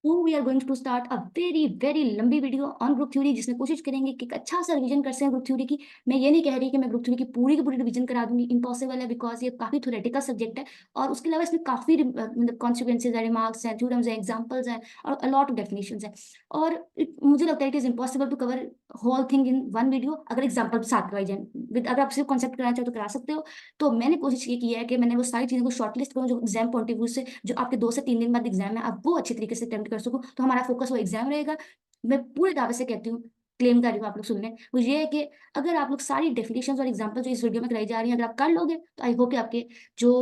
तो we are going to start a very very लंबी video on group theory, जिसमें कोशिश करेंगे कि एक अच्छा सा रिवीजन कर सकें ग्रुप थ्योरी की। मैं ये नहीं कह रही कि मैं ग्रुप थ्योरी की पूरी रिवीजन करा दूंगी, इम्पॉसिबल है, बिकॉज ये काफी थ्योरेटिकल सब्जेक्ट है। और उसके अलावा इसमें काफी मतलब कॉन्सिक्वेंसेज है, रिमार्क्स हैं, थ्योरम्स हैं, एग्जाम्पल्स हैं, और अलॉट ऑफ डेफिनेशंस हैं। और मुझे लगता है it is impossible to cover whole thing in one video. अगर एग्जाम्पल साथ करवाई जाए अगर आप सिर्फ कॉन्सेप्ट कराना चाहो तो करा सकते हो। तो मैंने कोशिश ये की है कि मैंने वो सारी चीज़ों को शॉर्टलिस्ट करूँ जो एग्जाम पॉइंट ऑफ व्यू से, जो आपके 2 से 3 दिन बाद एग्जाम है, आप वो अच्छी तरीके से अटेम्प्ट कर सको, तो हमारा फोकस वो एग्जाम रहेगा। मैं पूरे दावे से कहती हूँ, क्लेम कर रही हूँ, आप लोग सुन लें, वो ये है कि अगर आप लोग सारी डेफिनेशन और एग्जाम्पल जो इस वीडियो में कराई जा रही हैं अगर आप कर लोगे, तो आई होप कि आपके जो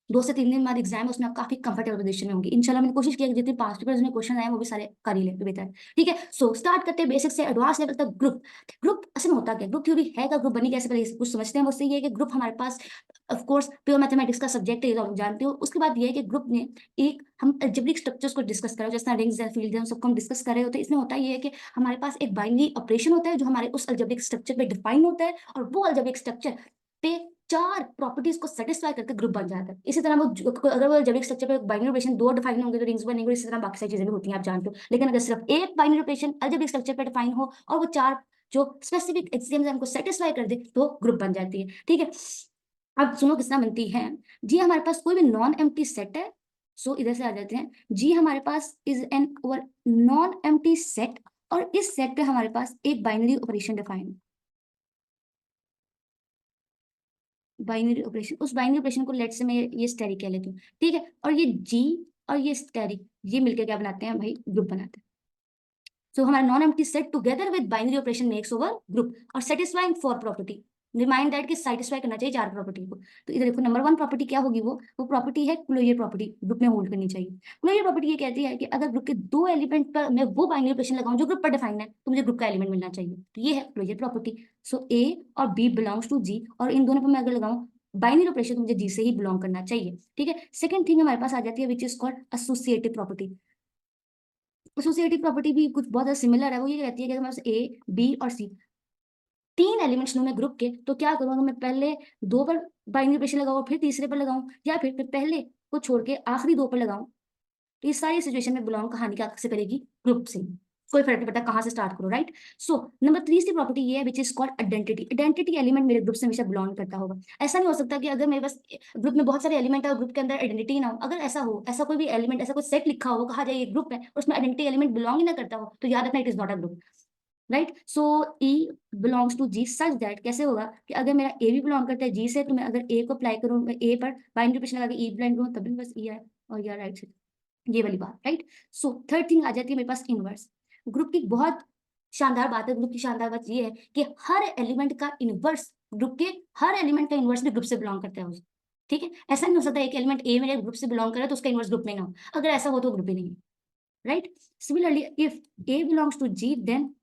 2 से 3 दिन बाद एग्जाम है उसमें आप काफी कंफर्टेबल पोजीशन में होंगे इंशाल्लाह। मैंने कोशिश किया कि जितने पास्ट पेपर्स में क्वेश्चन आए वो भी सारे कर ही ले तो बेहतर है। ठीक है, सो स्टार्ट करते हैं बेसिक से एडवांस लेवल तक। ग्रुप ग्रुप असल में होता क्या, ग्रुप थ्योरी है का, ग्रुप बनी कैसे, पहले कुछ समझते हैं। उससे ये है कि ग्रुप हमारे पास ऑफ कोर्स प्योर मैथमेटिक्स का सब्जेक्ट है, ये तो आप जानते हो। उसके बाद ये है कि ग्रुप ने एक हम अलजेब्रिक स्ट्रक्चर्स को डिस्कस कर रहे हो, जैसे रिंग्स है, फील्ड है, उन सबको हम डिस्कस कर रहे होते हैं। इसमें होता ये है कि हमारे पास एक बाइनरी ऑपरेशन होता है जो हमारे उस अलजेब्रिक स्ट्रक्चर पे डिफाइन होता है, और वो अलजेब्रिक स्ट्रक्चर पे 4 प्रॉपर्टीज को सेटिस्फाई करके ग्रुप बन जाता है। इसी तरह वो अगर वो अलजेब्रिक स्ट्रक्चर पे बाइनरी ऑपरेशन 2 डिफाइन होंगे तो रिंग्स बनेंगे, इसी तरह बाकी सारी चीजें भी होती हैं, आप जानते हो। लेकिन अगर सिर्फ एक बाइनरी ऑपरेशन अलजेब्रिक स्ट्रक्चर पे डिफाइन हो और वो 4 जो स्पेसिफिक एक्सियम्स हमको सेटिस्फाई कर दे तो ग्रुप बन जाती है। ठीक है, अब सुनो किस तरह बनती है। जी हमारे पास कोई भी नॉन एम्प्टी सेट है, सो इधर से आ जाते हैं। जी हमारे पास is an over non empty set, और इस सेट पे हमारे पास एक बाइनरी ऑपरेशन डिफाइन है। बाइनरी ऑपरेशन, उस बाइनरी ऑपरेशन को लेट से मैं ये स्टेरिक कह लेती हूँ। ठीक है, और ये जी और ये स्टेरिक, ये मिलकर क्या बनाते हैं भाई, ग्रुप बनाते हैं। सो हमारा non empty set together with binary operation makes over group, और सेटिस्फाइंग 4 प्रॉपर्टी। रिमाइंड दैट कि सेटिस्फाई करना चाहिए 4 प्रॉपर्टी को। तो इधर देखो, नंबर 1 प्रॉपर्टी क्या होगी, वो प्रॉपर्टी है क्लोजर प्रॉपर्टी, ग्रुप में होल्ड करनी चाहिए। क्लोजर प्रॉपर्टी ये कहती है कि अगर ग्रुप के 2 एलिमेंट पर मैं वो बाइनरी ऑपरेशन लगाऊं जो ग्रुप पर डिफाइन है, तो मुझे ग्रुप का एलिमेंट मिलना चाहिए। तो ये है क्लोजर प्रॉपर्टी। सो ए और बी बिलोंग्स टू जी, और इन दोनों पर मैं अगर लगाऊं बाइनरी ऑपरेशन तो मुझे जी से ही बिलोंग करना चाहिए। ठीक है, सेकंड थिंग हमारे पास आ जाती है which is called associative property. Associative property भी कुछ बहुत ज्यादा सिमिलर है। वो ये कहती है कि हमारे पास ए बी और सी 3 एलिमेंट्स लूं मैं ग्रुप के, तो क्या करूंगा, मैं पहले 2 पर बाइनरी ऑपरेशन लगाऊं, फिर तीसरे पर लगाऊं, या फिर पहले को छोड़ के आखिरी 2 पर लगाऊं। तो ये सारी सिचुएशन में बिलोंग कहानी का से करेगी, ग्रुप से। कोई फर्क नहीं पड़ता कहाँ से स्टार्ट करो, राइट। सो नंबर 3 की प्रॉपर्टी ये है which is called identity. Identity element मेरे ग्रुप से हमेशा बिलोंग करता होगा। ऐसा नहीं हो सकता कि अगर मेरे पास ग्रुप में बहुत सारे एलिमेंट है और ग्रुप के अंदर आइडेंटिटी ना हो। अगर ऐसा हो, ऐसा कोई भी एलिमेंट, ऐसा कोई सेट लिखा हो, कहा जाए ये ग्रुप है, और उसमें आइडेंटिटी एलिमेंट बिलोंग ही ना करता हो, तो याद रखना it is not a group, right. So e belongs to G such that, कैसे होगा कि अगर मेरा ए भी बिलोंग करता है जी से, तो मैं अगर ए को अप्लाई करूँ, मैं ए पर बाइनरी ऑपरेशन लगा के ई ब्लेंड करूँ, तभी बस ई आए, और यार राइट से, ये वाली बात, राइट। सो थर्ड थिंग आ जाती है मेरे पास इनवर्स। ग्रुप की बहुत शानदार बात है, ग्रुप की शानदार बात ये है कि हर एलिमेंट का इनवर्स, ग्रुप के हर एलिमेंट का इनवर्स भी ग्रुप से बिलोंग करता है उसे। ठीक है, ऐसा नहीं हो सकता एक एलिमेंट ए मेरे ग्रुप से बिलोंग करे तो उसका इनवर्स ग्रुप में ना हो। अगर ऐसा हो तो ग्रुप ही नहीं है, right. Similarly if A belongs to G, then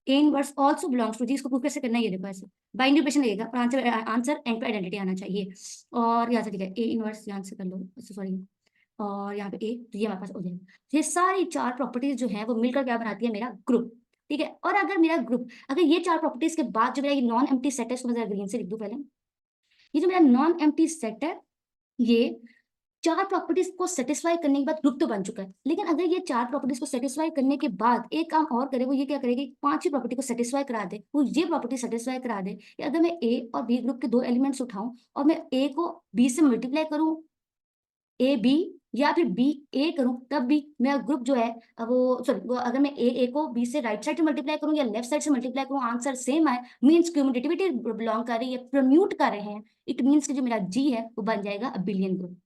A inverse also belongs to G. इसको प्रूव कैसे करना है, ये देखो ऐसे बाइनरी ऑपरेशन लगेगा और आंसर आंसर एंड पे आइडेंटिटी आना चाहिए। और यहाँ से ठीक है, ए इनवर्स यहाँ से कर लो, सॉरी, और यहाँ पे ए, तो ये हमारे पास हो जाएगा। ये सारी 4 प्रॉपर्टीज जो है वो मिलकर क्या बनाती है, मेरा ग्रुप। ठीक है, और अगर मेरा ग्रुप, अगर ये 4 प्रॉपर्टीज के बाद जो मेरा ये नॉन एम्प्टी सेट है, इसको मैं जरा ग्रीन से लिख दूं पहले। ये जो मेरा नॉन एम्प्टी सेट है, ये 4 प्रॉपर्टीज को सेटिस्फाई करने के बाद ग्रुप तो बन चुका है। लेकिन अगर ये 4 प्रॉपर्टीज को सेटिस्फाई करने के बाद एक काम और करे, वो ये क्या करेगी, 5वीं प्रॉपर्टी को सेटिस्फाई करा दे, वो ये प्रॉपर्टी सेटिस्फाई करा दे कि अगर मैं ए और बी ग्रुप के 2 एलिमेंट्स उठाऊं और मैं ए को बी से मल्टीप्लाई करूं, ए बी, या फिर बी ए करूं, तब भी मेरा ग्रुप जो है वो, सॉरी, वो अगर मैं ए को बी से राइट साइड से मल्टीप्लाई करूं या लेफ्ट साइड से मल्टीप्लाई करूं, आंसर सेम आए, मीन्स क्यूमुलेटिविटी बिलोंग कर रही है, प्रम्यूट कर रहे हैं, इट मीन्स कि जो मेरा जी है वो बन जाएगा अबिलियन ग्रुप।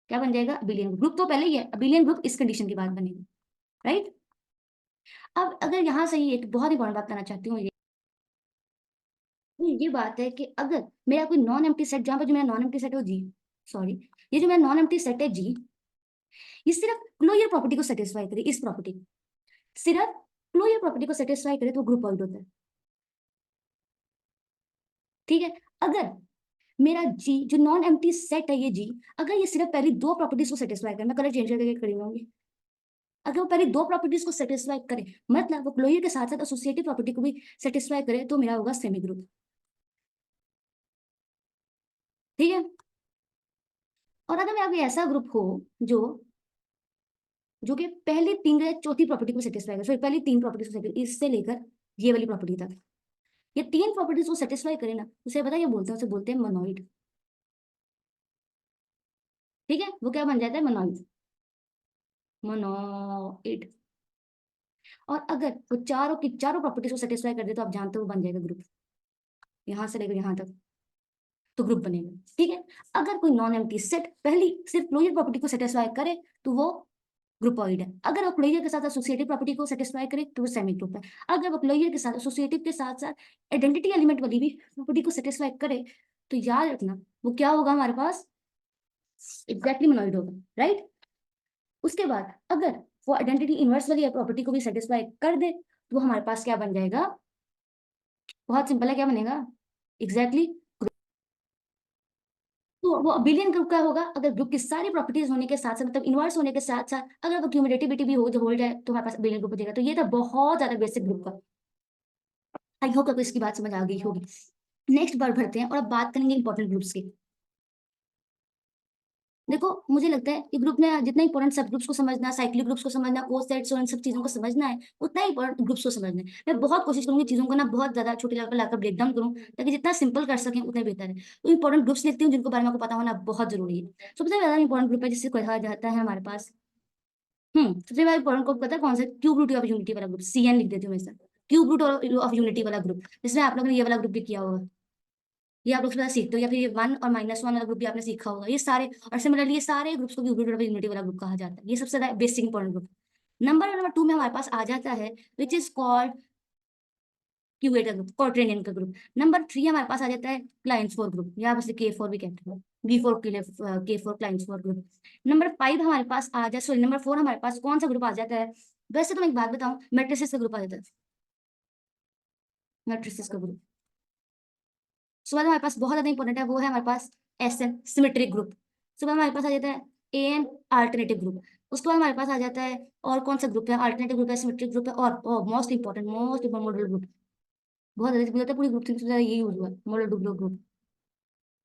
क्या बन जाएगा, अबिलियन ग्रुप। तो पहले ही है, अबिलियन ग्रुप इस कंडीशन के बाद बनेगा, राइट। अब अगर यहाँ से ही एक बहुत इंपॉर्टेंट बात करना चाहती हूँ, ये बात है कि अगर मेरा कोई नॉन एम्प्टी सेट, जहां पर जो मेरा नॉन एम्प्टी सेट है वो जी, सॉरी, ये जो मेरा नॉन एम्प्टी सेट है जी, ये सिर्फ क्लोजर प्रॉपर्टी को सेटिस्फाई करे, इस प्रॉपर्टी सिर्फ क्लोजर प्रॉपर्टी को सेटिस्फाई करे तो ग्रुप वॉइड होता है। ठीक है, अगर मेरा जी जो नॉन एम्प्टी सेट है ये जी, अगर ये सिर्फ पहली 2 प्रॉपर्टीज को सेटिस्फाई करे, मैं कलर चेंज करके खड़ी होंगी, अगर वो पहले 2 प्रॉपर्टीज को सेटिस्फाई करे, मतलब वो क्लोजर के साथ साथ एसोसिएटिव प्रॉपर्टी को भी सेटिस्फाई करे, तो मेरा होगा सेमी ग्रुप। ठीक है, और अगर मेरा कोई ऐसा ग्रुप हो जो जो कि पहली तीन या चौथी प्रॉपर्टी को सेटिस्फाई करे, सॉरी पहली तीन प्रॉपर्टीज को इससे लेकर ये वाली प्रॉपर्टी तक, ये तीन प्रॉपर्टीज को सेटिस्फाई करे ना, उसे पता है, ये बोलते हैं, उसे बोलते हैं मोनोइड। ठीक है, वो क्या बन जाता है, मोनोइड, मोनोइड। और अगर वो चारों की चारों प्रॉपर्टीज को सेटिस्फाई कर दे तो आप जानते हो वो बन जाएगा ग्रुप, यहां से लेकर यहां तक, तो ग्रुप बनेगा। ठीक है, अगर कोई नॉन एम्प्टी सेट पहली सिर्फ क्लोजर प्रॉपर्टी को सेटिस्फाई करे तो वो ग्रुपॉइड है। अगर वो क्लोजर के साथ एसोसिएटिव प्रॉपर्टी को सेटिस्फाई करे तो वो सेमी ग्रुप है। अगर वो क्लोजर के साथ एसोसिएटिव के साथ साथ आइडेंटिटी एलिमेंट वाली भी प्रॉपर्टी को सेटिस्फाई करे तो याद रखना वो क्या होगा हमारे पास, एग्जैक्टली मोनोइड होगा, राइट। उसके बाद अगर वो आइडेंटिटी इनवर्स वाली प्रॉपर्टी को भी सेटिस्फाई कर दे तो वो हमारे पास क्या बन जाएगा, बहुत सिंपल है, क्या बनेगा, एग्जैक्टली तो वो अबिलियन ग्रुप का होगा अगर ग्रुप की सारी प्रॉपर्टीज होने के साथ साथ, मतलब इनवर्स होने के साथ साथ अगर वो क्यूमुलेटिविटी भी हो जो होल्ड है तो हमारे पास अबिलियन ग्रुप हो जाएगा। तो ये था बहुत ज्यादा बेसिक ग्रुप का, आई होप आपको इसकी बात समझ आ गई होगी। नेक्स्ट बार बढ़ते हैं और अब बात करेंगे इंपॉर्टेंट ग्रुप्स की। देखो मुझे लगता है कि ग्रुप में जितना इंपॉर्टेंट सब ग्रुप्स को समझना, साइक्लिक ग्रुप्स को समझना, कोसेट्स और इन सब चीजों को समझना है, उतना ही इंपॉर्टेंट ग्रुप्स को समझना है। मैं बहुत कोशिश करूंगी चीजों को ना बहुत ज्यादा छोटे लेवल पर लाकर ब्रेक डाउन करूँ ताकि जितना सिंपल कर सकें उतना बेहतर है। तो इंपॉर्टेंट ग्रुप्स लिखती हूँ जिनको बारे में आपको पता होना बहुत जरूरी है। सबसे ज्यादा इंपॉर्टेंट ग्रुप है जिससे कहा जाता है हमारे पास, सबसे ज्यादा इंपॉर्टेंट ग्रुप पता है कौन सा, क्यूब रूट ऑफ यूनिटी वाला ग्रुप, सीएन लिख देती हूँ मैं sir, cube root of unity वाला ग्रुप, जिसमें आप लोगों ने ये वाला ग्रुप भी किया होगा, ये आप लोग थोड़ा सीखते हो, या फिर ये वन और माइनस वन वाला ग्रुप भी आपने सीखा होगा, ये सारे और सिमिलरली ये सारे ग्रुप्स को क्यूब रूट ऑफ यूनिटी वाला ग्रुप कहा जाता है। ये सबसे ज्यादा basic important group. Number two में हमारे पास आ जाता है विच इज कॉल्ड क्यूएट का ग्रुप, क्वाड्रेनियन का ग्रुप। नंबर थ्री हमारे पास आ जाता है क्लाइंस फोर ग्रुप, या बस के फोर भी कहते हैं, बी फोर के four clans four group. Number five हमारे पास आ जाए, सॉरी नंबर फोर हमारे पास कौन सा ग्रुप आ जाता है, वैसे तो मैं एक बात बताऊं, मैट्रिसेस का ग्रुप आ जाता है, मैट्रिसेस का ग्रुप। उसके बाद हमारे पास बहुत ज्यादा इंपॉर्टेंट है, वो है हमारे पास एस एन सिमेट्रिक ग्रुप। उसके बाद हमारे पास आ जाता है ए एन अल्टरनेटिव ग्रुप। उसके बाद हमारे पास आ जाता है और कौन सा ग्रुप है, अल्टरनेटिव ग्रुप है, सिमेट्रिक ग्रुप है, और मोस्ट इंपॉर्टेंट मॉडल ग्रुप। बहुत ज्यादा मुझे लगता है पूरी ग्रुप सबसे ज्यादा यही यूज हुआ है, मॉडल ग्रुप।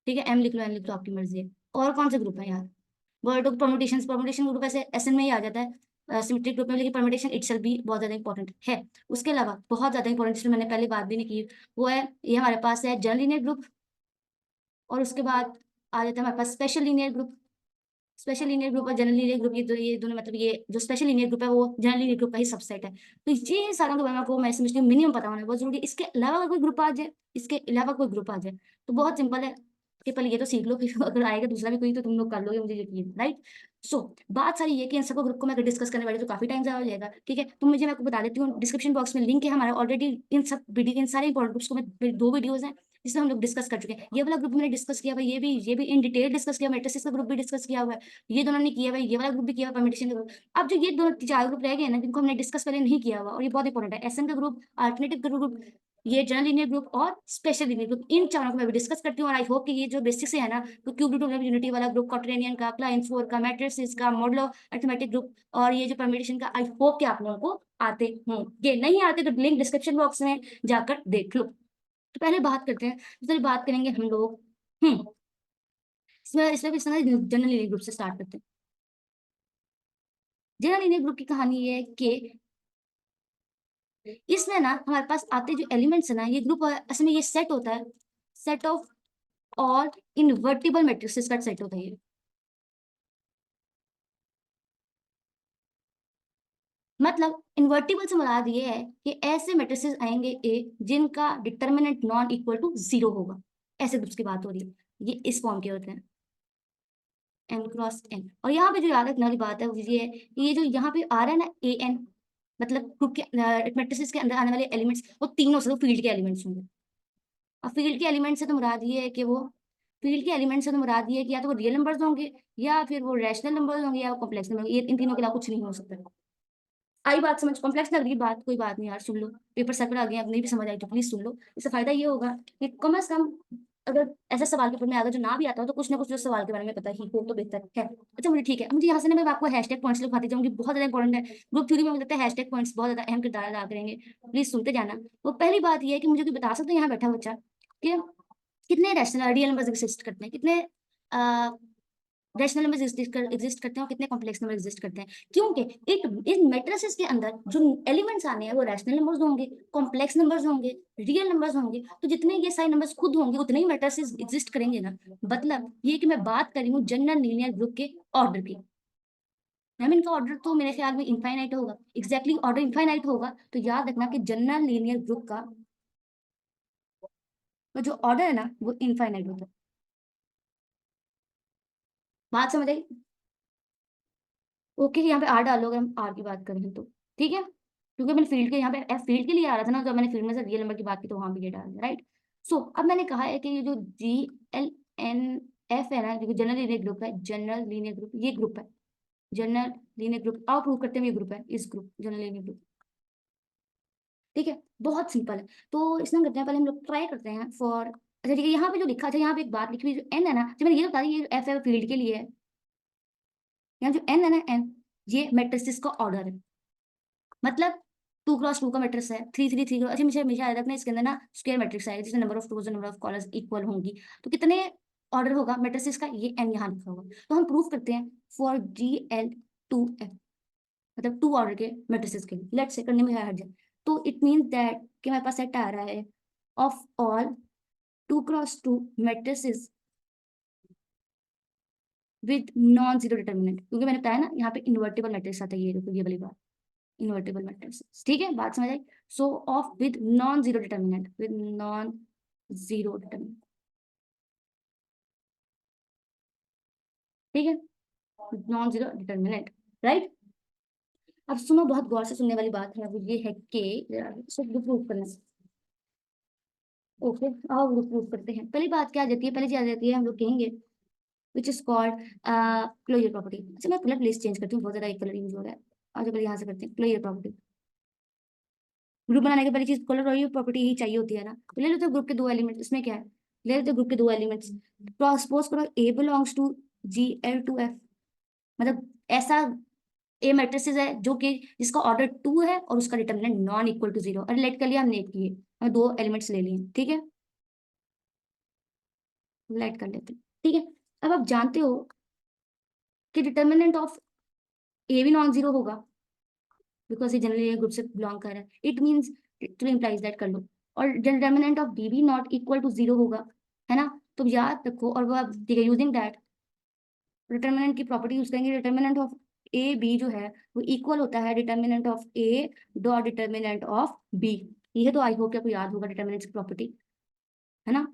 ठीक है, एम लिख लो, एन लिख लो, आपकी मर्जी है। और कौन से ग्रुप है यार, word of permutation, permutation group ऐसे एसएन में ही आ जाता है, सिमेट्रिक ग्रुप में, लेकिन परम्यूटेशन इटसेल्फ भी बहुत ज्यादा इंपॉर्टेंट है। उसके अलावा बहुत ज्यादा इंपॉर्टेंट जिसमें मैंने पहले बात भी नहीं की, वो है ये हमारे पास है जनरल लीनियर ग्रुप। और उसके बाद आ जाता है हमारे पास special linear group. Special linear group और जनरल लीनियर ग्रुप, ये दोनों, मतलब ये जो स्पेशल लीनियर ग्रुप है वो जनरल लीनियर ग्रुप का ही सबसेट है। तो ये सारों के बारे में आपको मैं समझती हूँ मिनिमम पता होना बहुत जरूरी है। इसके अलावा अगर कोई ग्रुप आ जाए, इसके अलावा कोई ग्रुप आ जाए तो बहुत सिंपल है कि पहले ये तो सीख लो, फिर अगर आएगा दूसरा भी कोई तो तुम लोग कर लोगे, मुझे यकीन, राइट। सो बात सारी ये कि इन सबको ग्रुप को मैं अगर डिस्कस करने वाली तो काफी टाइम ज्यादा हो जाएगा। ठीक है, तो मुझे मैं आपको बता देती हूँ, डिस्क्रिप्शन बॉक्स में लिंक है हमारा ऑलरेडी, इन सब वीडियो, इन सारे इंपॉर्टेंट ग्रुप्स को मैं, मेरी दो वीडियोज हैं जिसमें हम लोग डिस्कस कर चुके हैं। ये वाला ग्रुप मैंने डिस्कस किया हुआ है, ये भी इन डिटेल डिस्कस किया, मैट्रिसेस का ग्रुप भी डिस्कस किया हुआ है, ये दोनों ने किया हुआ है, ये वाला ग्रुप भी किया हुआ है, परम्यूटेशन का ग्रुप। अब जो ये दोनों चार ग्रुप रह गए ना जिनको हमने डिस्कस पहले नहीं किया हुआ, और ये बहुत इंपॉर्टेंट है, एसएन का ग्रुप, अल्टरनेटिव का ग्रुप, ये जनरल लीनियर ग्रुप और स्पेशल लीनियर ग्रुप, इन चारों को मैं भी डिस्कस करती हूँ। और आई होप कि ये जो बेसिक से है ना, तो क्यूब रूट ऑफ यूनिटी वाला ग्रुप, क्वाड्रेनियन का, क्लाइंस फोर का, मैट्रिसेस का, मॉडुलो अरिथमेटिक ग्रुप, और ये जो परम्यूटेशन का, आई होप कि आप लोगों को आते होंगे। नहीं आते तो लिंक डिस्क्रिप्शन बॉक्स में जाकर देख लो। तो पहले बात करते हैं, तो बात करेंगे हम लोग, इसमें इसमें भी जनरल लीनियर ग्रुप से स्टार्ट करते हैं। जनरल लीनियर ग्रुप की कहानी ये है कि इसमें ना हमारे पास आते जो एलिमेंट्स है ना, ये ग्रुप असल में ये सेट होता है, set of all invertible matrices का सेट होता है ये। मतलब इन्वर्टिबल से मुराद ये है कि ऐसे मैट्रिसेस आएंगे ए जिनका determinant non equal to zero होगा, ऐसे ग्रुप्स की बात हो रही है। ये इस फॉर्म के होते हैं, एन क्रॉस एन। और यहाँ पे जो याद रखने वाली बात है वो ये है कि ये जो यहाँ पे आ रहा है ना ए एन, मतलब ग्रुप के मैट्रिसेस के अंदर आने वाले एलिमेंट्स वो तीनों से फील्ड के एलिमेंट्स होंगे। और फील्ड के एलिमेंट से तो मुराद ये है कि वो, फील्ड के एलिमेंट से तो मुराद ये है कि या तो वो रियल नंबर्स होंगे, या फिर वो रैशनल नंबर्स होंगे, या वो कॉम्प्लेक्स नंबर, ये इन तीनों के अलावा कुछ नहीं हो सकता। आई बात समझ, कॉम्प्लेक्स लग रही बात, कोई बात नहीं यार, सुन लो, पेपर सर्कल आ गया, अब नहीं भी समझ आई तो प्लीज सुन लो। इससे फायदा ये होगा कि कम से कम अगर ऐसा सवाल पेपर में अगर जो ना भी आता हो तो कुछ ना कुछ जो सवाल के बारे में पता ही हो तो बेहतर है। अच्छा मुझे ठीक है, मुझे यहाँ से ना मैं आपको हैशटैग पॉइंट्स लिखवाती जाऊंगी, बहुत ज्यादा इंपॉर्टेंट है। ग्रुप थ्योरी में मुझे लगता है हैशटैग पॉइंट्स बहुत ज्यादा अहम किरदार अदा करेंगे, प्लीज सुनते जाना। वो पहली बात ये है कि मुझे कोई बता सकते हैं यहाँ बैठा बच्चा कि कितने रैशनल रियल नंबर्स एग्जिस्ट करते हैं, कितने रैशनल नंबर एग्जिस्ट करते हैं और कितने कॉम्प्लेक्स नंबर एग्जिस्ट करते हैं, क्योंकि इन मैट्रिसेस के अंदर जो एलिमेंट्स आने हैं वो रैशनल नंबर्स होंगे, कॉम्प्लेक्स नंबर्स होंगे, रियल नंबर्स होंगे। तो जितने ये सारे नंबर्स खुद होंगे उतने ही मैट्रिसेस एग्जिस्ट करेंगे ना। मतलब ये कि मैं बात कर रही हूँ जनरल लीनियर ग्रुप के ऑर्डर की। मैम इनका ऑर्डर तो मेरे ख्याल में इनफाइनाइट होगा, एग्जैक्टली ऑर्डर इनफाइनाइट होगा। तो याद रखना कि जनरल लीनियर ग्रुप का तो जो ऑर्डर है ना वो इनफाइनाइट होता है। बात समझ आई? ओके, यहाँ पे आर डालोगे, हम आर की बात करें तो ठीक है, क्योंकि मैंने फील्ड के यहाँ पे एफ फील्ड के लिए आ रहा था ना, जब मैंने फील्ड में से रियल नंबर की बात की तो वहां भी ये डाल दिया, राइट। सो अब मैंने कहा है कि ये जो जी एल एन एफ है ना, जो जनरल लीनियर ग्रुप है, जनरल लीनियर ग्रुप ये ग्रुप है, जनरल लीनियर ग्रुप आओ प्रूव करते हैं, ये ग्रुप है, इस ग्रुप जनरल लीनियर ग्रुप। ठीक है, बहुत सिंपल है। तो इसमें करते हैं, पहले हम लोग ट्राई करते हैं फॉर, अच्छा ठीक है, यहाँ पे जो लिखा था, यहाँ पे एक बात लिखी हुई जो एन है ना, जब मैंने ये बता दी ये एफ है फील्ड के लिए है, यहाँ जो एन है ना एन, ये मैट्रिसेस का ऑर्डर है। मतलब 2x2 का मैट्रिक्स है, 3 3 3 अच्छा मुझे हमेशा याद रखना, इसके अंदर ना स्क्वायर मैट्रिक्स आएगा जिसमें number of twos number of columns equal होंगी। तो कितने ऑर्डर होगा मैट्रिसेस का, ये एन यहाँ लिखा होगा। तो हम प्रूफ करते हैं फॉर GL2F, मतलब 2 ऑर्डर के मैट्रिसेस के लिए, लेट्स से करने में हट जाए। तो इट मीन्स दैट कि हमारे पास सेट आ रहा है of all 2x2 matrices with non zero determinant, क्योंकि मैंने बताया ना यहाँ पे इन्वर्टेबल मैट्रिक्स आता है, ये देखो ये वाली बात, इन्वर्टेबल मैट्रिसेस। ठीक है, बात समझ आई? So of with non zero determinant, with non zero determinant. ठीक है, नॉन जीरो डिटर्मिनेंट, राइट। अब सुनो, बहुत गौर से सुनने वाली बात है, वो ये है कि इसको प्रूफ करना है। ओके, आओ प्रूफ करते हैं। पहली बात क्या आ जाती है, पहली चीज आ जाती है, हम लोग कहेंगे which is called closure property. अच्छा मैं कलर प्लीज चेंज करती हूँ, बहुत ज्यादा एक कलर यूज हो रहा है। आज पहले यहाँ से करते हैं क्लोजर प्रॉपर्टी। ग्रुप बनाने की पहली चीज कलर और प्रॉपर्टी ही चाहिए होती है ना। तो ले लेते हैं ग्रुप के दो एलिमेंट्स, इसमें क्या है, ले लेते हैं ग्रुप के दो एलिमेंट्स। सपोज करो ए बिलोंग्स टू GL2F, मतलब ऐसा ए मैट्रिसेस है जो कि जिसका ऑर्डर 2 है और उसका डिटर्मिनेंट नॉन इक्वल टू 0, और लेट कर लिया हमने एक किए, हमें दो एलिमेंट्स ले लिए, ठीक है, लेट कर लेते हैं। ठीक है, अब आप जानते हो कि डिटर्मिनेंट ऑफ ए भी नॉन जीरो होगा, बिकॉज ये जनरली ग्रुप से बिलोंग कर रहा है। इट मीन्स, तो इम्प्लाइज दैट कर लो। और डिटर्मिनेंट ऑफ बी भी नॉट इक्वल टू 0 होगा, है ना। तो याद रखो, और वो आप यूजिंग दैट डिटर्मिनेंट की प्रॉपर्टी यूज करेंगे। डिटर्मिनेंट ऑफ ए बी जो है वो इक्वल होता है determinant of A dot determinant of B. ये तो आई होप कि आपको याद होगा डिटर्मिनेंट की प्रॉपर्टी, है ना।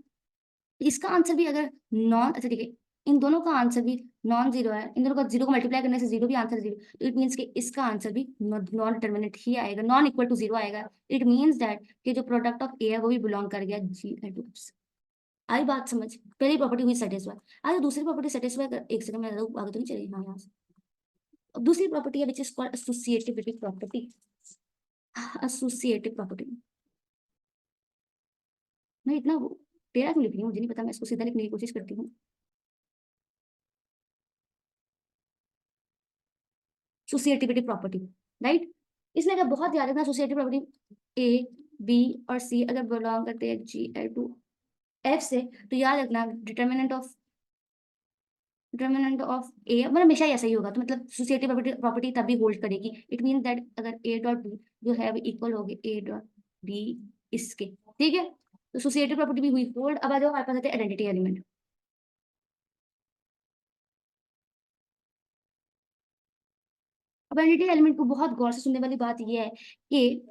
इसका आंसर भी अगर नॉन, अच्छा ठीक है, इन दोनों का आंसर भी नॉन जीरो है, इन दोनों का जीरो को मल्टीप्लाई करने से जीरो भी आंसर जीरो, तो इट मीन्स कि इसका आंसर भी नॉन डिटर्मिनेंट ही आएगा, नॉन इक्वल टू 0 आएगा। इट मीन्स दैट कि जो प्रोडक्ट ऑफ ए है वो भी बिलोंग कर गया GL2 से। आई बात समझ? पहली प्रॉपर्टी हुई सेटिस्फाई। आज दूसरी प्रॉपर्टी सेटिस्फाई कर, एक सेकंड में आगे तो नहीं चलेगी, हाँ यहाँ से। अब दूसरी प्रॉपर्टी है which is called associativity property. Associative property, मैं इतना टेढ़ा क्यों लिख रही हूँ मुझे नहीं पता, मैं इसको सीधा लिखने की कोशिश करती हूँ। Associativity property, right. इसमें अगर बहुत याद रखना, एसोसिएटिव प्रॉपर्टी ए बी और सी अगर बिलोंग करते हैं GL2F से, तो याद रखना डिटर्मिनेंट ऑफ ए मतलब हमेशा ऐसा ही होगा। तो मतलब एसोसिएटिव प्रॉपर्टी तभी होल्ड करेगी। इट मीन दैट अगर ए डॉट बी जो है वो इक्वल होगी ए डॉट बी इसके, ठीक है। तो एसोसिएटिव प्रॉपर्टी भी हुई होल्ड। अब आ जाओ हमारे पास आते हैं आइडेंटिटी एलिमेंट। अब आइडेंटिटी एलिमेंट को बहुत गौर से सुनने वाली बात यह है कि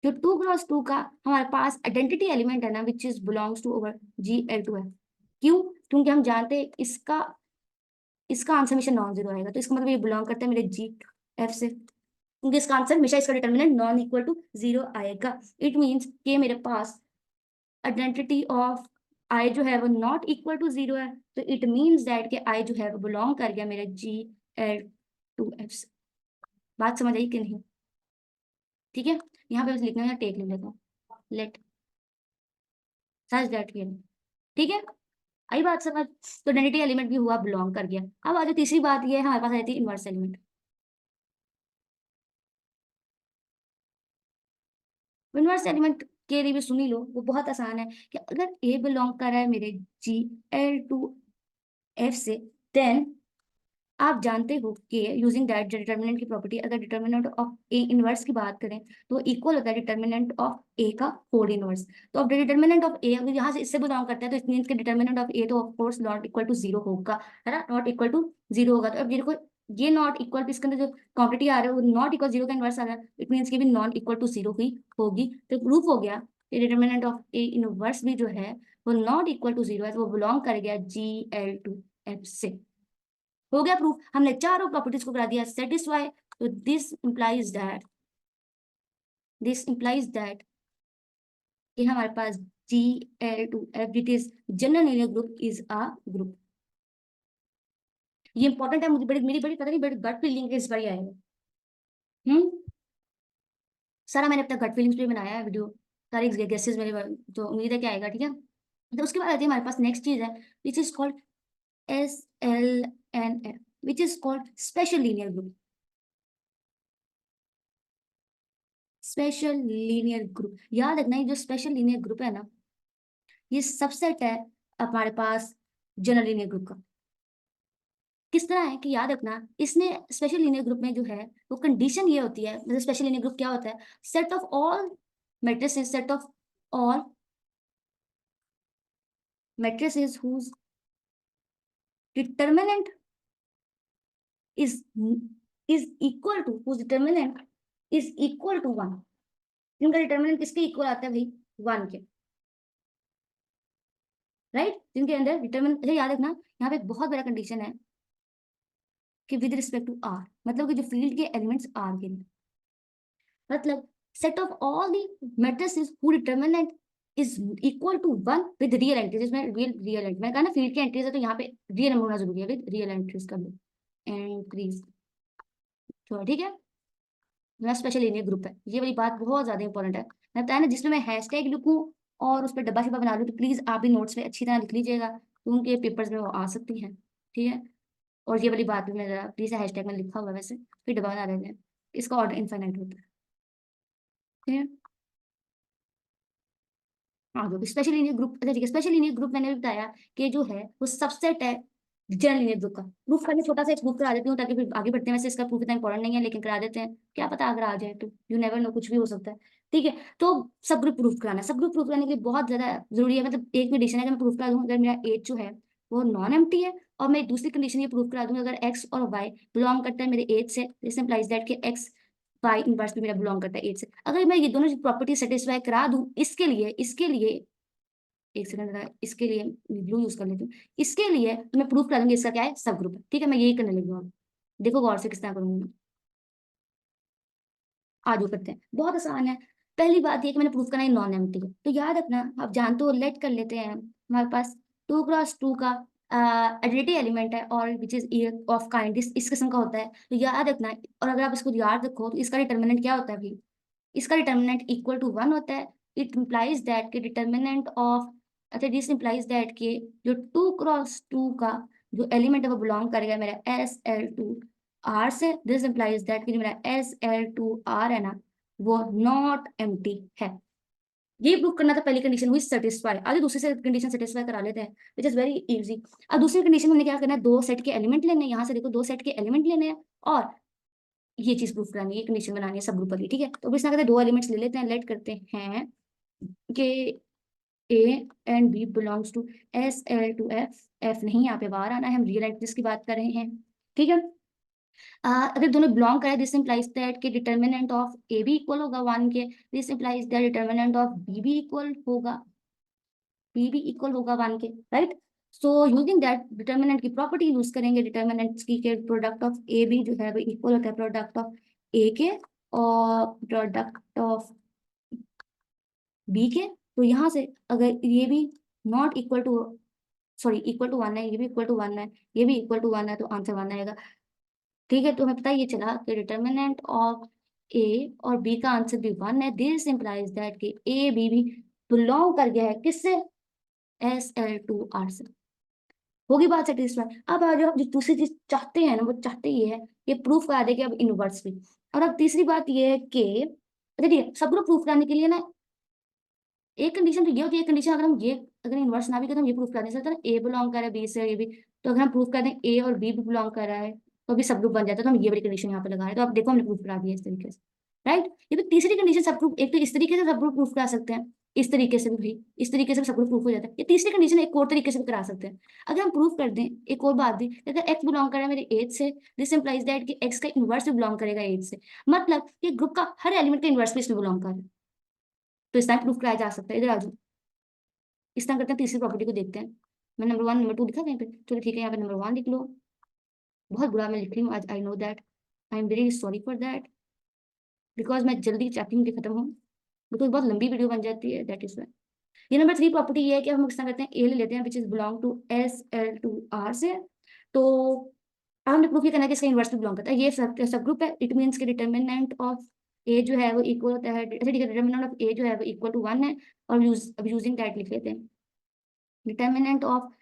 जो 2x2 का हमारे पास आइडेंटिटी एलिमेंट है ना, which is belongs to over GL2 है। क्यों? क्योंकि हम जानते हैं इसका इसका आंसर हमेशा नॉन जीरो आएगा, तो इसका मतलब ये बिलोंग करता है मेरे GF से, क्योंकि इसका आंसर हमेशा इसका डिटर्मिनेंट नॉन इक्वल टू 0 आएगा। इट मीन्स कि मेरे पास आइडेंटिटी ऑफ आई जो है वो नॉट इक्वल टू 0 है, तो इट मीन्स दैट कि आई जो है वो बिलोंग कर गया मेरे GL2F से। बात समझ आई कि नहीं? ठीक है, यहाँ पे बस लिखना है, टेक लिख लेता हूँ, लेट सच दैट रियल, ठीक है। आई बात समझ? तो आइडेंटिटी एलिमेंट भी हुआ, बिलोंग कर गया। अब आज तीसरी बात ये है, हमारे पास रहती है इनवर्स एलिमेंट। इनवर्स एलिमेंट के लिए भी सुनी लो, वो बहुत आसान है कि अगर ए बिलोंग कर रहा है मेरे GL2F से, देन आप जानते हो कि यूजिंग दैट डिटर्मिनेंट की प्रॉपर्टी, अगर डिटर्मिनेंट ऑफ ए इनवर्स की बात करें तो इक्वल होता है डिटर्मिनेंट ऑफ ए का होल इनवर्स। तो अब डिटर्मिनेंट ऑफ ए अगर यहाँ से इससे बिलोंग करता है तो इट मींस कि डिटर्मिनेंट ऑफ ए तो of course not equal to zero होगा, है ना, नॉट इक्वल टू जीरो होगा। तो अब देखो ये नॉट इक्वल, इसके अंदर जो क्वांटिटी आ रहा है वो नॉट इक्वल जीरो का इनवर्स आ रहा है, इट मींस कि भी नॉट इक्वल टू जीरो ही होगी। तो प्रूफ हो गया कि डिटर्मिनेंट ऑफ ए इनवर्स भी जो है वो नॉट इक्वल टू जीरो है, तो वो बिलोंग कर गया GL2F से। हो गया प्रूफ, हमने चारों प्रॉपर्टीज को करा दिया सेटिस्फाई। तो दिस इंप्लाइज दैट कि हमारे पास GL2F which is general linear group is a group. ये इंपॉर्टेंट है, मुझे मेरी बड़ी पता नहीं बड़ी गट फीलिंग के इस बार आएगा। सारा मैंने अपना गट फीलिंग्स पे बनाया है वीडियो, सारे गेसेस मेरे, तो उम्मीद है कि आएगा, ठीक है। तो उसके बाद आती है हमारे पास नेक्स्ट चीज है which is called SLNF, which is called special linear group. Special linear group, याद रखना ये जो स्पेशल लीनियर ग्रुप है ना, ये सबसेट है हमारे पास जनरल लीनियर ग्रुप का। किस तरह है कि याद रखना, इसने स्पेशल लीनियर ग्रुप में जो है वो कंडीशन ये होती है, मतलब स्पेशल लीनियर ग्रुप क्या होता है, set of all matrices, set of all matrices whose determinant is is equal to, whose determinant is equal to 1। जिनका डिटर्मिनेंट किसके इक्वल आता है भाई, 1 के, राइट, जिनके अंदर डिटर्मिनेंट। अच्छा याद रखना यहाँ पे एक बहुत बड़ा कंडीशन है कि विद रिस्पेक्ट टू आर, मतलब कि जो फील्ड के एलिमेंट्स आर के लिए, मतलब set of all the matrices who determinant is equal to 1 with real entries. इसमें रियल एंट्री मैंने कहा ना, फील्ड की एंट्रीज है तो यहाँ पे रियल नंबर होना जरूरी है, विद रियल एंट्रीज कर लो, एंट्रीज, तो ठीक है। मेरा स्पेशल लीनियर ग्रुप है, ये वाली बात बहुत ज्यादा इंपॉर्टेंट है। मैं बताया ना, जिसमें मैं हैशटैग लिखूं और उस पर डब्बा शिब्बा बना लूं, तो प्लीज आप भी नोट्स में अच्छी तरह लिख लीजिएगा, तो उनके पेपर्स में वो आ सकती हैं, ठीक है। और ये वाली बात भी मेरा प्लीज हैशटैग में लिखा हुआ है वैसे, फिर डब्बा बना लेते हैं, इसका ऑर्डर इनफाइनाइट होता है, ठीक है। हाँ जो स्पेशल लीनियर ग्रुप, अच्छा ठीक है, स्पेशल लीनियर ग्रुप मैंने भी बताया कि जो है वो सबसेट है जनरल लीनियर ग्रुप का। प्रूफ करने छोटा सा एक प्रूफ करा देती हूँ ताकि फिर आगे बढ़ते हैं, वैसे इसका प्रूफ इतना इंपॉर्टेंट नहीं है लेकिन करा देते हैं, क्या पता अगर आ जाए तो, यू नेवर नो, कुछ भी हो सकता है, ठीक है। तो सब ग्रुप प्रूफ कराना है, सब ग्रुप प्रूफ कराने के लिए बहुत ज्यादा जरूरी है, मतलब एक कंडीशन है कि मैं प्रूफ करा दूँ अगर मेरा एज जो है वो नॉन एम्प्टी है, और मैं दूसरी कंडीशन ये प्रूफ करा दूंगी अगर एक्स और वाई बिलोंग करता है मेरे एज से, दिस इंप्लाइज दैट कि एक्स वाई इनवर्स भी मेरा बिलोंग करता है एज से। अगर मैं ये दोनों प्रॉपर्टी सेटिस्फाई करा दूं, इसके लिए एक सेकंड जरा, इसके लिए ब्लू यूज कर लेती हूँ, इसके लिए मैं प्रूफ कर दूंगी इसका क्या है, सब ग्रुप है, ठीक है। मैं यही करने लगी हूँ अब, देखो गौर से किस तरह करूंगी। आगे करते हैं, बहुत आसान है। पहली बात ये कि मैंने प्रूफ करना है नॉन एम्प्टी है, तो याद रखना आप जानते हो, लेट कर लेते हैं, हमारे पास 2x2 का एडिटिव एलिमेंट है और विच इज ऑफ काइंड, इस किस्म का होता है, तो याद रखना। और अगर आप इसको याद रखो तो इसका डिटर्मिनेंट क्या होता है भाई, इसका डिटर्मिनेंट इक्वल टू 1 होता है। इट इम्प्लाइज दैट के डिटर्मिनेंट ऑफ, अच्छा दिस इम्प्लाइज दैट के जो 2x2 का जो एलिमेंट है वो बिलोंग करेगा मेरा SL2R से। दिस इम्प्लाइज दैट कि जो मेरा SL2R है ना वो नॉट एम्प्टी है। ये प्रूव करना था, पहली कंडीशन हुई सेटिस्फाई। आगे दूसरी से कंडीशन सेटिस्फाई करा लेते हैं विच इज वेरी इजी। अब दूसरी कंडीशन हमने क्या करना है, दो सेट के एलिमेंट लेने हैं, यहाँ से देखो दो सेट के एलिमेंट लेने हैं और ये चीज प्रूफ करानी है, ये कंडीशन बनानी है सब ग्रुप वाली, ठीक है। तो इसमें कहते हैं दो एलिमेंट्स ले लेते हैं, लेट करते हैं कि A and B belongs to SL2F। F नहीं, यहाँ पे बाहर आना है, हम रियल एंटिटीज की बात कर रहे हैं, ठीक है। अगर दोनों बिलोंग करें, दिस इंप्लाइज दैट के डिटर्मिनेंट ऑफ ए भी इक्वल होगा 1 के, this implies that determinant of B भी इक्वल होगा, बी भी इक्वल होगा 1 के, right. So using that determinant की प्रॉपर्टी यूज करेंगे, डिटर्मिनेंट्स की के प्रोडक्ट ऑफ ए बी जो है वो इक्वल होता है प्रोडक्ट ऑफ ए के और प्रोडक्ट ऑफ बी के। तो यहाँ से अगर ये भी not equal to, sorry equal to 1 है, ये भी इक्वल टू 1 है, ये भी इक्वल टू 1 है, तो आंसर 1 आएगा, ठीक है। तो हमें पता ये चला कि डिटर्मिनेंट ऑफ ए और बी का आंसर भी 1 है। दिस इंप्लाइज दैट कि ए बी भी बिलोंग कर गया है किससे, SL2R से। होगी बात सेटिस्फाई। अब आ जाओ, जो दूसरी चीज चाहते हैं ना, वो चाहते ये है कि प्रूफ करा दे कि अब इनवर्स भी। और अब तीसरी बात ये है कि, अच्छा ठीक है, सब ग्रुप प्रूफ कराने के लिए ना एक कंडीशन तो ये होती है, कंडीशन अगर हम ये, अगर इनवर्स ना भी करें तो हम ये प्रूफ करा दे सकते हैं ए बिलोंग कर रहा है बी से, ये भी, तो अगर हम प्रूफ कर दें ए और बी भी बिलोंग कर रहा है तो अभी सब ग्रुप बन जाता है। तो हम ये वाली कंडीशन यहाँ पे लगा रहे हैं। तो अब देखो हमने प्रूफ करा दिया इस तरीके से, राइट। ये भी तीसरी कंडीशन सब ग्रुप, एक तो इस तरीके से सब ग्रुप प्रूफ करा सकते हैं, इस तरीके से भी भाई, इस तरीके से भी सब ग्रुप प्रूफ हो जाता है। ये तीसरी कंडीशन एक और तरीके से भी करा सकते हैं। अगर हम प्रूफ कर दें एक और बात भी, अगर एक्स बिलोंग कर रहा है मेरे एज से, दिस इंप्लाइज दैट कि एक्स का इनवर्स भी बिलोंग करेगा एज से, मतलब कि ग्रुप का हर एलिमेंट का इनवर्स भी इसमें बिलोंग कर रहा है। तो इस टाइम प्रूफ कराया जा सकता है। इधर आ जाओ, इस तरह करते हैं, तीसरी प्रॉपर्टी को देखते हैं। मैं नंबर 1 नंबर 2 लिखा कहीं पे, चलो ठीक है, यहाँ पे नंबर 1 लिख लो। बहुत बुरा मैं लिख रही हूँ आज, I know that, I am very sorry for that, because मैं जल्दी चाहती हूँ कि खत्म हो, बिकॉज बहुत लंबी वीडियो बन जाती है, दैट इज वाई। ये नंबर 3 प्रॉपर्टी ये है कि हम इस तरह करते हैं, ए ले लेते हैं which is belong to S L two R से। तो अब हमने प्रूफ ये करना है कि इसका इनवर्स भी बिलोंग करता है। ये सब ग्रुप है, इट मीन्स कि डिटर्मिनेंट ऑफ ए जो है वो इक्वल होता है, अच्छा ठीक है, डिटर्मिनेंट ऑफ ए जो है वो इक्वल टू 1 है। और अब यूजिंग दैट लिख लेते हैं, डिटर्मिनेंट ऑफ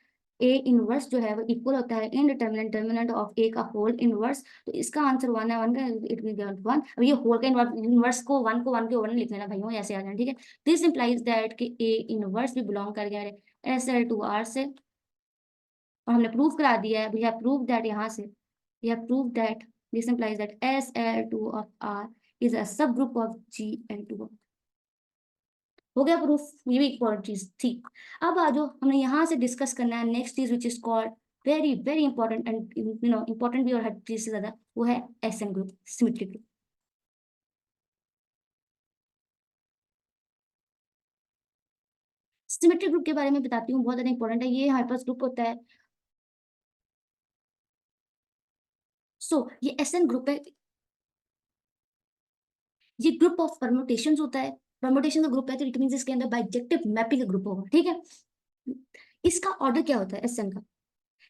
ए इनवर्स जो है वो इक्वल होता है इनडिटर्मिनेंट डिटर्मिनेंट ऑफ ए का होल इनवर्स। तो इसका आंसर 1 है, 1 का इट विल गेट 1। अब ये होल का इनवर्स को 1 के ओवर लिख लेना भाइयों, ऐसे आ जाना, ठीक है। दिस इंप्लाइज दैट कि ए इनवर्स भी बिलोंग कर गया है एस एल टू आर से, और हमने प्रूव करा दिया है, वी हैव प्रूव दैट, यहाँ से we have prove that this implies that S L two of R is a सब group of G L two. हो गया प्रूफ, ये भी इम्पोर्टेंट चीज थी। अब आ जाओ, हमने यहाँ से डिस्कस करना है नेक्स्ट चीज which is called very very important and important भी और हर चीज से ज्यादा, वो है S N group, symmetric group. Symmetric group के बारे में बताती हूँ, बहुत ज्यादा इंपॉर्टेंट है। ये हमारे पास ग्रुप होता है, ये एस एन ग्रुप है, ये ग्रुप ऑफ परमुटेशन होता है। परमुटेशन का ग्रुप है तो इट मींस इसके अंदर बाइजेक्टिव मैपिंग का ग्रुप होगा, ठीक है। इसका ऑर्डर क्या होता है एस एन का?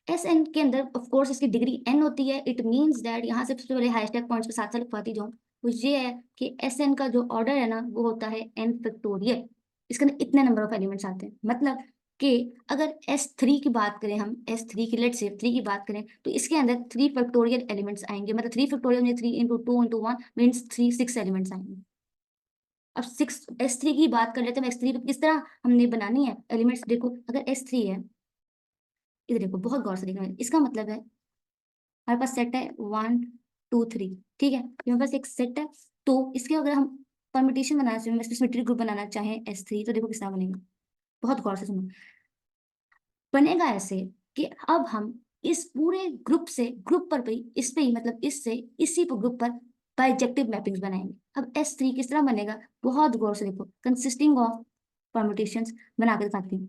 एस एन के अंदर ऑफ कोर्स इसकी डिग्री एन होती है। इट मींस दैट यहाँ से सबसे पहले हैशटैग पॉइंट्स के साथ साथ लिखवाती जाऊँ, वो ये है कि एस एन का जो ऑर्डर है ना वो होता है एन फैक्टोरियल। इसके अंदर इतने नंबर ऑफ एलिमेंट्स आते हैं, मतलब कि अगर S3 की बात करें, हम S3 की, लेट्स से 3 की बात करें, तो इसके अंदर 3 फैक्टोरियल एलिमेंट्स आएंगे, मतलब 3 फैक्टोरियल में 3 इंटू 2 इंटू 1 मीन्स 3 6 एलिमेंट्स आएंगे। अब 6 S3 की बात कर लेते हैं। S3 पे किस तरह हमने बनानी है एलिमेंट्स, देखो अगर S3 है, इधर देखो बहुत गौर से देखना है, इसका मतलब है हमारे पास सेट है 1 2 3, ठीक है, ये हमारे पास एक सेट है। तो इसके अगर हम परमिटेशन बनाना चाहें, सिमेट्रिक ग्रुप बनाना चाहें S3, तो देखो किस तरह बनेगा, बहुत गौर से सुनो। बनेगा ऐसे कि अब हम इस पूरे ग्रुप से, ग्रुप पर भी, इस पे ही, मतलब इससे इसी पर ग्रुप पर बाइजेक्टिव मैपिंग्स बनाएंगे। अब S3 किस तरह बनेगा, बहुत गौर से देखो, कंसिस्टिंग ऑफ परम्यूटेशंस बना के दिखाती हूँ।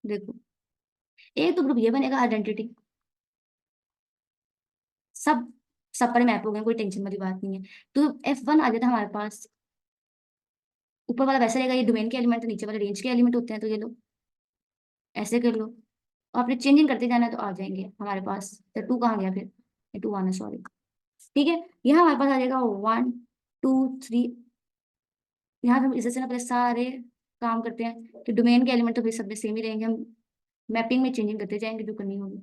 देखो एक तो ग्रुप ये बनेगा आइडेंटिटी, सब सब पर मैप हो गए, कोई टेंशन वाली बात नहीं है। तो F1 आ जाता है हमारे पास, ऊपर वाला वैसे रहेगा, ये डोमेन के एलिमेंट, नीचे वाले रेंज के एलिमेंट होते हैं, तो ये लो ऐसे कर लो, और आपने चेंजिंग करते जाना है तो आ जाएंगे हमारे पास। तो 2 कहाँ गया फिर, ये 2 1 है, सॉरी, ठीक है। यहाँ हमारे पास आ जाएगा 1 2 3। यहाँ पे हम इसे से ना पहले सारे काम करते हैं, तो डोमेन के एलिमेंट तो फिर सब में सेम ही रहेंगे, हम मैपिंग में चेंजिंग करते जाएंगे जो करनी होगी,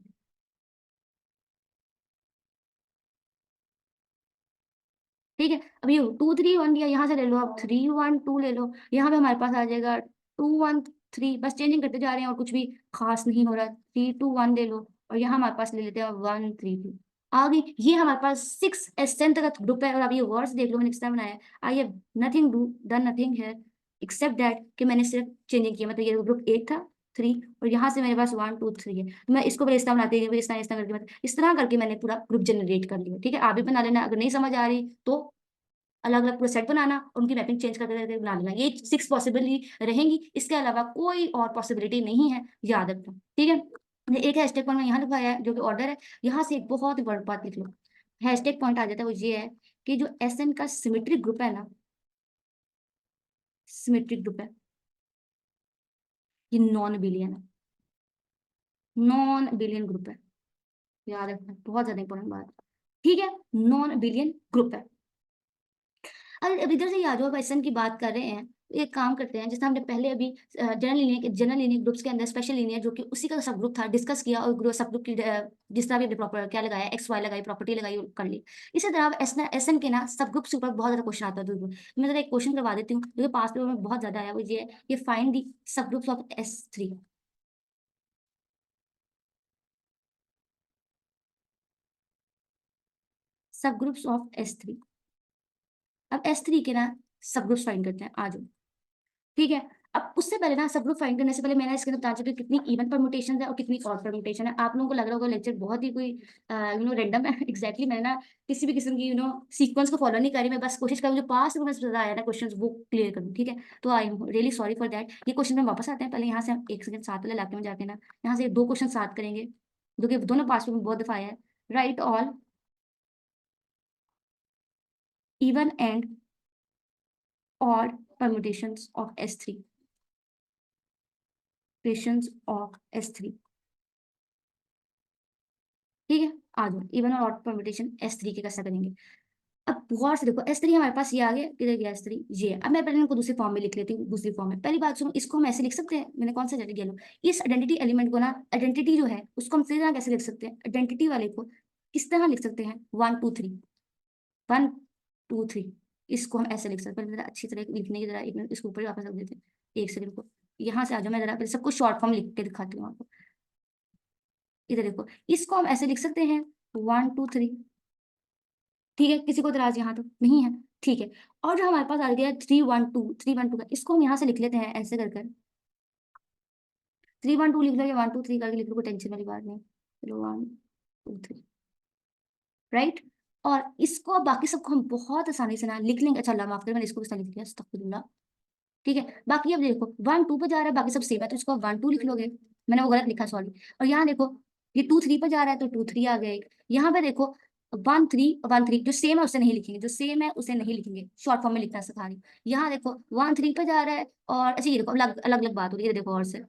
ठीक है। अब ये 2 3 1 लिया, यहाँ से ले लो, अब 3 1 2 ले लो, यहाँ पे हमारे पास आ जाएगा 2 1 3, बस चेंजिंग करते जा रहे हैं और कुछ भी खास नहीं हो रहा। 3 2 1 ले लो, और यहाँ हमारे पास ले लेते हैं 1 3 2। आगे ये हमारे पास 6 एसएन तक का ग्रुप है। और अब ये वर्ड्स देख लो मैंने किस तरह बनाया है, I have nothing do done nothing है एक्सेप्ट दैट कि मैंने सिर्फ चेंजिंग किया, मतलब ये ग्रुप 8 था 3, और यहाँ से मेरे पास 1 2 3 है, तो मैं इसको भी इस तरह बनाती हूँ, इस तरह करके, मतलब इस तरह करके मैंने पूरा ग्रुप जनरेट कर लिया, ठीक है। आप भी बना लेना, अगर नहीं समझ आ रही तो अलग अलग पूरा सेट बनाना और उनकी मैपिंग चेंज करके करके बना लेना। ये 6 पॉसिबिलिटी रहेंगी, इसके अलावा कोई और पॉसिबिलिटी नहीं है, याद रखना, ठीक है। ये एक हैशटैग पॉइंट मैं यहाँ लिखवाया है जो कि ऑर्डर है। यहाँ से एक बहुत इंपॉर्टेंट बात लिख लो, हैशटैग पॉइंट आ जाता है, वो ये है कि जो एसएन का सिमेट्रिक ग्रुप है ना, सिमेट्रिक ग्रुप है, ये नॉन बिलियन है, नॉन बिलियन ग्रुप है, याद रखना, बहुत ज्यादा इंपॉर्टेंट बात, ठीक है। नॉन बिलियन ग्रुप है। अरे अब इधर से ही आ जाओ, अब एसएन की बात कर रहे हैं, तो एक काम करते हैं, जैसे हमने पहले अभी जनरल लीनियर ग्रुप्स के अंदर स्पेशल लीनियर जो कि उसी का सब ग्रुप था डिस्कस किया, और ग्रुप सब ग्रुप की जिस तरह भी प्रॉपर क्या लगाया, एक्स वाई लगाई, प्रॉपर्टी लगाई और कर ली। इसी तरह अब एसएन के ना सब ग्रुप्स के ऊपर बहुत ज्यादा क्वेश्चन आता है, मैं जरा एक क्वेश्चन करवा देती हूँ जो कि पास पेपर में बहुत ज्यादा आया, वो ये है, ये फाइंड दी सब ग्रुप्स ऑफ S3। सब ग्रुप्स ऑफ S3। अब S3 के ना सब ग्रुप्स फाइंड करते हैं, आ जाओ। ठीक है, अब उससे पहले ना सब ग्रुप फाइंड करने से पहले मैंने इसके अंदर बता चुकी कितनी इवन परमुटेशन है और कितनी ऑड परमुटेशन है। आप लोगों को लग रहा होगा लेक्चर बहुत ही कोई रैंडम है। एग्जैक्टली मैंने ना किसी भी किस्म की सीक्वेंस को फॉलो नहीं करी, मैं बस कोशिश करूँ जो पास में आया ना क्वेश्चन वो क्लियर करूँ। ठीक है, तो I am really sorry for that. ये क्वेश्चन में वापस आते हैं, पहले यहाँ से हम एक सेकंड साथ वाले इलाके में जाते हैं ना, यहाँ से 2 क्वेश्चन साथ करेंगे जो कि दोनों पास में बहुत दफा आया है। Right all even and odd permutations of S3, permutations of S3। ठीक है, आ जाओ, इवन और ऑड परम्यूटेशन S3 के कैसे करेंगे। अब गौर से देखो S3 हमारे पास ये आ गया, किधर गया S3, ये है। अब मैं पहले इनको दूसरी फॉर्म में लिख लेती हूँ। दूसरी फॉर्म में पहली बात सुनो, इसको हम ऐसे लिख सकते हैं, मैंने कौन सा जगह लो, इस आइडेंटिटी एलिमेंट को ना, आइडेंटिटी जो है उसको हम सीधी तरह कैसे लिख सकते हैं, आइडेंटिटी वाले को किस तरह लिख सकते हैं, 1 2 3, 1 2 3। इसको हम ऐसे लिख सकते हैं, जरा अच्छी तरह लिखने की, जरा एक मिनट इसको ऊपर वापस रख देते हैं, एक सेकंड को यहाँ से आ जाओ, मैं जरा सबको शॉर्ट फॉर्म लिख के दिखाती हूँ आपको। इधर देखो, इसको हम ऐसे लिख सकते हैं 1 2 3। ठीक है, किसी को इतराज यहाँ तो नहीं है, ठीक है। और जो हमारे पास आ गया 3 1 2, 3 1 2 का, इसको हम यहाँ से लिख लेते हैं ऐसे कर कर, 3 1 2 लिख लो या 1 2 3 करके लिख लो, कोई टेंशन वाली बात नहीं। चलो 1 2 3, राइट। और इसको बाकी सबको हम बहुत आसानी से ना लिख लेंगे। अच्छा, अल्लाह माफ करे, मैंने इसको किस तरह लिख लिया, अस्तगफिरुल्लाह। ठीक है, बाकी अब देखो 1 2 पे जा रहा है, बाकी सब सेम है, तो इसको 1 2 लिख लोगे, मैंने वो गलत लिखा, सॉरी। और यहाँ देखो ये 2 3 पे जा रहा है, तो 2 3 आ गया एक। यहाँ पे देखो 1 3 1 3 जो सेम है उसे नहीं लिखेंगे, जो सेम है उसे नहीं लिखेंगे, शॉर्ट फॉर्म में लिखना सिखा रही हूँ। यहाँ देखो 1 3 पे जा रहा है, और अच्छा ये देखो अलग अलग अलग बात हो रही है, देखो और से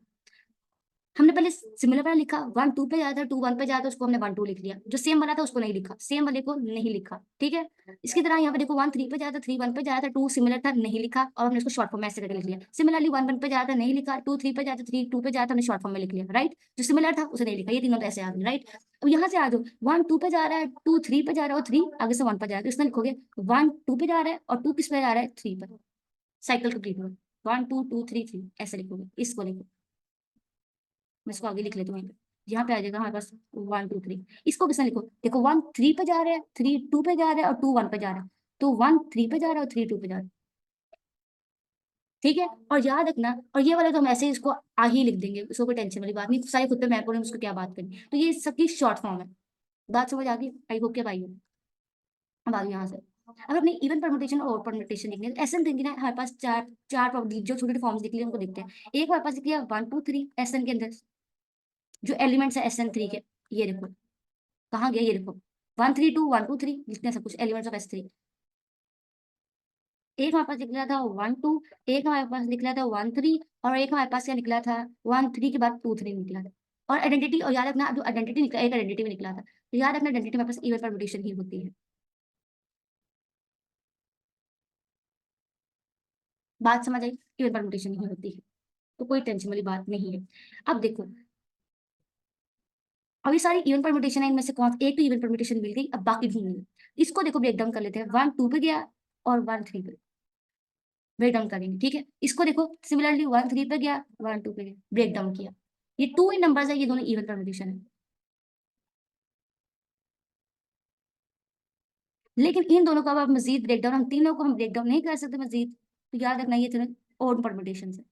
हमने पहले सिमिलर वाला लिखा, 1 2 पे जाता था, 2 1 पे जाता, उसको हमने 1 2 लिख लिया। जो सेम वाला था उसको नहीं लिखा, सेम वाले को नहीं लिखा। ठीक है, इसकी तरह यहाँ पे देखो 1 3 पे जाता, 3 1 पे जाता, 2 सिमिलर था नहीं लिखा, और हमने इसको शॉर्ट फॉर्म में ऐसे करके लिख लिया। सिमिलरली 1 1 पे जाता नहीं लिखा, 2 3 पे जाता, 3 2 पे जाता, हमने शॉर्ट फॉर्म में लिख लिया। राइट, जो सिमिलर था उसे नहीं लिखा, ये तीनों तो ऐसे आ गए। राइट, अब यहाँ से आ जाओ, 1 2 पे जा रहा है, 2 3 पे जा रहा है, और 3 आगे से 1 पे जा रहा है, तो इसमें लिखोगे 1 2 पे जा रहा है और 2 किस पे जा रहा है, 3 पर। साइकिल कंप्लीट हो, 1 2 2 3 3 ऐसे लिखोगे, इसको लिखो। मैं इसको आगे लिख लेती हूँ, यहाँ पे आ जाएगा हमारे पास 1 2 3। इसको किसने लिखो, देखो 1 3 पे जा रहा है, 3 2 पे जा रहा है, और 2 1 पे जा रहा है, तो 1 3 पे जा रहा है और 3 2 पे जा रहा है। ठीक है, और याद रखना, और ये वाला तो हम ऐसे ही इसको आ ही लिख देंगे, इसको कोई टेंशन वाली बात नहीं, सारी खुद पे मैप हो उसको क्या बात करनी। तो ये सबकी शॉर्ट फॉर्म है। बात समझ आ गई, आई होप के भाई हो। अब आ गई यहाँ से, अब अपने इवन परमुटेशन और ऑड परमुटेशन लिखने हैं, ऐसे देंगे ना हमारे पास चार चार जो छोटे छोटे फॉर्म्स दिख लिए उनको देखते हैं। एक हमारे पास दिख लिया 1 2 3 एसएन के अंदर जो एलिमेंट्स है SN3 के, ये देखो कहाँ गया, ये देखो 1 3 2 1 2 3 लिखते हैं सब कुछ एलिमेंट्स ऑफ S3। एक हमारे पास निकला था 1 2, एक हमारे पास निकला था 1 3, और एक हमारे पास क्या निकला था 1 3 के बाद 2 3 निकला था। और आइडेंटिटी, और याद रखना जो आइडेंटिटी निकला, एक आइडेंटिटी में निकला था, तो याद रखना आइडेंटिटी में हमारे पास इवन परमुटेशन ही होती है। बात समझ आई, इवन परमुटेशन ही होती है, तो कोई टेंशन वाली बात नहीं है। अब देखो, अब ये सारी इवन परमुटेशन है, इनमें से कौन एक तो इवन परमुटेशन मिल गई, अब बाकी ढूंढनी है। इसको देखो ब्रेक डाउन कर लेते हैं, 1 2 पे गया और 1 3 पे ब्रेक डाउन करेंगे। ठीक है, इसको देखो सिमिलरली 1 3 पे गया, 1 2 पे गया, ब्रेक डाउन किया। ये 2 ही नंबर्स है, ये दोनों इवन परमुटेशन है। लेकिन इन दोनों का अब मजीद ब्रेक डाउन, हम तीनों को हम ब्रेक डाउन नहीं कर सकते मजीद, तो याद रखना ये तीनों ओड परमुटेशन है।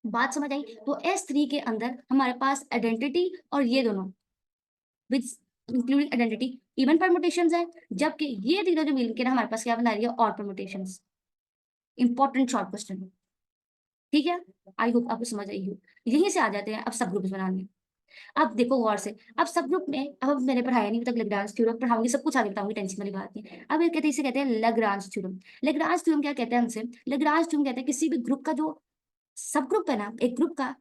बात समझ आई, तो S3 के अंदर हमारे पास आइडेंटिटी और ये दोनों with including identity even permutations है, जबकि ये तीनों जो मिलकर हमारे पास क्या बना रही है, odd permutations. Important short question. ठीक है, आई होप आपको समझ आई हो। यहीं से आ जाते हैं अब सब ग्रुप्स बनाने। अब देखो गौर से, अब सब ग्रुप में, अब मैंने पढ़ाया नहीं अभी तक, लेग्रांज थ्योरम पढ़ाऊंगी, सब कुछ आगे बताऊंगी, टेंशन वाली बात नहीं। अब ये कहते हैं, इसे कहते हैं लेग्रांज थ्योरम। लेग्रांज थ्योरम क्या कहते हैं हमसे, लेग्रांज थ्योरम कहते हैं किसी भी ग्रुप का जो सब ग्रुप है ना, एक ग्रुप का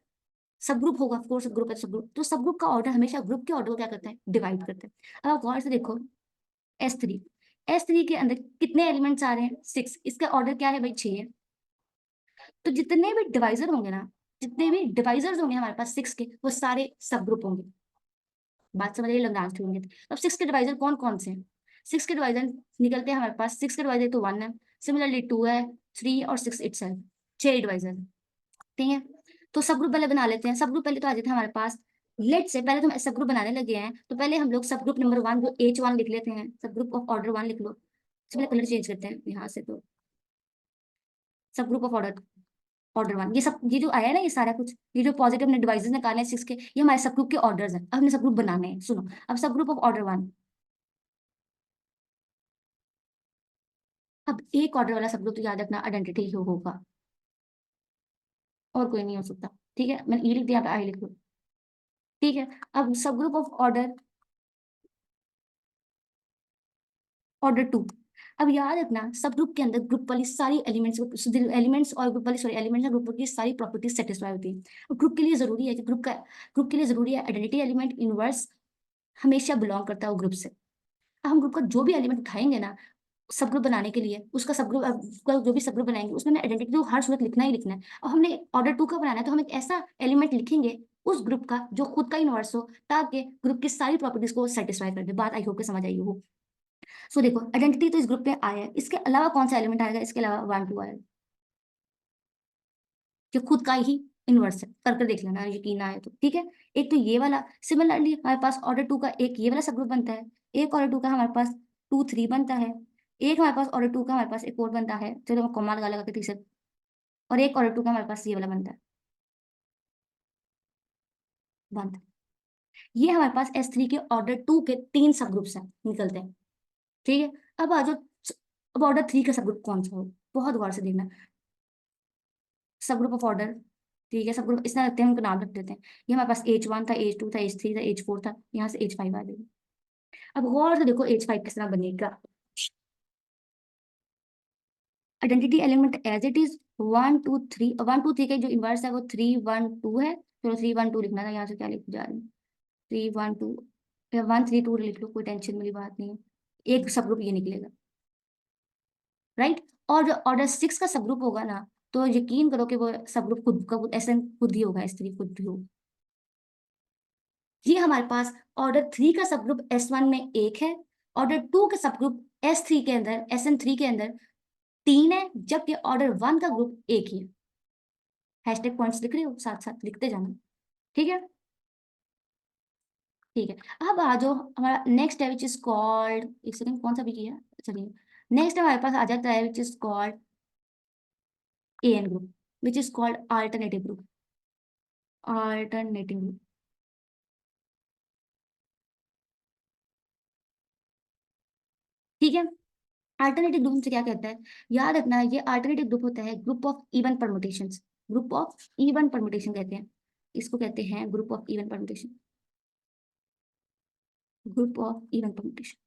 सब ग्रुप होगा, कोर्स ग्रुप है, सब ग्रुप, तो सब ग्रुप का ऑर्डर हमेशा ग्रुप के ऑर्डर को क्या करता है, डिवाइड करते हैं। अब आप गौर से देखो S3, S3 के अंदर कितने एलिमेंट्स आ रहे हैं, 6, इसका ऑर्डर क्या है भाई, 6 है। तो जितने भी डिवाइजर होंगे ना, जितने भी डिवाइजर्स होंगे हमारे पास 6 के, वो सारे सब ग्रुप होंगे। बात समझ रही है, लैग्रांज थ्योरम होंगे। अब 6 के डिवाइजर कौन कौन से हैं, 6 के डिवाइजर निकलते हैं हमारे पास, 6 के डिवाइजर तो 1 है, सिमिलरली 2 है, 3 और 6 इटसेल्फ, 6 डिवाइजर। ठीक है, तो सब ग्रुप पहले बना लेते हैं। सब ग्रुप पहले तो आ जाते हैं हमारे पास लेट से पहले तो हम सब ग्रुप बनाने लगे हैं, तो पहले हम लोग सब ग्रुप नंबर 1 जो H1 लिख लेते हैं, सब ग्रुप ऑफ ऑर्डर 1 लिख लो। इसमें कलर चेंज करते हैं यहाँ से, तो सब ग्रुप ऑफ ऑर्डर ऑर्डर 1, ये सब ये जो आया है ना, ये सारा कुछ, ये जो पॉजिटिव ने डिवाइसेस निकाले हैं 6 के, ये हमारे सब ग्रुप के ऑर्डर्स हैं। अब हमने सब ग्रुप बनाने हैं, सुनो। अब सब ग्रुप ऑफ ऑर्डर 1, अब एक ऑर्डर वाला सब ग्रुप तो याद रखना आइडेंटिटी ही होगा, और कोई नहीं हो सकता। ठीक है, मैंने ई लिख दिया, आई लिख दो। ठीक है, अब सब ग्रुप ऑफ ऑर्डर ऑर्डर 2। अब याद रखना सब ग्रुप के अंदर ग्रुप वाली सारी एलिमेंट्स और ग्रुप वाली सॉरी एलिमेंट्स और ग्रुप की सारी प्रॉपर्टीज सेटिस्फाई होती है। ग्रुप के लिए जरूरी है कि ग्रुप के लिए जरूरी है आइडेंटिटी एलिमेंट इनवर्स हमेशा बिलोंग करता है वो ग्रुप से। अब हम ग्रुप का जो भी एलिमेंट उठाएंगे ना सब ग्रुप बनाने के लिए, उसका सब ग्रुप जो भी सब ग्रुप बनाएंगे उसमें आइडेंटिटी तो हर सूरत लिखना ही लिखना है। अब हमने ऑर्डर 2 का बनाना है, तो हम एक ऐसा एलिमेंट लिखेंगे उस ग्रुप का जो खुद का इनवर्स हो, ताकि ग्रुप की सारी प्रॉपर्टीज को सेटिस्फाई कर दे। बात आई होप के समझ आई हो। सो देखो, आइडेंटिटी तो इस ग्रुप में आया है, इसके अलावा कौन सा एलिमेंट आएगा, इसके अलावा 1 2 आएगा जो खुद का ही इनवर्स है। करके देख लेना, यकीन आए तो। ठीक है, एक तो ये वाला। सिमिलरली हमारे पास ऑर्डर 2 का एक ये वाला सब ग्रुप बनता है, एक ऑर्डर 2 का हमारे पास 2 3 बनता है, एक हमारे पास ऑर्डर 2 का हमारे पास एक और बनता है, चलो मैं कॉमा लगा लगा के ठीक से, और एक ऑर्डर 2 का हमारे पास ये वाला बनता है, बनता है। ये हमारे पास S3 के ऑर्डर 2 के 3 सब ग्रुप्स हैं, निकलते हैं। ठीक है, अब आ जाओ। अब ऑर्डर 3 का सब ग्रुप कौन सा हो, बहुत गौर से देखना। सब ग्रुप ऑफ ऑर्डर, ठीक है, सब ग्रुप इस तरह रखते हैं, उनका नाम रख देते हैं। ये हमारे पास H1 था, H2 था, H3 था, H4 था, यहाँ से H5 आ जाएगी। अब गौर से देखो H5 किस तरह बनेगा। Identity element as it is 1 2 3, 1 2 3 का जो इनवर्स है वो 3 1 2 है। चलो 3 1 2 लिखना था, यहाँ से क्या लिख जा रही हूँ, 3 1 2 या 1 3 2 लिख लो, कोई टेंशन वाली बात नहीं है। एक सब ग्रुप ये निकलेगा, राइट। और जो ऑर्डर 6 का सब ग्रुप होगा ना, तो यकीन करो कि वो सब ग्रुप खुद का खुद ऐसे खुद ही होगा, S3 खुद ही होगा। ये हमारे पास ऑर्डर 3 का सब ग्रुप S1 में एक है, ऑर्डर 2 का सब ग्रुप S3 के अंदर SN3 के अंदर 3 है, जबकि ऑर्डर 1 का ग्रुप एक ही है। हैशटैग पॉइंट्स लिख रहे हो, साथ साथ लिखते जाना। ठीक है, ठीक है। अब आ जाओ, हमारा नेक्स्ट है विच इज कॉल्ड, एक सेकंड कौन सा भी किया, चलिए नेक्स्ट हमारे पास आ जाता है which is called AN group, which is called alternative group. Alternative group, ठीक है। अल्टरनेटिव ग्रुप से क्या कहता है, याद रखना, ये अल्टरनेटिव ग्रुप होता है group of even permutations. Group of even permutation कहते हैं इसको, कहते हैं group of even permutation, group of even permutation.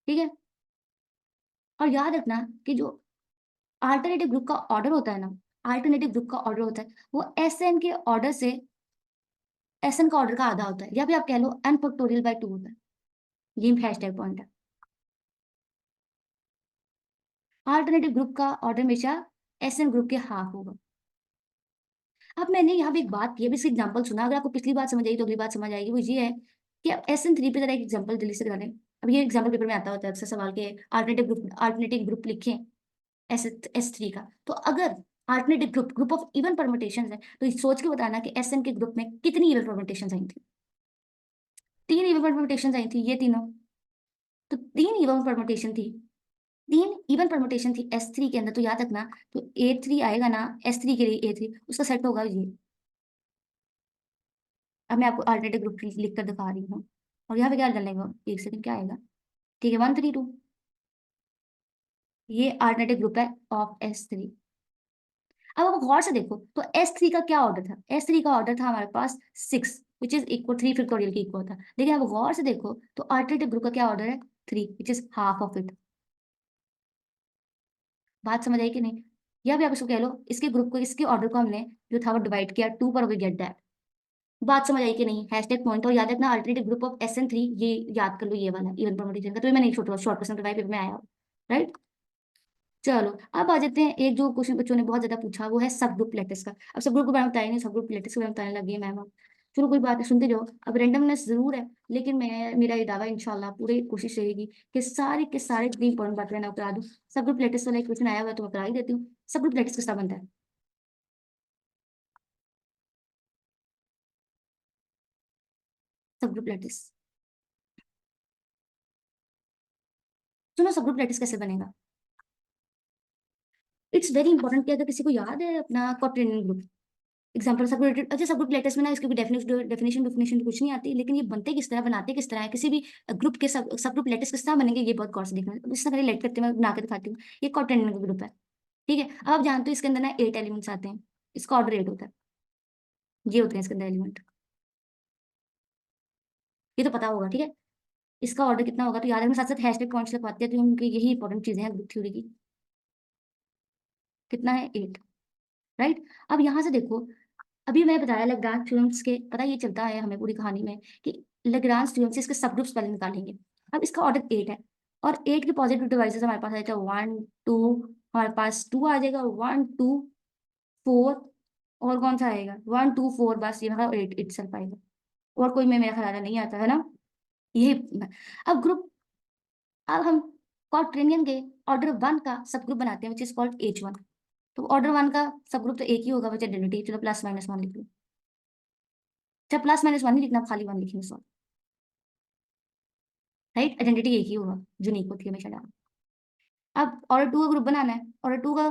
ठीक है, और याद रखना कि जो अल्टरनेटिव ग्रुप का ऑर्डर होता है ना, अल्टरनेटिव ग्रुप का ऑर्डर होता है वो SN के ऑर्डर से, SN का ऑर्डर का आधा होता है, या फिर आप कह लो n⁻² होता है। ये हैशटैग पॉइंट है। अल्टरनेटिव ग्रुप का ऑर्डर हमेशा SN ग्रुप के हाफ होगा। अब मैंने यहाँ पे एक बात की, अभी इसका एग्जाम्पल सुना, अगर आपको पिछली बात समझ आई तो अगली बात समझ आएगी। वो ये है कि अब SN3 पे जरा एक एग्जाम्पल जल्दी से करा लें। अब ये एग्जाम्पल पेपर में आता होता है अक्सर सवाल के, अल्टरनेटिव ग्रुप लिखें S3 का। तो अगर alternative group of even permutation है, तो ये सोच के बताना कि SN के ग्रुप में कितनी इवन परमुटेशन आई थी। 3 इवन परमुटेशन आई थी, ये तीनों, तो 3 इवन परमुटेशन थी, 3 इवन परमुटेशन थी S3 के अंदर। तो याद रखना, तो A3 आएगा ना S3 के लिए, A3 उसका सेट होगा ये। अब मैं आपको अल्टरनेटिव ग्रुप लिख कर दिखा रही हूँ, और यहाँ पे क्या डलेगा, एक सेकंड, क्या आएगा, ठीक है 1 3 2, ये अल्टरनेटिव ग्रुप है ऑफ S3। अब आप गौर से देखो, तो S3 का क्या ऑर्डर था, S3 का ऑर्डर था हमारे पास 6 विच इज इक्वल 3 फैक्टोरियल के इक्वल था। लेकिन अब गौर से देखो, तो अल्टरनेटिव ग्रुप का क्या ऑर्डर है, 3 which is half of it. बात समझ आई कि नहीं, या भी आप इसको कह लो, इसके ग्रुप को, इसके ऑर्डर को हमने जो था वो डिवाइड किया 2 पर, वी गेट दैट। बात समझ आई कि नहीं, हैशटैग पॉइंट। और याद रखना अल्टरनेटिव ग्रुप ऑफ SN3, ये याद कर लो, ये वाला इवन परमुटेशन का, तो ये मैंने शॉर्ट शॉर्ट क्वेश्चन करवाया पेपर में आया, राइट। चलो अब आ जाते हैं, एक जो क्वेश्चन बच्चों ने बहुत ज्यादा पूछा वो है सब ग्रुप लेटेस्ट का। अब सब ग्रुप के बारे में बताया नहीं, सब ग्रुप लेटेस्ट के बारे में बताने लगी है मैम अब। चलो कोई बात नहीं, सुनते जाओ। अब रेंडमनेस जरूर है, लेकिन मैं, मेरा ये दावा इंशाल्लाह पूरी कोशिश रहेगी कि सारे के सारे जितनी इंपॉर्टेंट बातें मैं करा दूं। सब ग्रुप लेटेस्ट वाला एक क्वेश्चन आया हुआ है तो मैं करा ही देती हूँ। सब ग्रुप लेटेस्ट किसका बनता है, सब ग्रुप लैटिस। सुनो सब ग्रुप लैटिस कैसे बनेगा। इट्स वेरी इंपॉर्टेंट कि अगर किसी को याद है अपना क्वाड्रेनियन ग्रुप एग्जाम्पल सब ग्रुप, अच्छा सब ग्रुप लेटर्स में ना इसकी डेफिनेशन डेफिनेशन डेफिनेशन कुछ नहीं आती, लेकिन ये बनते किस तरह, बनाते किस तरह है, किसी भी ग्रुप के सब ग्रुप लेटर्स किस तरह बनेंगे ये बहुत गौर से देखना है। इस तरह लेट करते मैं बना के दिखाती हूँ। ये क्वाड्रेनियन का ग्रुप है, ठीक है। अब आप जानते हो इसके अंदर ना 8 एलिमेंट्स आते हैं, इसका ऑर्डर 8 होता है, ये होते हैं इसके अंदर एलिमेंट, ये तो पता होगा, ठीक है। इसका ऑर्डर कितना होगा तो याद रखना, साथ साथ हैशटैग पॉइंट्स लगवाते हैं, तो उनकी यही इंपॉर्टेंट चीजें हैं ग्रुप थ्योरी की। कितना है 8, राइट। अब यहाँ से देखो, अभी मैंने बताया लेग्रांज थ्योरम्स के, पता ये चलता है हमें पूरी कहानी में कि लेग्रांज थ्योरम से इसके सब ग्रुप्स पहले निकालेंगे। अब इसका ऑर्डर 8 है और 8 के पॉजिटिव डिवाइसेस हमारे पास आएगा 1 2, हमारे पास 2 आ जाएगा 1 2 4, और कौन सा आएगा 1 2 4, बस ये हमारा 8 इटसेल्फ आएगा, और कोई में मेरा ख्याल नहीं आता है ना ये। अब ग्रुप, अब हम क्वाड्रेनियन के ऑर्डर 1 का सब ग्रुप बनाते हैं विच इज कॉल्ड H1। तो ऑर्डर 1 का सब ग्रुप तो एक ही होगा, बच्चा आइडेंटिटी, चलो प्लस माइनस 1 लिख लो। अच्छा प्लस माइनस 1 नहीं लिखना, खाली 1 लिखेंगे, सॉरी, राइट। आइडेंटिटी एक ही होगा, यूनिक होती है हमेशा डाल। अब ऑर्डर 2 का ग्रुप बनाना है, ऑर्डर 2 का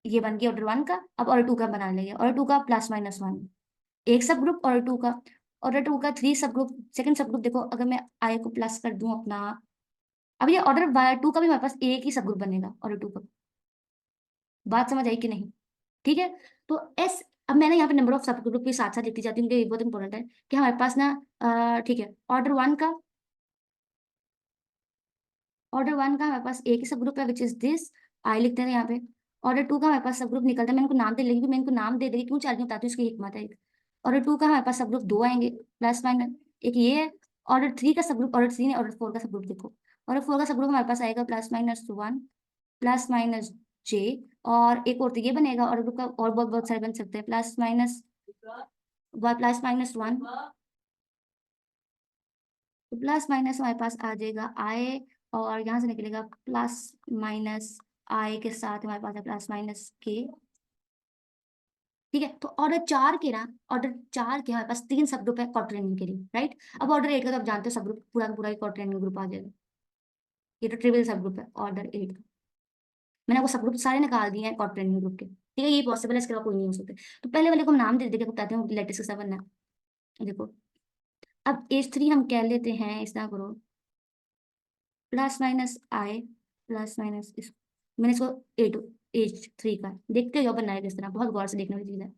ये बन गया ऑर्डर 1 का। अब ऑर्डर 2 का बना लेंगे, ऑर्डर 2 का प्लस माइनस 1 एक सब ग्रुप, ऑर्डर 2 का, ऑर्डर 2 का 3 सब ग्रुप, सेकंड सब ग्रुप देखो अगर मैं आई को प्लस कर दूं अपना, अब ये ऑर्डर 2 का भी हमारे पास एक ही सब ग्रुप बनेगा ऑर्डर 2 का। बात समझ आई कि नहीं, ठीक है। तो एस, अब मैंने यहाँ पे नंबर ऑफ सब ग्रुप के साथ साथ लिखती जाती हूँ क्योंकि ये बहुत इंपॉर्टेंट है कि हमारे पास ना ठीक है, ऑर्डर 1 का हमारे पास एक ही सब ग्रुप है विच इज दिस, आई लिखते हैं यहाँ पे। ऑर्डर 2 का हमारे पास सब ग्रुप निकलता है, मैं इनको नाम दे लेगी, मैं इनको नाम दे देगी क्यों चाह रही हूँ, बताती हूँ इसकी हिकमत है। ऑर्डर 2 का हमारे पास सब ग्रुप 2 आएंगे, प्लस माइनस, एक ये है। ऑर्डर 3 का सब ग्रुप, ऑर्डर 3 ने ऑर्डर 4 का सब ग्रुप देखो, ऑर्डर 4 का सब ग्रुप हमारे पास आएगा +-1 +-j, और एक और तो ये बनेगा ऑर्डर ग्रुप का, और बहुत बहुत सारे बन सकते हैं, +-1, तो प्लस माइनस हमारे पास आ जाएगा आई, और यहाँ से निकलेगा प्लस माइनस आई के साथ हमारे पास है +-के, ठीक है। तो ऑर्डर 4 के हमारे पास 3 सब ग्रुप है क्वाड्रेनियन के लिए, राइट। अब ऑर्डर 8 का तो आप जानते हो सब ग्रुप पूरा का पूरा क्वाड्रेनियन ग्रुप आ जाएगा, ये तो ट्रिवियल सब ग्रुप है ऑर्डर 8 का। मैंने आपको सब ग्रुप सारे निकाल दिए हैं क्वाड्रेनियन ग्रुप के, ठीक है, ये पॉसिबल है, इसके अलावा कोई नहीं हो सकते। तो पहले वाले को हम नाम दे देते बताते हैं लेटेस्ट के साथ बनना है। देखो अब H3 हम कह लेते हैं, इस तरह करो +-i +- इस, मैंने इसको H3 का देखते हो बनाया किस तरह, बहुत गौर से देखने वाली चीज है।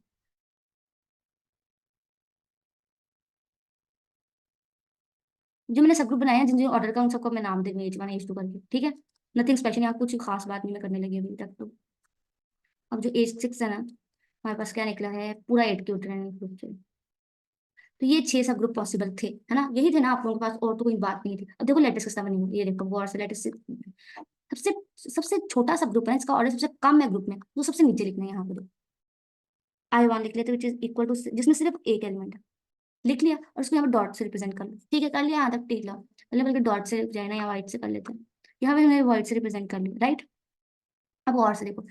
जो मैंने सब ग्रुप बनाए हैं जिन जिन ऑर्डर का उन सबको मैं नाम देंगे H1 H2 करके, ठीक है। नथिंग स्पेशल, यहाँ कुछ खास बात नहीं मैं करने लगी अभी तक तो। अब जो H6 है ना, हमारे पास क्या निकला है, पूरा 8 के उल्टरनेट ग्रुप से। तो ये 6 सब ग्रुप पॉसिबल थे, है ना, यही थे ना आप लोगों के पास, और तो कोई बात नहीं थी। अब देखो लेटेस्ट किस तरह बनेंगे, ये देखो गौर से, लेटेस्ट से सबसे सबसे छोटा सब ग्रुप है, इसका ऑर्डर सबसे कम है ग्रुप में, वो सबसे नीचे लिखना है यहाँ पे। I1 लिख लेते विच इज इक्वल टू, जिसमें सिर्फ एक एलिमेंट है, लिख लिया, और उसको यहाँ पे डॉट से रिप्रेजेंट कर लो, ठीक है, कर लिया यहाँ तक, ठीक लो, मतलब बल्कि डॉट से जाए ना, या वाइट से कर लेते हैं, यहाँ पे हमने वाइट से रिप्रेजेंट कर लिया, राइट। अब और से देखो,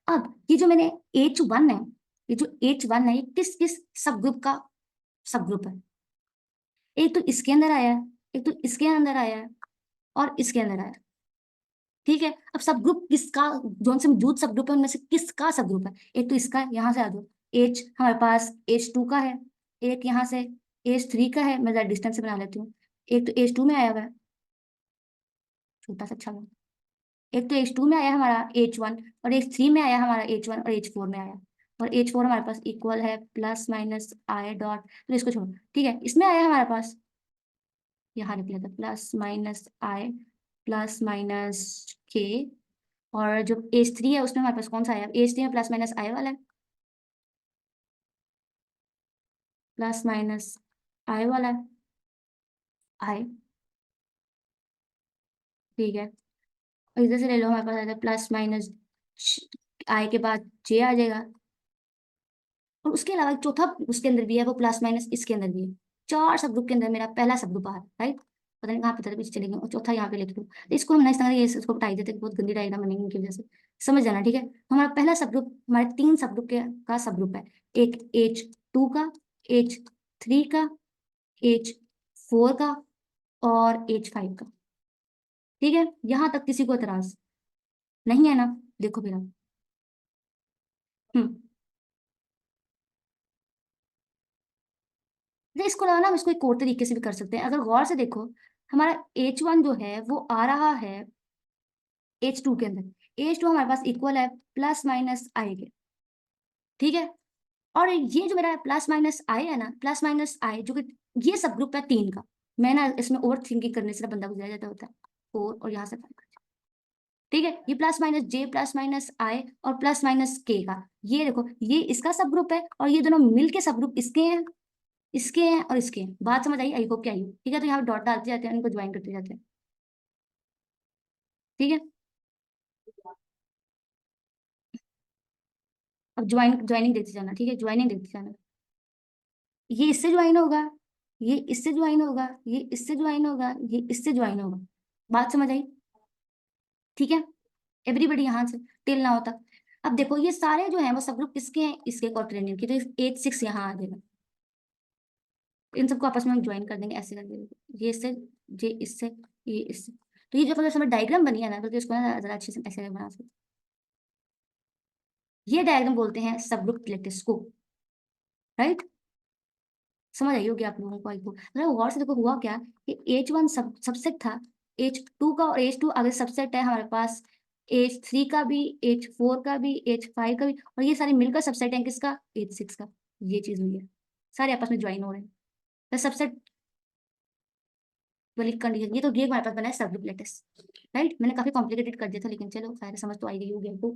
अब ये जो मैंने H1 है, ये जो H1 है ये किस किस सब ग्रुप का सब ग्रुप है, एक तो इसके अंदर आया है, एक तो इसके अंदर आया है, और इसके अंदर आया है, ठीक है। अब सब ग्रुप किसका, जोन से मौजूद सब ग्रुप है उनमें से किसका सब ग्रुप है, एक तो इसका है, यहाँ से आ जाओ, H हमारे पास H2 का है, एक यहाँ से H3 का है, मैं जरा डिस्टेंस से बना लेती हूँ, एक तो H2 में आया हुआ है, छोटा सा अच्छा हुआ, एक तो H2 में आया हमारा H1, और H3 में आया हमारा H1, और H4 में आया, और H4 हमारे पास इक्वल है +-i डॉट, तो इसको छोड़ो, ठीक है। इसमें आया हमारे पास, यहाँ निकला था +-i +-के, और जो H3 है उसमें हमारे पास कौन सा आया, H3 में +-i वाला है, +-i वाला है, i, ठीक है। और इधर से ले लो, हमारे पास आता है +-i के बाद j आ जाएगा, और उसके अलावा एक चौथा उसके अंदर भी है, वो +- इसके अंदर भी है, 4 सब ग्रुप के अंदर मेरा पहला सब ग्रुप आ रहा है, राइट। पता नहीं कहाँ पे तरह पीछे चले गए, और चौथा यहाँ पे लिख दो, तो इसको हम इस तरह ये इसको हटाई देते हैं, बहुत गंदी डायग्राम बनेगी इनकी वजह से, समझ जाना, ठीक है। हमारा पहला सब ग्रुप, हमारे 3 सब ग्रुप का सब ग्रुप है, एक H2 का, H3 का, H4 का और H5 का। ठीक है, यहां तक किसी को एतराज नहीं है ना? देखो फिर आप। हम्म तो इसको लगा ना, हम इसको एक और तरीके से भी कर सकते हैं। अगर गौर से देखो, हमारा H1 जो है वो आ रहा है H2 के अंदर। H2 हमारे पास इक्वल है प्लस माइनस आई के। ठीक है, और ये जो मेरा प्लस माइनस आई है ना, प्लस माइनस आई जो कि ये सब ग्रुप है 3 का। मैं ना इसमें ओवर थिंकिंग करने से ना बंदा गुजरा जाता होता है। 4 और यहाँ से 5। ठीक है, ये प्लस माइनस जे प्लस माइनस आई और प्लस माइनस के का, ये देखो ये इसका सब ग्रुप है, और ये दोनों मिलके सब ग्रुप इसके हैं, इसके हैं और इसके हैं। बात समझ आई? आई होप कि आई हो। ठीक है, तो यहाँ पे डॉट डालते जाते हैं, इनको ज्वाइन करते जाते हैं। ठीक है, अब ज्वाइनिंग देते जाना। ठीक है, ज्वाइनिंग देते जाना। ये इससे ज्वाइन होगा, ये इससे ज्वाइन होगा, ये इससे ज्वाइन होगा, ये इससे ज्वाइन होगा। बात समझ आई? ठीक है, एवरीबडी यहाँ से टिल नाउ तक। अब देखो ये सारे जो हैं वो सब ग्रुप किसके हैं? इसके क्वाड्रेनियन के। तो H6 यहाँ आ जाएगा। इन सबको आपस में ज्वाइन कर देंगे, ऐसे कर देंगे, ये इससे, ये इससे, ये इससे। तो ये जो अगर समय डायग्राम बनी है ना, तो इसको ना जरा अच्छे से ऐसे बना सकते। ये डायग्राम बोलते हैं सब ग्रुप लेटिस को। राइट, समझ आई होगी आप लोगों को। आई को मतलब गौर से देखो हुआ क्या कि H1 सबसेट था, H2 का, और H2 आगे सबसेट है हमारे पास H3 का भी, H4 का भी, H5 का भी, और ये सारे मिलकर सबसेट है किसका? H6 का। ये चीज हुई है, सारे आपस में ज्वाइन हो रहे हैं। तो सबसेट वाली कंडीशन ये, तो ये हमारे पास बना है सब ग्रुप लेटेस्ट। राइट, मैंने काफी कॉम्प्लिकेटेड कर दिया था, लेकिन चलो खैर समझ तो आई गई होगी हमको।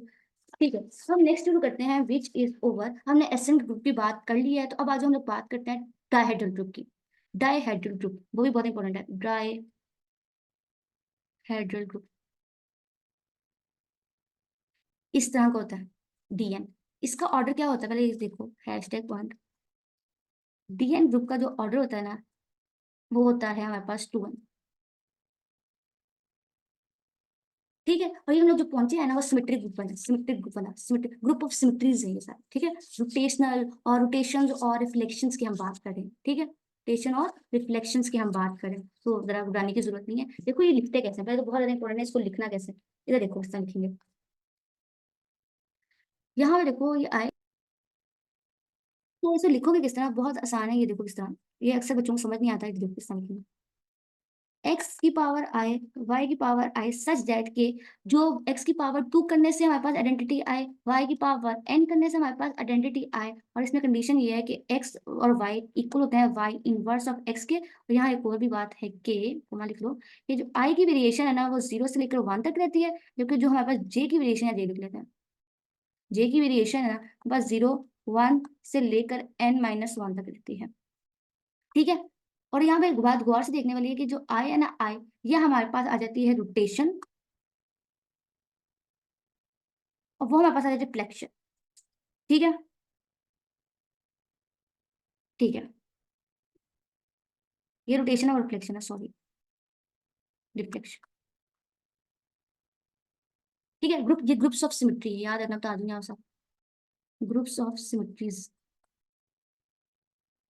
ठीक है, तो हम नेक्स्ट शुरू करते हैं विच इज ओवर। हमने एसेंट ग्रुप की बात कर ली है, तो अब आज हम लोग बात करते हैं डायहेड्रल ग्रुप की। डायहेड्रल ग्रुप वो भी बहुत इंपॉर्टेंट है। डायहेड्रल ग्रुप इस तरह का होता है, डीएन। इसका ऑर्डर क्या होता है पहले ये देखो, हैशटैग पॉइंट। डीएन ग्रुप का जो ऑर्डर होता है ना, वो होता है हमारे पास 2 1। ठीक है, और ये हम लोग जो पहुंचे हैं ना, वो सिमेट्रिक ग्रुप बना, सिमेट्रिक ग्रुप बना, सिमेट्रिक ग्रुप ऑफ सिमेट्रीज है ये सारे। ठीक है, रोटेशनल और रोटेशंस और रिफ्लेक्शंस की हम बात करें। ठीक है, रोटेशन और रिफ्लेक्शंस की हम बात करें, तो जरा घबराने की जरूरत नहीं है। देखो ये लिखते कैसे हैं? पहले तो बहुत ज्यादा इंपॉर्टेंट है इसको लिखना कैसे। इधर देखो इस तरह लिखेंगे। यहाँ पे देखो ये आए, तो इसे लिखोगे किस तरह? बहुत आसान है, ये देखो किस तरह। ये अक्सर बच्चों को समझ नहीं आता है, देखो किस तरह लिखेंगे। एक्स की पावर आई, वाई की पावर आई, सच दैट के जो एक्स की पावर 2 करने से हमारे पास आइडेंटिटी आई, वाई की पावर n करने से हमारे पास आइडेंटिटी आई। और इसमें कंडीशन ये है कि x और y इक्वल होते हैं वाई इनवर्स ऑफ x के। और यहाँ एक और भी बात है कि कोमा लिख लो, ये जो i की वेरिएशन है ना, वो 0 से लेकर 1 तक रहती है, जबकि जो हमारे पास j की वेरिएशन है, j लिख लेते हैं। j की वेरिएशन है ना, बस 0 1 से लेकर n-1 तक रहती है। ठीक है, और यहाँ पे एक बात गौर से देखने वाली है कि जो आई है ना, आई ये हमारे पास आ जाती है रोटेशन, और वो हमारे पास आ जाती है फ्लेक्शन। ठीक है, ठीक है, ये रोटेशन और रिफ्लेक्शन है, सॉरी, रिफ्लेक्शन। ठीक है, ग्रुप, ये ग्रुप्स ऑफ सिमेट्री याद रखना, बता दूं यहाँ सब ग्रुप्स ऑफ सिमेट्रीज,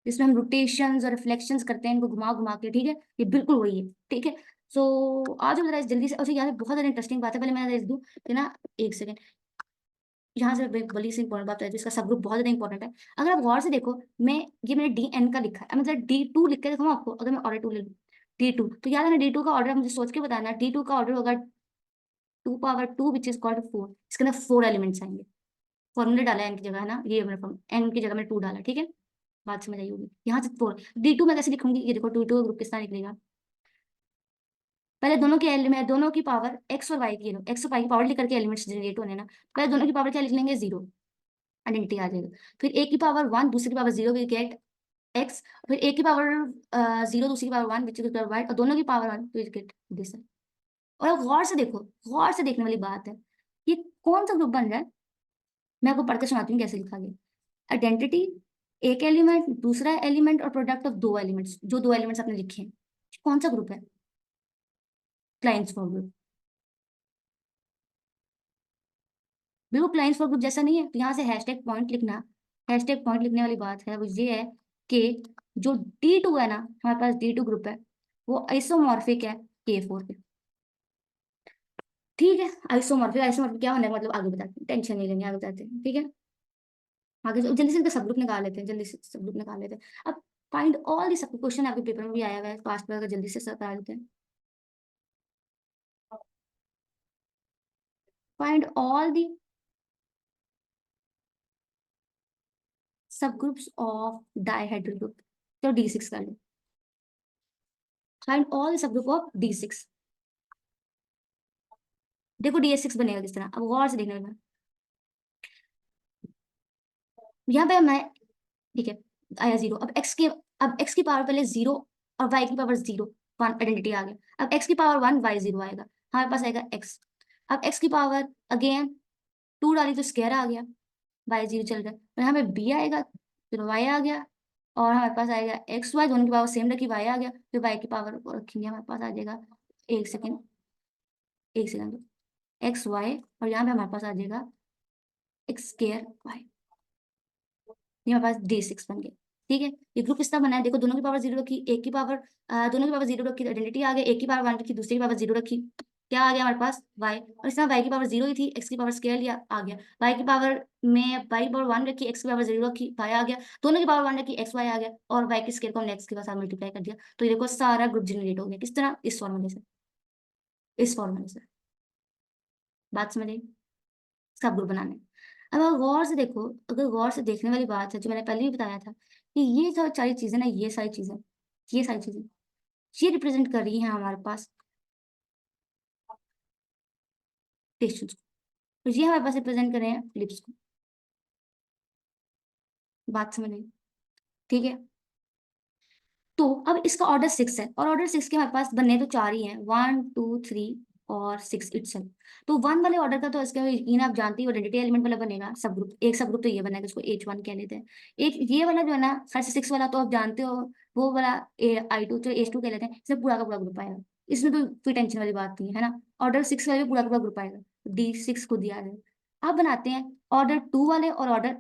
जिसमें हम रोटेशंस और रिफ्लेक्शंस करते हैं, इनको घुमा घुमा के। ठीक है, ये बिल्कुल वही है। ठीक है, सो आज हम जरा जल्दी से, अच्छा यहाँ पे बहुत ज्यादा इंटरेस्टिंग बात है, पहले मैं देख दूं कि ना, एक सेकंड। यहाँ से बड़ी सी इंपॉर्टेंट बात है, जिसका सब ग्रुप बहुत ज्यादा इंपॉर्टेंट है। अगर आप गौर से देखो, मैं ये मैंने DN का लिखा है, मतलब D2 लिख के दिखाऊँ आपको? अगर मैं ऑर्डर 2 ले लूँ, D2, तो याद है ना D2 का ऑर्डर मुझे सोच के बताना। D2 का ऑर्डर होगा 2 पावर 2 विच इज कॉल्ड 4। इसके अंदर 4 एलिमेंट्स आएंगे। फॉर्मूले डाला है n की जगह, है ना, ये मैंने n की जगह में 2 डाला। ठीक है, बात समझ आई होगी। यहाँ से 4, D2 मैं कैसे लिखूंगी? ये देखो D2 का ग्रुप किस तरह निकलेगा। पहले दोनों के एलिमेंट, दोनों की पावर x और y की, x और y की पावर लिख करके एलिमेंट्स जनरेट होने ना, पहले दोनों की पावर क्या लिख लेंगे? 0, आइडेंटिटी आ जाएगा। फिर एक की पावर 1, दूसरी की पावर 0, विल गेट x। फिर एक की पावर 0, दूसरी की power 1, which is power y, और दोनों की पावर 1, विल गेट दिस। और अब गौर से देखो, गौर से देखने वाली बात है, ये कौन सा ग्रुप बन रहा है? मैं आपको पढ़ के सुनाती हूँ कैसे लिखा गया। आइडेंटिटी, एक एलिमेंट, दूसरा एलिमेंट, और प्रोडक्ट ऑफ 2 एलिमेंट्स, जो 2 एलिमेंट्स आपने लिखे हैं, कौन सा ग्रुप है? Clans for group. बिल्कुल क्लाइंस फॉर ग्रुप जैसा नहीं है। तो यहाँ से हैशटैग पॉइंट लिखना, हैशटैग पॉइंट लिखने वाली बात है वो ये है कि जो D2 है ना, हमारे पास D2 ग्रुप है, वो आइसोमॉर्फिक है K4 के। ठीक है, आइसोमॉर्फिक आइसोमॉर्फिक क्या होने का मतलब आगे बताते हैं, टेंशन नहीं लेंगे, आगे बताते हैं। ठीक है, आगे जल्दी से इनका सब ग्रुप निकाल लेते हैं, जल्दी से सब ग्रुप निकाल लेते हैं। अब फाइंड ऑल दी, सब क्वेश्चन आपके पेपर में भी आया हुआ है, पास्ट पेपर का जल्दी से सब करा लेते हैं। फाइंड ऑल दी सब ग्रुप्स ऑफ डाइहेड्रल ग्रुप। तो D6 कर लो। फाइंड ऑल सब ग्रुप ऑफ D6। देखो DS6 बनेगा किस तरह, अब गौर से देखने में। यहाँ पे मैं, ठीक है, आया जीरो। अब x की पावर पहले जीरो और y की पावर जीरो, वन आइडेंटिटी आ गया। अब x की पावर वन, y जीरो आएगा, हमारे पास आएगा x। अब x की पावर अगेन टू डाली तो स्क्वायर आ गया, y जीरो चल रहा है, और यहाँ पे b आएगा, फिर y आ गया, और हमारे पास आएगा एक्स वाई, दोनों की पावर सेम रखी, y आ गया, फिर y की पावर रखेंगे, हमारे पास आ जाएगा, एक सेकेंड, एक सेकेंड, एक्स वाई, और यहाँ पे हमारे पास आ जाएगा एक्स स्क्वायर वाई। ये हमारे पास D6 बन गया। ठीक है, ये ग्रुप किस तरह बना है, देखो दोनों की पावर जीरो रखी, एक की पावर, दोनों की पावर जीरो रखी, आइडेंटिटी आ गया, एक की पावर वन रखी, दूसरी की पावर जीरो रखी, क्या आ गया हमारे पास y, और इस तरह y की पावर जीरो ही थी, x की पावर स्केयर लिया, आ गया, y की पावर में y की पावर वन रखी, x की पावर जीरो रखी, y आ गया, दोनों की पावर वन रखी, x y आ गया, और y की स्केयर को हमने x के साथ मल्टीप्लाई कर दिया, तो ये देखो सारा ग्रुप जनरेट हो गया, किस तरह, इस फॉर्मूले से, इस फॉर्मूले से। बात समझ आई, सब ग्रुप बनाने। अब अगर गौर से देखो, अगर गौर से देखने वाली बात है, जो मैंने पहले भी बताया था, कि ये जो सारी चीजें ना, ये सारी चीजें, ये सारी चीजें, ये रिप्रेजेंट कर रही है हमारे पास टिश्यूज को, और ये हमारे पास रिप्रेजेंट कर रहे हैं लिप्स को। बात समझ आई, ठीक है। तो अब इसका ऑर्डर सिक्स है, और ऑर्डर सिक्स के हमारे पास बनने तो चार ही हैं, वन टू थ्री और सिक्स इटसेल्फ। तो वन वाले ऑर्डर का तो इसका यकीन आप जानती हो, आइडेंटिटी एलिमेंट वाला बनेगा सब ग्रुप, एक सब ग्रुप तो ये बनेगा, इसको H1 कह लेते हैं। एक ये वाला जो है ना, फाइव से सिक्स वाला, तो आप जानते हो, वो वाला I2, चलो H2 कह लेते हैं, इसमें पूरा का पूरा ग्रुप आएगा, इसमें तो कोई टेंशन वाली बात नहीं है ना। ऑर्डर सिक्स वाले में पूरा का पूरा ग्रुप आएगा, D6 को दिया है। अब बनाते हैं ऑर्डर टू वाले और ऑर्डर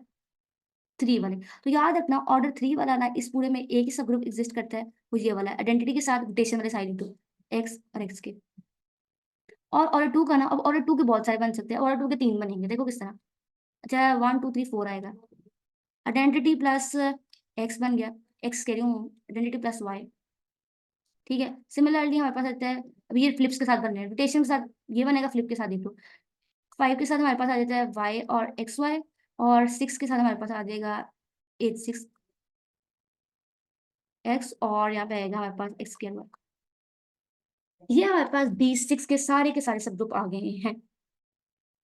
थ्री वाले। तो याद रखना, ऑर्डर थ्री वाला ना, इस पूरे में एक ही सब ग्रुप एग्जिस्ट करता है, वो ये वाला आइडेंटिटी के साथ रोटेशन वाले साइड टू, एक्स और एक्स के। और ऑर्डर टू का ना, अब ऑर्डर टू के बहुत सारे बन सकते हैं, ऑर्डर टू के तीन बनेंगे, देखो किस तरह। अच्छा, वन टू थ्री फोर आएगा, आइडेंटिटी प्लस एक्स बन गया, एक्स कह रही हूँ, आइडेंटिटी प्लस वाई। ठीक है, सिमिलरली हमारे पास आता है, अब ये फ्लिप्स के साथ बन रहे हैं, रोटेशन के साथ ये बनेगा, फ्लिप के साथ देख लो। फाइव के साथ हमारे पास आ जाता है वाई और एक्स वाई, और सिक्स के साथ हमारे पास आ जाएगा H6 एक्स, और यहाँ पे आएगा हमारे पास एक्स स्क्वायर वाई। ये हमारे पास D6 के सारे सब ग्रुप आ गए हैं।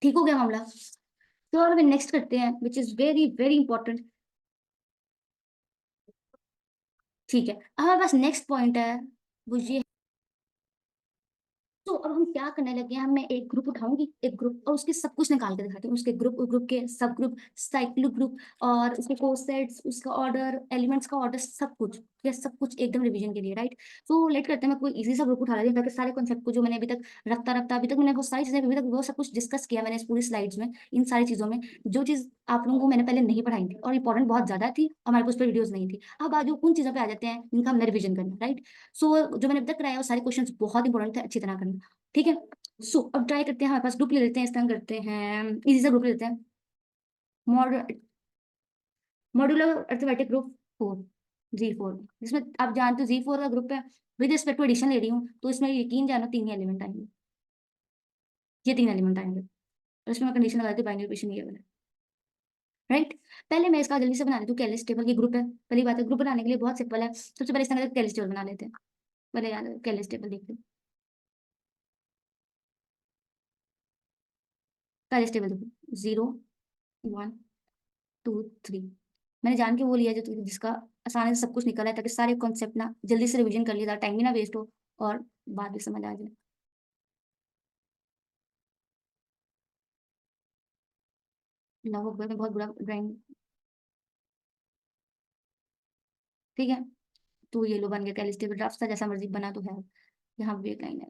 ठीक हो गया मामला। तो और नेक्स्ट करते हैं, which is very very important. ठीक है, अब हमारे पास नेक्स्ट पॉइंट है, वो ये। तो अब हम क्या करने लगे हैं, मैं एक ग्रुप उठाऊंगी, एक ग्रुप, और उसके सब कुछ निकाल के दिखाती हूँ, उसके ग्रुप, ग्रुप के सब ग्रुप, साइक्लिक ग्रुप, और उसके कोसेट्स, उसका ऑर्डर, एलिमेंट्स का ऑर्डर, सब कुछ, ये सब कुछ एकदम रिवीजन के लिए, राइट। तो लेट करते हैं, मैं कोई इजी सा ग्रुप उठा लेती हूँ, ताकि सारे कॉन्सेप्ट को जो मैंने अभी तक रखता रखता, अभी तक मैंने वो सारी चीजें, अभी तक वो सब कुछ डिस्कस किया मैंने इस पूरी स्लाइड्स में, इन सारी चीजों में, जो चीज आप लोगों को मैंने पहले नहीं पढ़ाई थी, और इंपॉर्टेंट बहुत ज्यादा थी, हमारे पास उस पर वीडियोज नहीं थी। अब आज उन चीजों पे आ जाते हैं जिनका हमने रिवीजन करना, राइट। सो जो मैंने अभी तक कराया, वो सारे क्वेश्चन बहुत इंपॉर्टेंट थे, अच्छी तरह करना। ठीक है, सो अब ट्राई करते हैं, हमारे पास ग्रुप ले लेते हैं, इस तरह करते हैं, इजी सा ग्रुप ले लेते हैं, modular arithmetic group four, G4, जिसमें आप जानते हो G4 का ग्रुप है, विद रिस्पेक्ट टू एडिशन ले रही हूँ, तो इसमें यकीन जानो तीन ही एलिमेंट आएंगे, ये तीन एलिमेंट आएंगे, और इसमें मैं कंडीशन लगा देती हूँ, बाइनरी ऑपरेशन ये वाला, राइट। पहले मैं इसका जल्दी से बना लेती हूँ, कैलिस टेबल की ग्रुप है, पहली बात है, ग्रुप बनाने के लिए बहुत सिंपल है, सबसे पहले इस तरह कैलिस टेबल बना लेते हैं। पहले याद कैलिस टेबल देख लो, कैलिस टेबल देखो, जीरो, वन, टू, थ्री। मैंने जान के वो लिया जो जिसका आसानी से सब कुछ निकल है, ताकि सारे कॉन्सेप्ट ना जल्दी से रिवीजन कर लिया, टाइम भी ना वेस्ट हो, और बाद में समझ आ जाए। लगभग में बहुत बुरा ड्राइंग। ठीक है, तो ये लो बन गया कैलिस्टेबल ड्राफ्ट, जैसा मर्जी बना तो है। यहाँ भी एक लाइन है,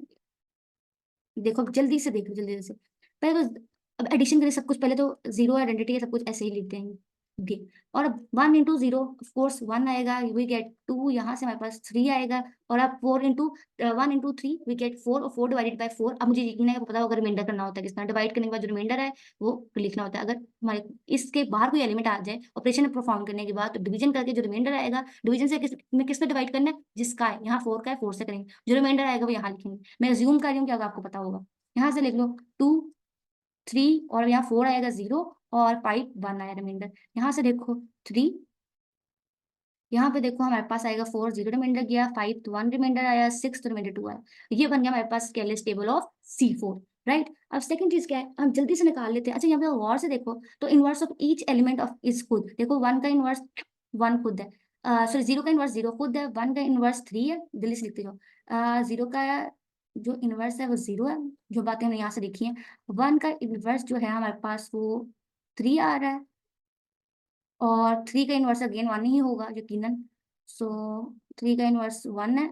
देखो अब जल्दी से देखो, जल्दी से। पहले तो अब एडिशन के लिए सब कुछ, पहले तो जीरो आइडेंटिटी है, सब कुछ ऐसे ही लिखते हैं, डी। और अब 1 into 0 ऑफकोर्स 1 आएगा, वी गेट 2, यहाँ से हमारे पास 3 आएगा। और अब 1 into 3 वी गेट 4, और 4 डिवाइडेड बाय 4। अब मुझे लिखना है, पता होगा रिमाइंडर करना होता है किसका, डिवाइड करने के बाद जो रिमाइंडर है वो लिखना होता है। अगर हमारे इसके बाहर कोई एलिमेंट आ जाए ऑपरेशन परफॉर्म करने के बाद, तो डिवीजन करके जो रिमाइंडर आएगा, डिवीजन से किस में डिवाइड करना है, जिसका है यहाँ 4 का है 4 से करेंगे, जो रिमाइंडर आएगा वो यहाँ लिखेंगे। मैं अज्यूम कर रही हूँ कि अगर आपको पता होगा, यहाँ से लिख लो 2 3, और यहाँ 4 आएगा 0, और 5 1 आया रिमाइंडर। यहाँ से देखो 3, यहाँ पे देखो हमारे पास आएगा 4 0 रिमाइंडर गया, 5 तो 1 रिमाइंडर आया, 6 तो रिमाइंडर 2 आया। ये बन गया हमारे पास Cayley's table of C4, right. अब सेकंड चीज क्या है, हम जल्दी से निकाल लेते हैं। अच्छा यहाँ पे गौर से देखो, तो inverse of each element of is खुद, देखो 1 का इनवर्स 1 खुद है, सॉरी 0 का इनवर्स 0 खुद है, 1 का इनवर्स 3 है, जल्दी से लिखते जाओ। 0 का जो इनवर्स है वो 0 है, जो बातें हमने यहाँ से देखी है। 1 का इनवर्स जो है हमारे पास वो 3 आ रहा है, और 3 का इनवर्स अगेन 1 ही होगा यकीनन। सो 3 का इनवर्स 1 है,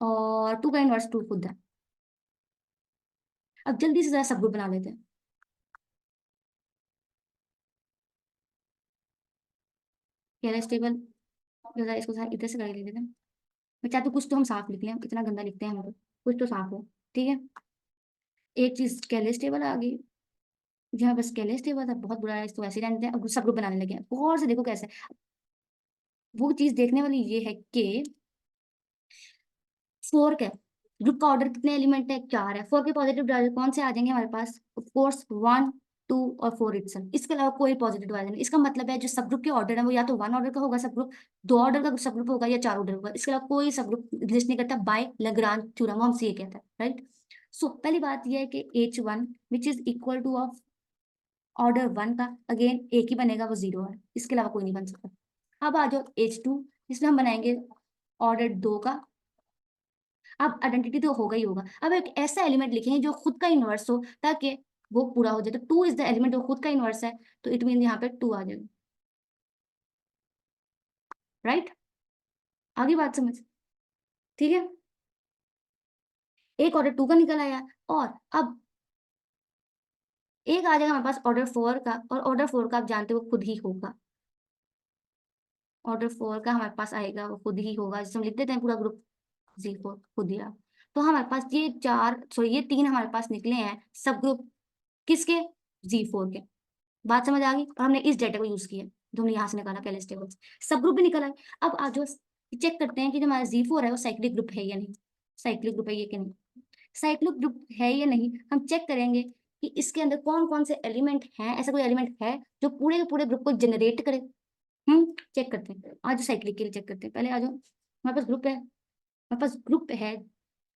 और 2 का इनवर्स 2 खुद है। अब जल्दी से जरा सब ग्रुप बना लेते हैं। केयरलेस टेबल, जरा इसको इधर से कर लेते हैं। मैं चाहती हूँ कुछ तो हम साफ लिख लें, इतना गंदा लिखते हैं हम लोग, कुछ तो साफ हो। ठीक है, एक चीज केयरलेस टेबल आ गई, जहाँ बस केयरलेस टेबल था बहुत बुरा है, इसको ऐसे ही रहने देते हैं। अब सब ग्रुप बनाने लगे हैं, गौर से देखो कैसे। वो चीज देखने वाली ये है कि 4 का ग्रुप का ऑर्डर कितने एलिमेंट है, 4 है। 4 के पॉजिटिव डिवाइजर कौन से आ जाएंगे हमारे पास, ऑफ कोर्स 1 2 और 4 इटसेल्फ, इसके अलावा कोई पॉजिटिव डिवाइजर नहीं। इसका मतलब है जो सब ग्रुप के ऑर्डर है वो या तो 1 ऑर्डर का होगा सब ग्रुप, 2 ऑर्डर का सब ग्रुप होगा, या 4 ऑर्डर होगा। इसके अलावा कोई सब ग्रुप एग्जिस्ट नहीं करता बाय लैग्रांज थ्योरम, हम ये कहता है, राइट। सो पहली बात यह है कि H1 which is equal two of order 1 का, अगेन एक ही बनेगा वो 0 है, इसके अलावा कोई नहीं बन सकता। अब आ जाओ H2, जिसमें हम बनाएंगे ऑर्डर 2 का। अब आइडेंटिटी तो होगा ही होगा। अब एक ऐसा एलिमेंट लिखेंगे जो खुद का इनवर्स हो, ताकि वो पूरा हो जाए। तो 2 इज द एलिमेंट जो खुद का इनवर्स है, तो इट मीन यहाँ पे 2 आ जाएगा, राइट। आगे बात समझ, ठीक है। एक ऑर्डर 2 का निकल आया, और अब एक आ जाएगा हमारे पास ऑर्डर 4 का, और ऑर्डर 4 का आप जानते हो खुद ही होगा। ऑर्डर 4 का हमारे पास आएगा वो खुद ही होगा, जिसे हम लिख देते हैं पूरा ग्रुप Z4 खुद ही आ। तो हमारे पास ये 4 सॉरी ये 3 हमारे पास निकले हैं सब ग्रुप किसके, Z4 के। बात समझ आ गई। और हमने इस डेटा को यूज किया जो हमने यहाँ से निकाला कैलेस टेबल से, सब ग्रुप भी निकला है। अब आज जो चेक करते हैं कि जो हमारा Z4 है वो साइक्लिक ग्रुप है या नहीं, साइक्लिक ग्रुप है ये कि नहीं। साइक्लिक ग्रुप है या नहीं हम चेक करेंगे कि इसके अंदर कौन कौन से एलिमेंट हैं, ऐसा कोई एलिमेंट है जो पूरे के पूरे ग्रुप को जनरेट करे। चेक करते हैं, आज साइक्लिक के लिए चेक करते हैं। पहले आ जाओ, हमारे पास ग्रुप है, हमारे पास ग्रुप है,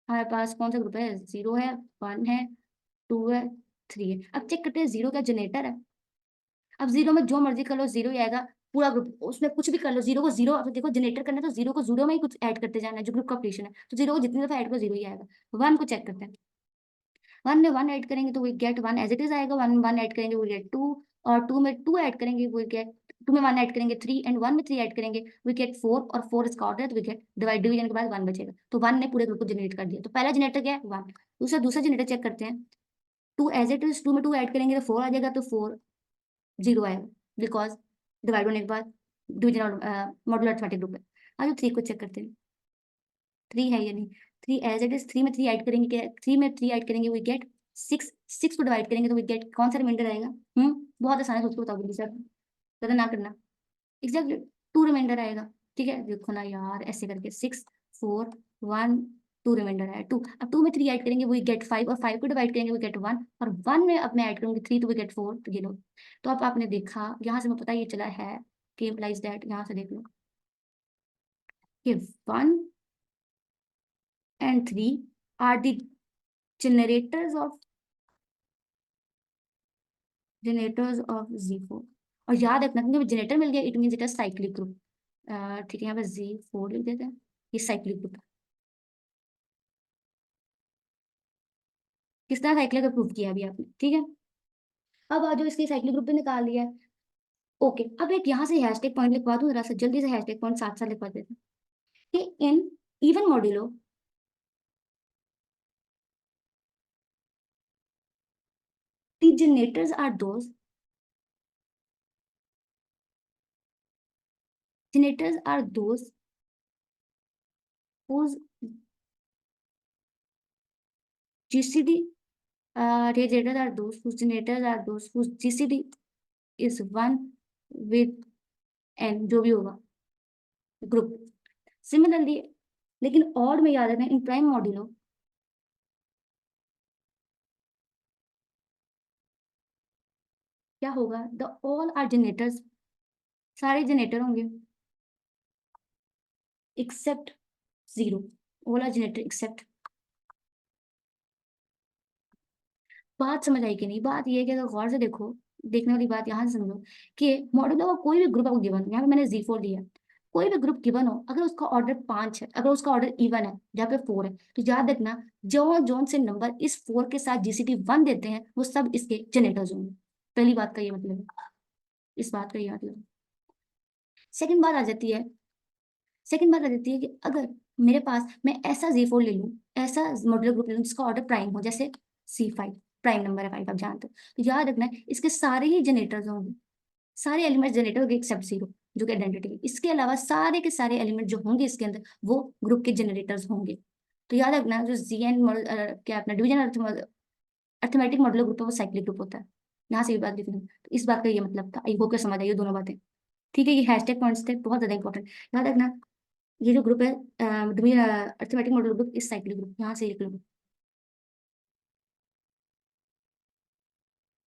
हमारे पास कौन सा ग्रुप है, 0 है, 1 है, 2 है, 3 है। अब चेक करते हैं 0 का जनरेटर है। अब 0 में जो मर्जी कर लो 0 ही आएगा, पूरा ग्रुप उसमें कुछ भी कर लो, 0 को 0, अब देखो जनरेटर करना है तो 0 को 0 में ही कुछ ऐड करते जाना है, जो ग्रुप का ऑपरेशन है। तो 0 को जितनी दफा ऐड करो 0 ही आएगा। 1 को चेक करते हैं, 1 में 1 ऐड करेंगे तो we get 1 as it is आएगा, 1 1 ऐड करेंगे वी गेट 2, और 2 में 2 ऐड करेंगे वी गेट 2 में 1 ऐड करेंगे 3, एंड 1 में 3 ऐड करेंगे वी गेट 4, और 4 इसका ऑर्डर है तो वी गेट डिवीजन के बाद 1 बचेगा। तो 1 ने पूरे ग्रुप को जनरेट कर दिया। तो पहला जनरेटर क्या है 1। दूसरा जनरेटर चेक करते हैं, 2 एज इट इज, 2 में 2 ऐड करेंगे तो 4 आ जाएगा, तो 4 0 आएगा, बिकॉज डिवाइड होने के बाद डिवीजन मॉड्यूलर अरिथमेटिक ग्रुप है। आज 3 को चेक करते हैं, 3 है या नहीं। 3 एज इट इज, 3 में 3 ऐड करेंगे, 3 में 3 ऐड करेंगे वी गेट 6, 6 को डिवाइड करेंगे तो वी गेट कौन सा रिमाइंडर आएगा। बहुत आसान है, सोच के बताओ जल्दी से, ज्यादा ना करना। एग्जैक्टली 2 रिमाइंडर आएगा। ठीक है, देखो ना यार, ऐसे करके 6 4 1 2 रिमाइंडर आया 2। अब 2 में 3 ऐड करेंगे वी गेट 5, और 5 को डिवाइड करेंगे वी गेट 1, और 1 में अब मैं ऐड करूंगी 3 तो वी गेट 4, तो ये लो। तो अब आपने देखा यहाँ से मैं पता ये चला है कि इम्प्लाइज दैट, यहाँ से देख लो कि 1 and 3 are the generators of Z4। और याद रखना क्योंकि जनरेटर मिल गया it means it is cyclic group. ठीक है, यहाँ पे Z4 लिख देते हैं, ये साइक्लिक ग्रुप। किस तरह साइक्लिक ग्रुप प्रूव किया अभी आपने, ठीक है। अब आ जाओ, इसके साइक्लिक ग्रुप भी निकाल लिया है। ओके, अब एक यहाँ से हैशटैग पॉइंट लिखवा दूं जरा सा जल्दी से, हैशटैग पॉइंट साथ साथ लिखवा देते हैं कि in even modulo the generators are those generators are those whose GCD generators are those whose GCD is 1 with n, जो भी होगा ग्रुप। सिमिलरली, लेकिन ऑड में याद रखना इन प्राइम मॉड्यूलो क्या होगा, द ऑल आर जनरेटर्स, सारे जनरेटर होंगे except 0, all are generator except. बात समझ आई कि नहीं? बात ये है कि अगर गौर से देखो, देखने वाली बात यहाँ से समझो कि मॉड्यूलो का कोई भी ग्रुप आपको गिवन, यहाँ पे मैंने Z4 लिया, कोई भी ग्रुप गिवन हो, अगर उसका ऑर्डर 5 है, अगर उसका ऑर्डर इवन है जहाँ पे 4 है, तो याद रखना जो जोन से नंबर इस 4 के साथ जीसीडी 1 देते हैं वो सब इसके जनरेटर्स होंगे। पहली बात का ये मतलब है, इस बात का ये मतलब। सेकंड बात आ जाती है, सेकंड बात आ जाती है कि अगर मेरे पास मैं ऐसा Z4 ले लूँ, ऐसा मॉड्यूलर ग्रुप ले लूँ जिसका ऑर्डर प्राइम हो, जैसे C5 प्राइम नंबर है 5, आप जानते हो, तो याद रखना इसके सारे ही जनरेटर्स होंगे, सारे एलिमेंट जनरेटर होंगे एक्सेप्ट 0 जो कि आइडेंटिटी है। इसके अलावा सारे के सारे एलिमेंट जो होंगे इसके अंदर वो ग्रुप के जनरेटर्स होंगे। तो याद रखना जो जीएन क्या अपना डिवीजन अर्थमेटिक मॉडल ग्रुप है वो साइक्लिक ग्रुप होता है। यहाँ से भी बात लिख लें, तो इस बात का ये मतलब था। आई होप कि समझ आइए दोनों बातें। ठीक है, ये हैशटैग पॉइंट्स थे, बहुत ज्यादा इंपॉर्टेंट। याद रखना ये जो ग्रुप है अर्थमेटिक मॉडल ग्रुप इस साइक्लिक ग्रुप, यहाँ से लिख लो।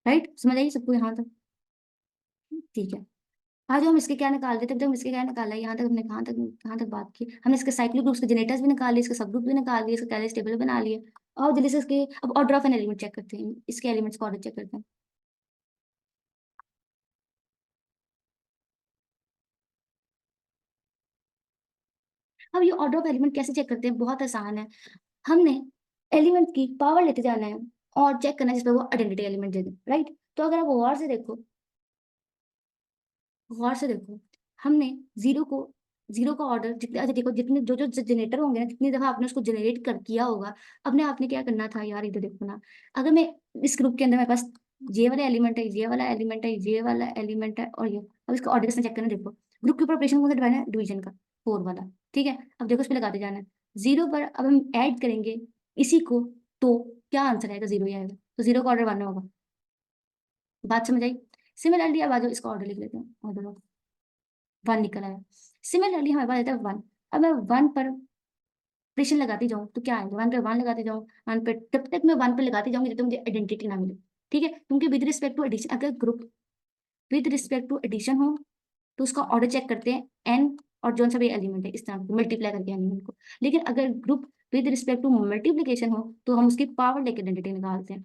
राइट, समझ आइए सबको यहाँ तक? ठीक है, आज हम इसके क्या निकाल रहे थे, हम इसके क्या निकाला है, यहाँ तक हमने कहाँ तक बात की, हमने इसके साइक्लिक ग्रुप्स के जनरेटर्स भी निकाल लिए, इसके सब ग्रुप भी निकाल लिए, इसके कैलरीज टेबल बना लिए। और जल्दी से इसके अब order of an element check करते हैं, इसके एलिमेंट्स का ऑर्डर चेक करते हैं। अब ये ऑर्डर ऑफ एलिमेंट कैसे चेक करते हैं, बहुत आसान है। हमने एलिमेंट की पावर लेते जाना है और चेक करना है जिसपे वो आइडेंटिटी एलिमेंट दे दे, राइट। तो अगर आप गौर से देखो, हमने जीरो को, जीरो का ऑर्डर जितने, अच्छा देखो जितने जो जो जनरेटर होंगे ना, जितनी दफा आपने उसको जनरेट कर किया होगा, अपने आपने क्या करना था यार, इधर देखो ना। अगर मैं इस ग्रुप के अंदर मेरे पास ये वाला एलिमेंट है, ये वाला एलिमेंट है, ये वाला एलिमेंट है और ये, अब इसका ऑर्डर कैसे चेक करना, देखो ग्रुप के ऊपर ऑपरेशन कौन सा डिवाइड है, डिवीजन का, 4 वाला। ठीक है, अब देखो इस पे लगाते जाना है जीरो पर, अब हम ऐड करेंगे इसी को, तो क्या आंसर आएगा, 0 ही आएगा, तो 0 का ऑर्डर 1 होगा। बात समझ आई? सिमिलरली अब आ जाओ, इसका ऑर्डर लिख लेते हैं, ऑर्डर 1 निकल आया। सिमिलरली हमारे पास आता है 1। अब मैं 1 पर प्रेशर लगाती जाऊँ तो क्या आएगा, 1 पे 1 लगाती जाऊँ, 1 पे, तब तक मैं 1 पे लगाती जाऊंगी जब तक मुझे आइडेंटिटी ना मिले। ठीक है, क्योंकि विद रिस्पेक्ट टू एडिशन, अगर group with respect to addition हो तो उसका ऑर्डर चेक करते हैं एन, और जो सा भी एलिमेंट है इस तरह मल्टीप्लाई करके एलिमेंट को। लेकिन अगर group with respect to multiplication हो तो हम उसकी पावर लेकर आइडेंटिटी निकालते हैं।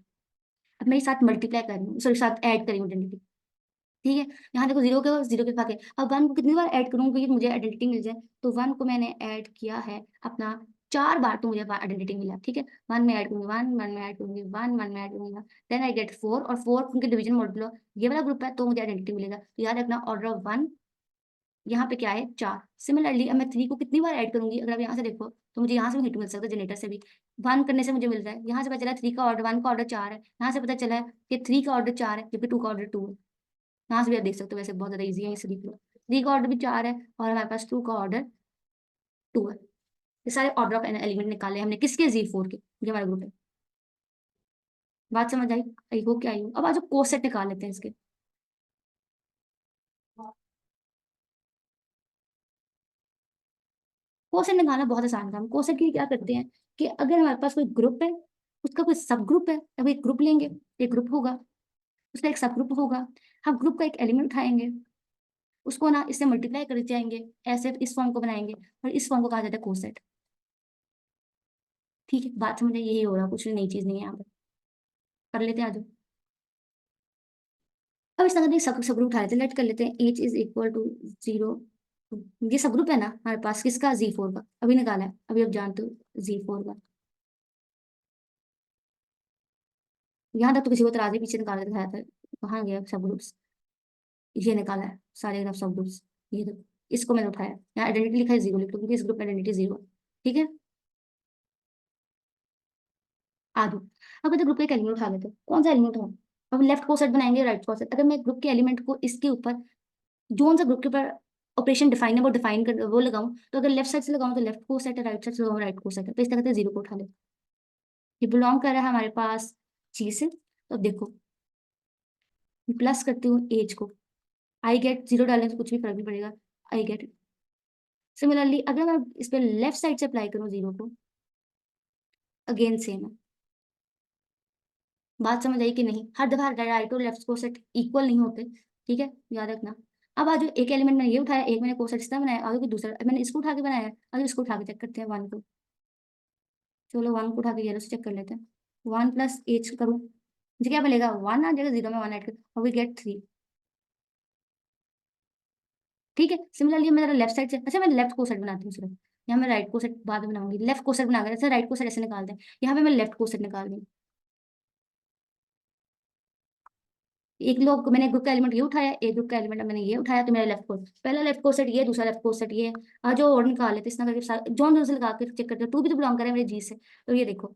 अब मैं साथ मल्टीप्लाई कर रही हूँ, सॉरी साथ ऐड करी हूँ आइडेंटिटी। ठीक है, यहाँ देखो जीरो के पाके, अब 1 को कितनी बार ऐड करूंगी कि मुझे आइडेंटिटी मिल जाए, तो 1 को मैंने ऐड किया है अपना 4 बार, तो मुझे आइडेंटिटी मिला। ठीक है, 1 में ऐड करूंगी 1, 1 में ऐड करूंगी 1, 1 में ऐड करूंगी 1, देन आई गेट 4, और 4 क्योंकि डिवीजन मॉड्यूलो ये वाला ग्रुप है तो मुझे आइडेंटिटी मिलेगा। तो याद रखना ऑर्डर ऑफ 1 यहाँ पे क्या है, 4। सिमिलरली अब मैं 3 को कितनी बार ऐड करूंगी, अगर आप यहाँ से देखो तो मुझे यहाँ से भी हिट मिल सकता है, जनरेटर से भी 1 करने से मुझे मिल रहा है। यहाँ से पता चला 3 का ऑर्डर, 1 का ऑर्डर 4 है, यहाँ से पता चला है कि 3 का ऑर्डर 4 है जबकि 2 का ऑर्डर 2 है। यहाँ से भी आप देख सकते हो, वैसे बहुत ज्यादा इजी है, इसे देख लो। 3 का ऑर्डर भी 4 है और हमारे पास 2 का ऑर्डर 2 है। ये सारे ऑर्डर ऑफ एलिमेंट निकाले हमने किसके, Z4 के, जो हमारा ग्रुप है। बात समझ आई? आई हो क्या, आई हो? अब आज कोसेट निकाल लेते हैं इसके। कोसेट निकालना बहुत आसान काम। कोसेट के लिए क्या करते हैं कि अगर हमारे पास कोई ग्रुप है, उसका कोई सब ग्रुप है, अब एक ग्रुप लेंगे, एक ग्रुप होगा, उसका एक सब ग्रुप होगा, हम ग्रुप का एक एलिमेंट उठाएंगे, उसको ना इससे मल्टीप्लाई कर जाएंगे, ऐसे इस फॉर्म को बनाएंगे, और इस फॉर्म को कहा जाता है कोसेट। ठीक है, बात समझ आई? यही हो रहा, कुछ नई चीज नहीं है यहाँ पर। कर लेते हैं आज। अब इस तरह सब सब ग्रुप उठा लेते हैं, लेट कर लेते हैं एच इज इक्वल टू 0। ये सब ग्रुप है ना हमारे पास, किसका, Z4 का, अभी निकाला है, अभी आप जानते हो Z4 का। यहाँ तक तो किसी को तराजू पीछे निकाल के दिखाया था, कहाँ गया सब ग्रुप्स, ये निकाला है सारे ग्रुप सब ग्रुप्स। ये देखो, इसको मैंने उठाया, यहाँ आइडेंटिटी लिखा है 0 लिख लो क्योंकि इस ग्रुप में आइडेंटिटी 0 है। ठीक है, आ दो। अब तो ग्रुप का एक एलिमेंट उठा लेते हैं, कौन सा एलिमेंट हो, अब लेफ्ट को सेट बनाएंगे, राइट को सेट। अगर मैं ग्रुप के एलिमेंट को इसके ऊपर, जोन सा ग्रुप के ऊपर ऑपरेशन डिफाइन है वो डिफाइन कर वो लगाऊं, तो अगर लेफ्ट साइड से लगाऊं तो लेफ्ट को सेट है, राइट साइड से लगाऊं राइट को सेट है, तो इस तरह से जीरो को उठा ले। ये बिलोंग कर रहा है हमारे पास जी से। तो देखो प्लस करती हूँ एज को, आई गेट, जीरो डालने से कुछ भी फर्क नहीं पड़ेगा, आई गेट। सिमिलरली अगर मैं इस पे लेफ्ट साइड से अप्लाई करूँ जीरो को, अगेन सेम है। बात समझ आई कि नहीं? हर दफा राइट और लेफ्ट को सेट इक्वल नहीं होते, ठीक है, याद रखना। अब आज एक एलिमेंट मैंने ये उठाया, एक मैंने कोसेट इसका बनाया, आगे कोई दूसरा मैंने इसको उठा के बनाया, अगर इसको उठा के चेक करते हैं वन को। चलो वन को उठा के येलो से चेक कर लेते हैं। वन प्लस एच करूँ, मुझे क्या मिलेगा? वन आ जाएगा, जीरो में वन ऐड कर और वी गेट थ्री। ठीक है, सिमिलरली मैं जरा लेफ्ट साइड से, अच्छा मैं लेफ्ट को सेट बनाती हूँ सिर्फ, यहाँ मैं राइट को सेट बाद में बनाऊंगी। लेफ्ट को सेट बना कर, अच्छा राइट को सेट ऐसे निकालते हैं, यहाँ पे मैं लेफ्ट को सेट निकाल दूँ। एक लोग मैंने ग्रुप का एलिमेंट ये उठाया, एक ग्रुप का एलिमेंट मैंने ये उठाया, तो मेरा लेफ्ट को, पहला लेफ्ट को सेट ये, दूसरा लेफ्ट को सेट ये। आज जो और निकाल लेते इस तरह करके जॉन जॉन से लगा के चेक करते, टू भी तो बिलोंग करे मेरे जी से। तो ये देखो,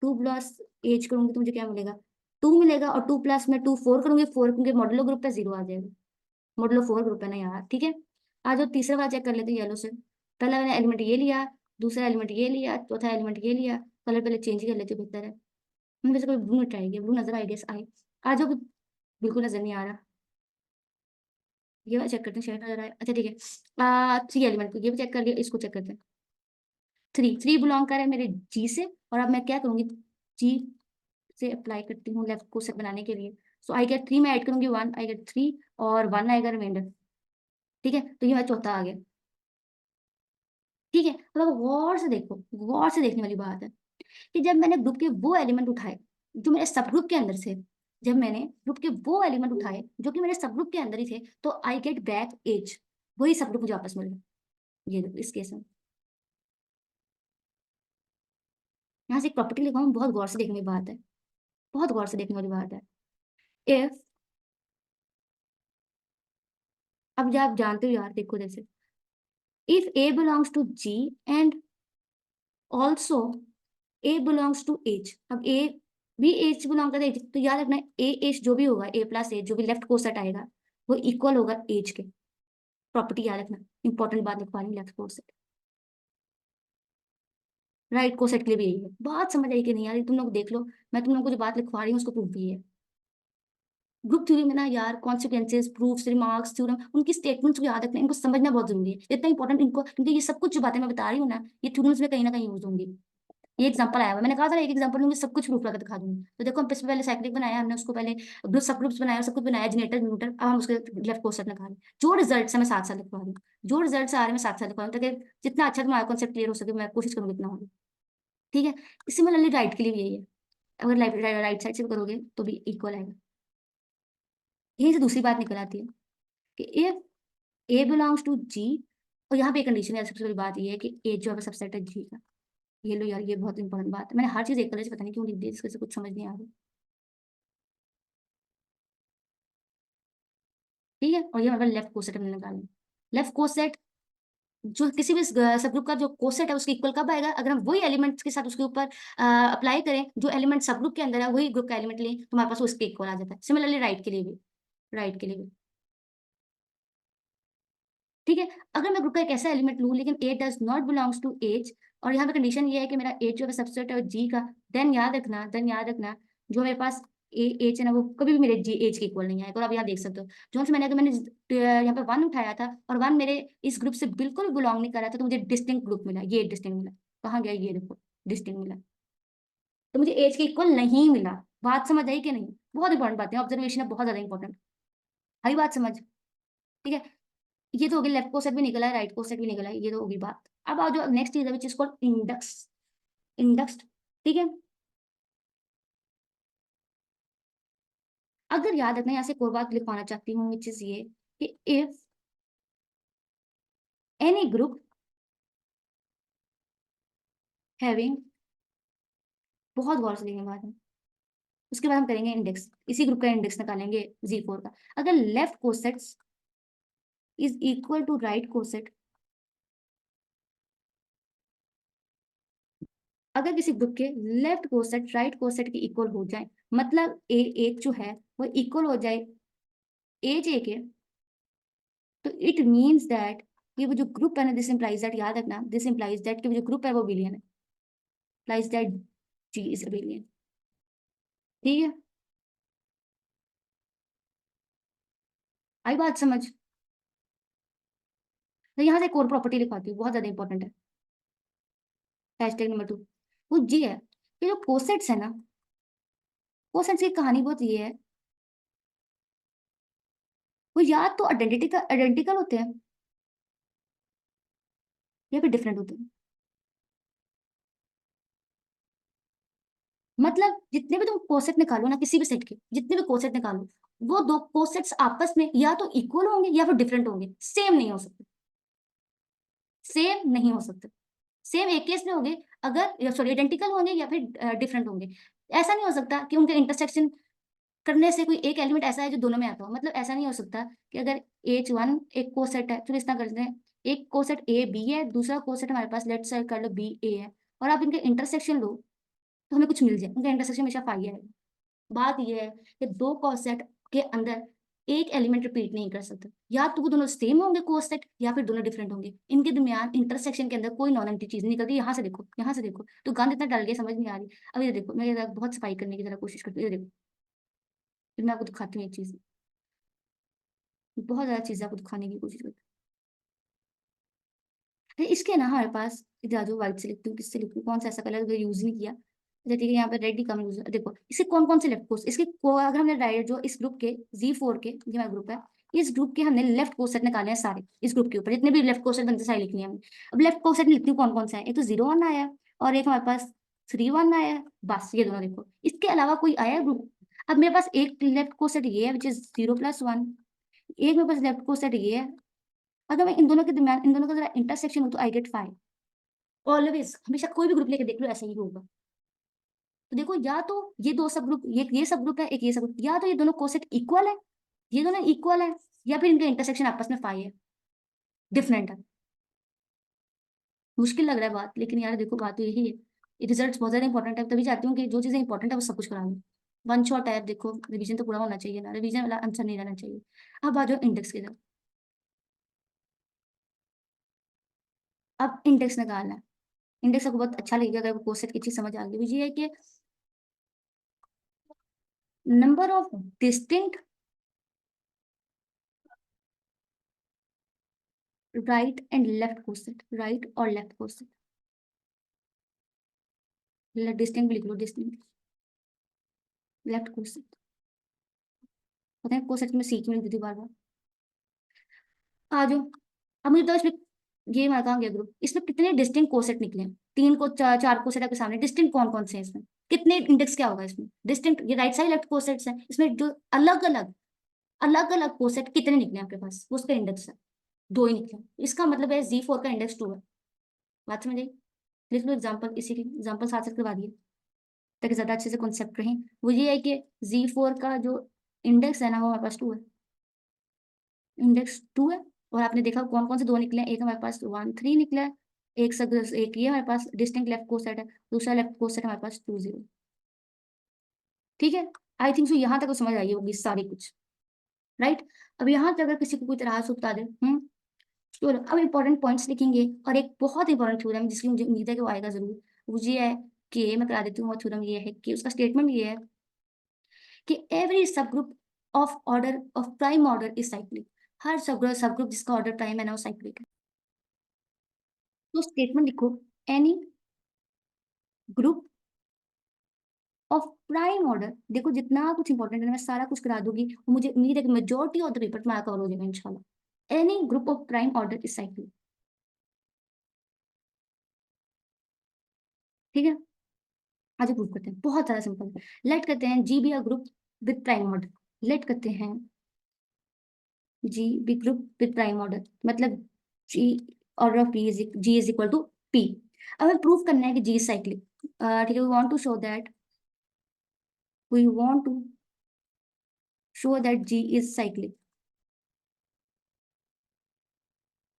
टू प्लस एज करूंगी तो मुझे क्या मिलेगा? टू मिलेगा, और टू प्लस में टू फोर करूंगी, फोर क्योंकि मॉडुलो ग्रुप पे जीरो आ जाएगा, मॉडुलो फोर ग्रुप है ना यार, ठीक है। आज जो तीसरा वाला चेक कर लेते हैं येलो से। पहला मैंने एलिमेंट ये लिया, दूसरा एलिमेंट ये लिया, चौथा एलिमेंट ये लिया, कलर पहले चेंज कर लेते बेहतर है। मुझे कोई ब्लू ट्राई किया, ब्लू नजर आई गेस आए, आज जो बिल्कुल नजर नहीं आ रहा। ये वाला चेक करते हैं, शेड नजर आया, अच्छा ठीक है। थ्री एलिमेंट को ये भी चेक कर लिया, इसको चेक करते हैं। थ्री, थ्री बिलोंग कर रहा है मेरे जी से, और अब मैं क्या करूंगी, जी से अप्लाई करती हूँ लेफ्ट को सेट बनाने के लिए। सो आई गेट थ्री, मैं ऐड करूंगी वन, आई गेट थ्री, और वन आएगा रिमाइंडर। ठीक है, तो ये मेरा चौथा आ गया। ठीक है, तो अब गौर से देखो, गौर से देखने वाली बात है कि जब मैंने ग्रुप के वो एलिमेंट उठाए जो मेरे सब ग्रुप के अंदर से, जब मैंने ग्रुप के वो एलिमेंट उठाए जो कि मेरे सब ग्रुप के अंदर ही थे, तो आई गेट बैक एज, वही सब ग्रुप मुझे वापस मिल गया। ये देखो इस केस में, यहाँ से एक प्रॉपर्टी लिखा हूँ, बहुत गौर से देखने की बात है, बहुत गौर से देखने वाली बात है। इफ, अब जब आप जानते हो यार, देखो जैसे if A belongs to G and also a belongs to H, अब ए भी एच बिलोंग करता है, तो याद रखना ए एच जो भी होगा, ए प्लस एच जो भी लेफ्ट कोसेट आएगा वो इक्वल होगा एच के। प्रॉपर्टी याद रखना, इंपॉर्टेंट बात लिखवा रही लेफ्ट कोसेट, राइट कोसेट के लिए भी यही है। बात समझ आई कि नहीं यार? ये तुम लोग देख लो, मैं तुम लोग को जो बात लिखवा रही हूँ उसको प्रूफ भी है। ग्रुप थ्योरी में ना यार, कॉन्सिक्वेंसेस, प्रूफ्स, रिमार्क्स, थ्योरम, उनकी स्टेटमेंट्स को याद रखना, इनको समझना बहुत जरूरी है, इतना इंपॉर्टेंट इनको, क्योंकि ये सब कुछ जो बातें मैं बता रही हूँ ना, ये थ्योरम्स में कहीं ना कहीं यूज होंगी। ये एग्जांपल आया हुआ, मैंने कहा था एक एग्जांपल लूंगी, सब कुछ प्रूफ करके दिखा दूंगी। तो देखो हम पहले साइक्लिक बनाया हमने, उसको पहले ग्रुप सब ग्रुप्स बनाया, सब कुछ बनाया, जनरेटर न्यूटर, अब हम उसके लेफ्ट कोसेट निकालें। जो रिजल्ट है मैं साथ साथ लिखवा दूँ, जो रिजल्ट आ रहे हैं मैं साथ साथ लिखवा दूँ, ताकि जितना अच्छा तुम्हारा कॉन्सेप्ट क्लियर हो सके, मैं कोशिश करूंगी इतना होगी। ठीक है, सिमिलरली राइट के लिए भी यही है, अगर राइट साइड से भी करोगे तो भी इक्वल आएगा। यही से दूसरी बात निकल आती है कि इफ ए बिलोंग्स टू जी, और यहाँ पे कंडीशन है, सबसे बड़ी बात ये है कि ए जो है सबसेट है जी का। ये लो यार, ये बहुत इंपॉर्टेंट बात है, मैंने हर चीज एक कलर से पता नहीं क्यों लिख दी, इसके से कुछ समझ नहीं आ रही। ठीक है, और ये हमारा लेफ्ट कोसेट हमने निकालना। लेफ्ट कोसेट जो किसी भी सब ग्रुप का जो कोसेट है उसके इक्वल कब आएगा? अगर हम वही एलिमेंट्स के साथ उसके ऊपर अप्लाई करें, जो एलिमेंट सब ग्रुप के अंदर है वही ग्रुप का एलिमेंट लें, तो हमारे पास वो उसके इक्वल आ जाता है। सिमिलरली राइट के लिए भी, राइट के लिए भी। ठीक है, अगर मैं ग्रुप का एक ऐसा एलिमेंट लूं लेकिन A does not belongs to H, और यहाँ पे कंडीशन ये है कि मेरा एज जो है सबसेट है जी का, देन याद रखना जो मेरे पास ए एज है ना, वो कभी भी मेरे जी एज के इक्वल नहीं आएगा। और आप यहाँ देख सकते हो, जो से मैंने, अगर मैंने यहाँ पे वन उठाया था और वन मेरे इस ग्रुप से बिल्कुल बिलोंग नहीं कर रहा था, तो मुझे डिस्टिंक्ट ग्रुप मिला, ये डिस्टिंक्ट मिला। कहाँ गया ये देखो, डिस्टिंक्ट मिला, तो मुझे एज के इक्वल नहीं मिला। बात समझ आई कि नहीं? बहुत इंपॉर्टेंट बात है, ऑब्जर्वेशन है बहुत ज्यादा इंपॉर्टेंट। आई बात समझ? ठीक है, ये तो होगी लेफ्ट को सेट भी निकला है, राइट को सेट भी निकला है, ये तो होगी बात। अब आओ जो नेक्स्ट चीज है which is called index, indexed. ठीक है, अगर याद रखना, यहाँ से एक और बात लिखवाना चाहती हूँ विच इज ये कि इफ एनी ग्रुप हैविंग, बहुत गौर से देखेंगे बात है, उसके बाद हम करेंगे इंडेक्स, इसी ग्रुप का इंडेक्स निकालेंगे जी4 का। अगर left cosets is equal to right coset, अगर किसी ग्रुप के लेफ्ट कोसेट राइट कोसेट के इक्वल हो जाए, मतलब ए एक जो है वो इक्वल हो जाए एज ए के, तो इट मीन्स दैट ये वो जो ग्रुप है ना, दिस इंप्लाइज दैट, याद रखना, दिस इंप्लाइज दैट कि वो जो ग्रुप है वो बिलियन है, implies that G is a abelian. ठीक है, आई बात समझ? तो यहाँ से कोर प्रॉपर्टी लिखवाती हूँ, बहुत ज्यादा इंपॉर्टेंट है। हैशटैग नंबर 2 वो जी है कि जो कोसेट्स है ना, कोसेट्स की कहानी बहुत ये है, वो या तो आइडेंटिकल होते हैं या फिर डिफरेंट होते हैं। मतलब जितने भी तुम कोसेट निकालो ना, किसी भी सेट के जितने भी कोसेट निकालो, वो दो कोसेट्स आपस में या तो इक्वल होंगे या फिर डिफरेंट होंगे, सेम नहीं हो सकते, सेम नहीं हो सकते। सेम एक केस में होंगे अगर, सॉरी, आइडेंटिकल होंगे या फिर डिफरेंट होंगे। ऐसा नहीं हो सकता कि उनके इंटरसेक्शन करने से कोई एक एलिमेंट ऐसा है जो दोनों में आता हो। मतलब ऐसा नहीं हो सकता कि अगर H1 एक कोसेट है, चलो इस तरह करते हैं, एक कोसेट ए बी है, दूसरा कोसेट हमारे पास लेफ्ट साइड कर लो बी ए है, और आप इनके इंटरसेक्शन लो तो हमें कुछ मिल जाए, उनका इंटरसेक्शन हमेशा फाई है। बात यह है कि दो कोसेट के अंदर एक एलिमेंट रिपीट नहीं कर सकते, या तो वो दोनों सेम होंगे कोसेट या फिर दोनों डिफरेंट होंगे, इनके दरमियान इंटरसेक्शन के अंदर कोई नॉन एम्प्टी चीज नहीं निकलती। यहाँ से देखो, यहाँ से देखो, तो गंद इतना डल गया समझ नहीं आ रही। अब ये देखो, मैं ये बहुत सफाई करने की जरा कोशिश करती हूँ, ये देखो, फिर मैं आपको दिखाती हूँ एक चीज, बहुत ज्यादा चीजें आपको दिखाने की कोशिश करती हूँ। इसके ना हमारे पास इधर जो व्हाइट से लिखती हूँ, किससे लिखती हूँ, कौन सा ऐसा कलर यूज नहीं किया, अच्छा ठीक है, यहाँ पे रेड ही कम यूज। देखो इसके कौन कौन से लेफ्ट कोस्ट, अगर हमने राइट जो इस ग्रुप के Z4 के, ये हमारा ग्रुप है, इस ग्रुप के हमने लेफ्ट कोसेट निकाले हैं सारे, इस ग्रुप के ऊपर जितने भी लेफ्ट कोसेट बनते सारे लिखनी है हमने। अब लेफ्ट कोसेट लिखती हूँ कौन कौन सा है, एक तो 0 1 आया है, और एक हमारे पास 3 1 आया है, बस ये दोनों देखो, इसके अलावा कोई आया ग्रुप? अब मेरे पास एक लेफ्ट कोसेट ये है विच इज 0 + 1, एक मेरे पास लेफ्ट कोसेट ये है। अगर मैं इन दोनों के दरमियान इन दोनों का जरा इंटरसेक्शन हो तो आई गेट 5। ऑलवेज, हमेशा कोई भी ग्रुप लेके देख लो ऐसा ही होगा। तो देखो, या तो ये दो सब ग्रुप, ये सब ग्रुप है, एक ये सब ग्रुप, या तो ये दोनों कोसेट इक्वल है, ये दोनों इक्वल है, या फिर इनका इंटरसेक्शन आपस में 5 है, डिफरेंट है। मुश्किल लग रहा है बात, लेकिन यार देखो बात तो यही है, ये रिजल्ट बहुत ज्यादा इंपॉर्टेंट है, तभी चाहती हूँ कि जो चीजें इंपॉर्टेंट है वो सब कुछ करा लूँ। वन शॉट है, देखो रिवीजन तो पूरा होना चाहिए ना, रिवीजन वाला आंसर नहीं रहना चाहिए। अब आ जाओ इंडेक्स की तरफ। अब इंडेक्स निकालना है। इंडेक्स आपको बहुत अच्छा लगेगा अगर कोसेट की चीज समझ आ गई, ये है कि number of distinct right and left coset, right और लेफ्ट कोसेट, डिस्टिंक्ट भी लिख लो, डिस्टिंक्ट लेफ्ट कोसेट। पता है कोसेट में सीख मिलती थी बार बार। आ जाओ, अब मुझे तो इसमें, ये मैं कहाँ गया ग्रुप, इसमें कितने डिस्टिंक्ट कोसेट निकले हैं? तीन को चार कोसेट आपके सामने, डिस्टिंक्ट कौन कौन से हैं इसमें? कितने इंडेक्स क्या होगा इसमें डिस्टिंक्ट? ये राइट साइड लेफ्ट कोसेट्स हैं, इसमें जो अलग अलग कोसेट कितने निकले आपके पास, वो उसका इंडेक्स है, दो ही निकले। इसका मतलब है Z4 का इंडेक्स 2 है। बात समझ आई? लिख लो एग्जाम्पल, इसी की एग्जाम्पल साथ साथ करवा दिए ताकि ज्यादा अच्छे से कॉन्सेप्ट रहे। वो ये है कि Z4 का जो इंडेक्स है ना, वो हमारे पास 2 है, इंडेक्स 2 है। और आपने देखा कौन कौन से दो निकले हैं, एक हमारे पास 1 3 निकला है, एक ये हमारे पास डिस्टिंक्ट लेफ्ट कोसेट है, दूसरा लेफ्ट कोसेट हमारे पास 2 0। ठीक है, आई थिंक सो यहाँ तक तो समझ आई होगी सारी कुछ, राइट? अब यहाँ तक अगर किसी को कोई तरह से बता दे, चलो अब इंपॉर्टेंट पॉइंट्स लिखेंगे, और एक बहुत इंपॉर्टेंट थ्योरम जिसकी मुझे उम्मीद है कि वो आएगा जरूर, वो ये है कि, मैं करा देती हूँ, वो थ्योरम ये है कि उसका स्टेटमेंट ये है कि एवरी सब group of order of prime order is cyclic. हर सब ग्रुप जिसका ऑर्डर प्राइम है ना, वो साइक्लिक है। तो स्टेटमेंट लिखो, any group of prime order, देखो जितना कुछ इंपॉर्टेंट है मैं सारा कुछ करा दूंगी, और मुझे उम्मीद है कि मेजोरिटी ऑफ द पेपर तुम्हारा कवर हो जाएगा इंशाल्लाह। Any group of prime order is cyclic. ठीक है, आज प्रूव करते हैं, बहुत ज्यादा सिंपल है। लेट करते हैं G be a group with prime order, let करते हैं G be group with prime order, मतलब G order of P G is equal to P. अब हमें प्रूव करना है कि जी इज साइक्लिक। ठीक है, we want to show that, we want to show that G is cyclic.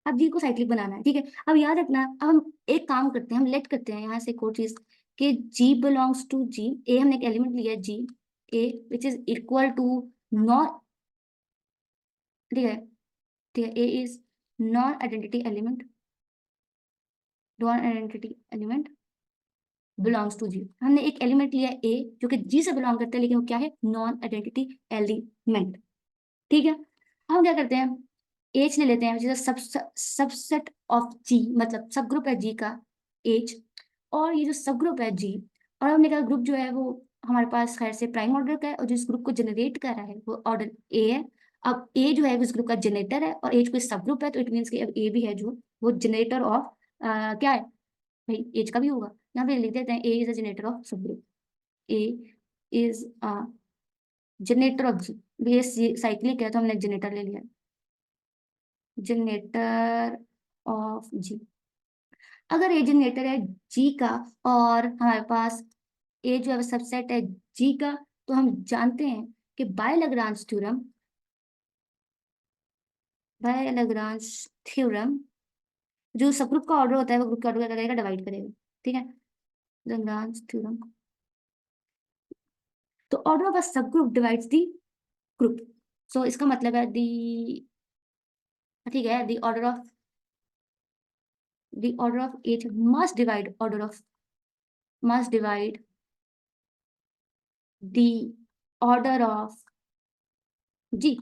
अब G को साइक्लिक बनाना है, ठीक है। अब याद रखना, अब हम एक काम करते हैं, हम लेट करते हैं यहाँ से एक और चीज, कि जी बिलोंग्स टू जी ए, हमने एक एलिमेंट लिया है G A which is equal to not, ठीक है, ठीक है, A is non identity element, non identity element belongs to G. हमने एक एलिमेंट लिया ए जो कि जी से बिलोंग करता है, लेकिन वो क्या है, नॉन आइडेंटिटी एलिमेंट। ठीक है, हम क्या करते हैं, एच ले लेते हैं, जैसे सबसेट ऑफ जी, मतलब सब ग्रुप है जी का एच, और ये जो सब ग्रुप है जी, और हमने कहा ग्रुप जो है वो हमारे पास खैर से प्राइम ऑर्डर का है, और जिस ग्रुप को जनरेट कर रहा है वो ऑर्डर ए है। अब ए जो है वो इस ग्रुप का जनरेटर है, और एच कोई सब ग्रुप है, तो इट मीन्स कि अब ए भी है जो वो जनरेटर ऑफ क्या है भाई, एज का भी होगा। यहाँ पे लिख देते हैं A is a generator of subgroup, A is a generator of G. ये साइक्लिक है तो हमने जनरेटर ले लिया, जनरेटर ऑफ जी। अगर ए जनरेटर है जी का, और हमारे पास ए जो है सबसेट है जी का, तो हम जानते हैं कि by Lagrange theorem, by Lagrange theorem जो सबग्रुप का ऑर्डर होता है वो ग्रुप का ऑर्डर क्या करेगा, डिवाइड करेगा। ठीक है, लाग्रांज थ्योरम, तो order of a subgroup divides the group. So इसका मतलब है दी, ठीक है, the order of H must divide order of, must divide the order of G.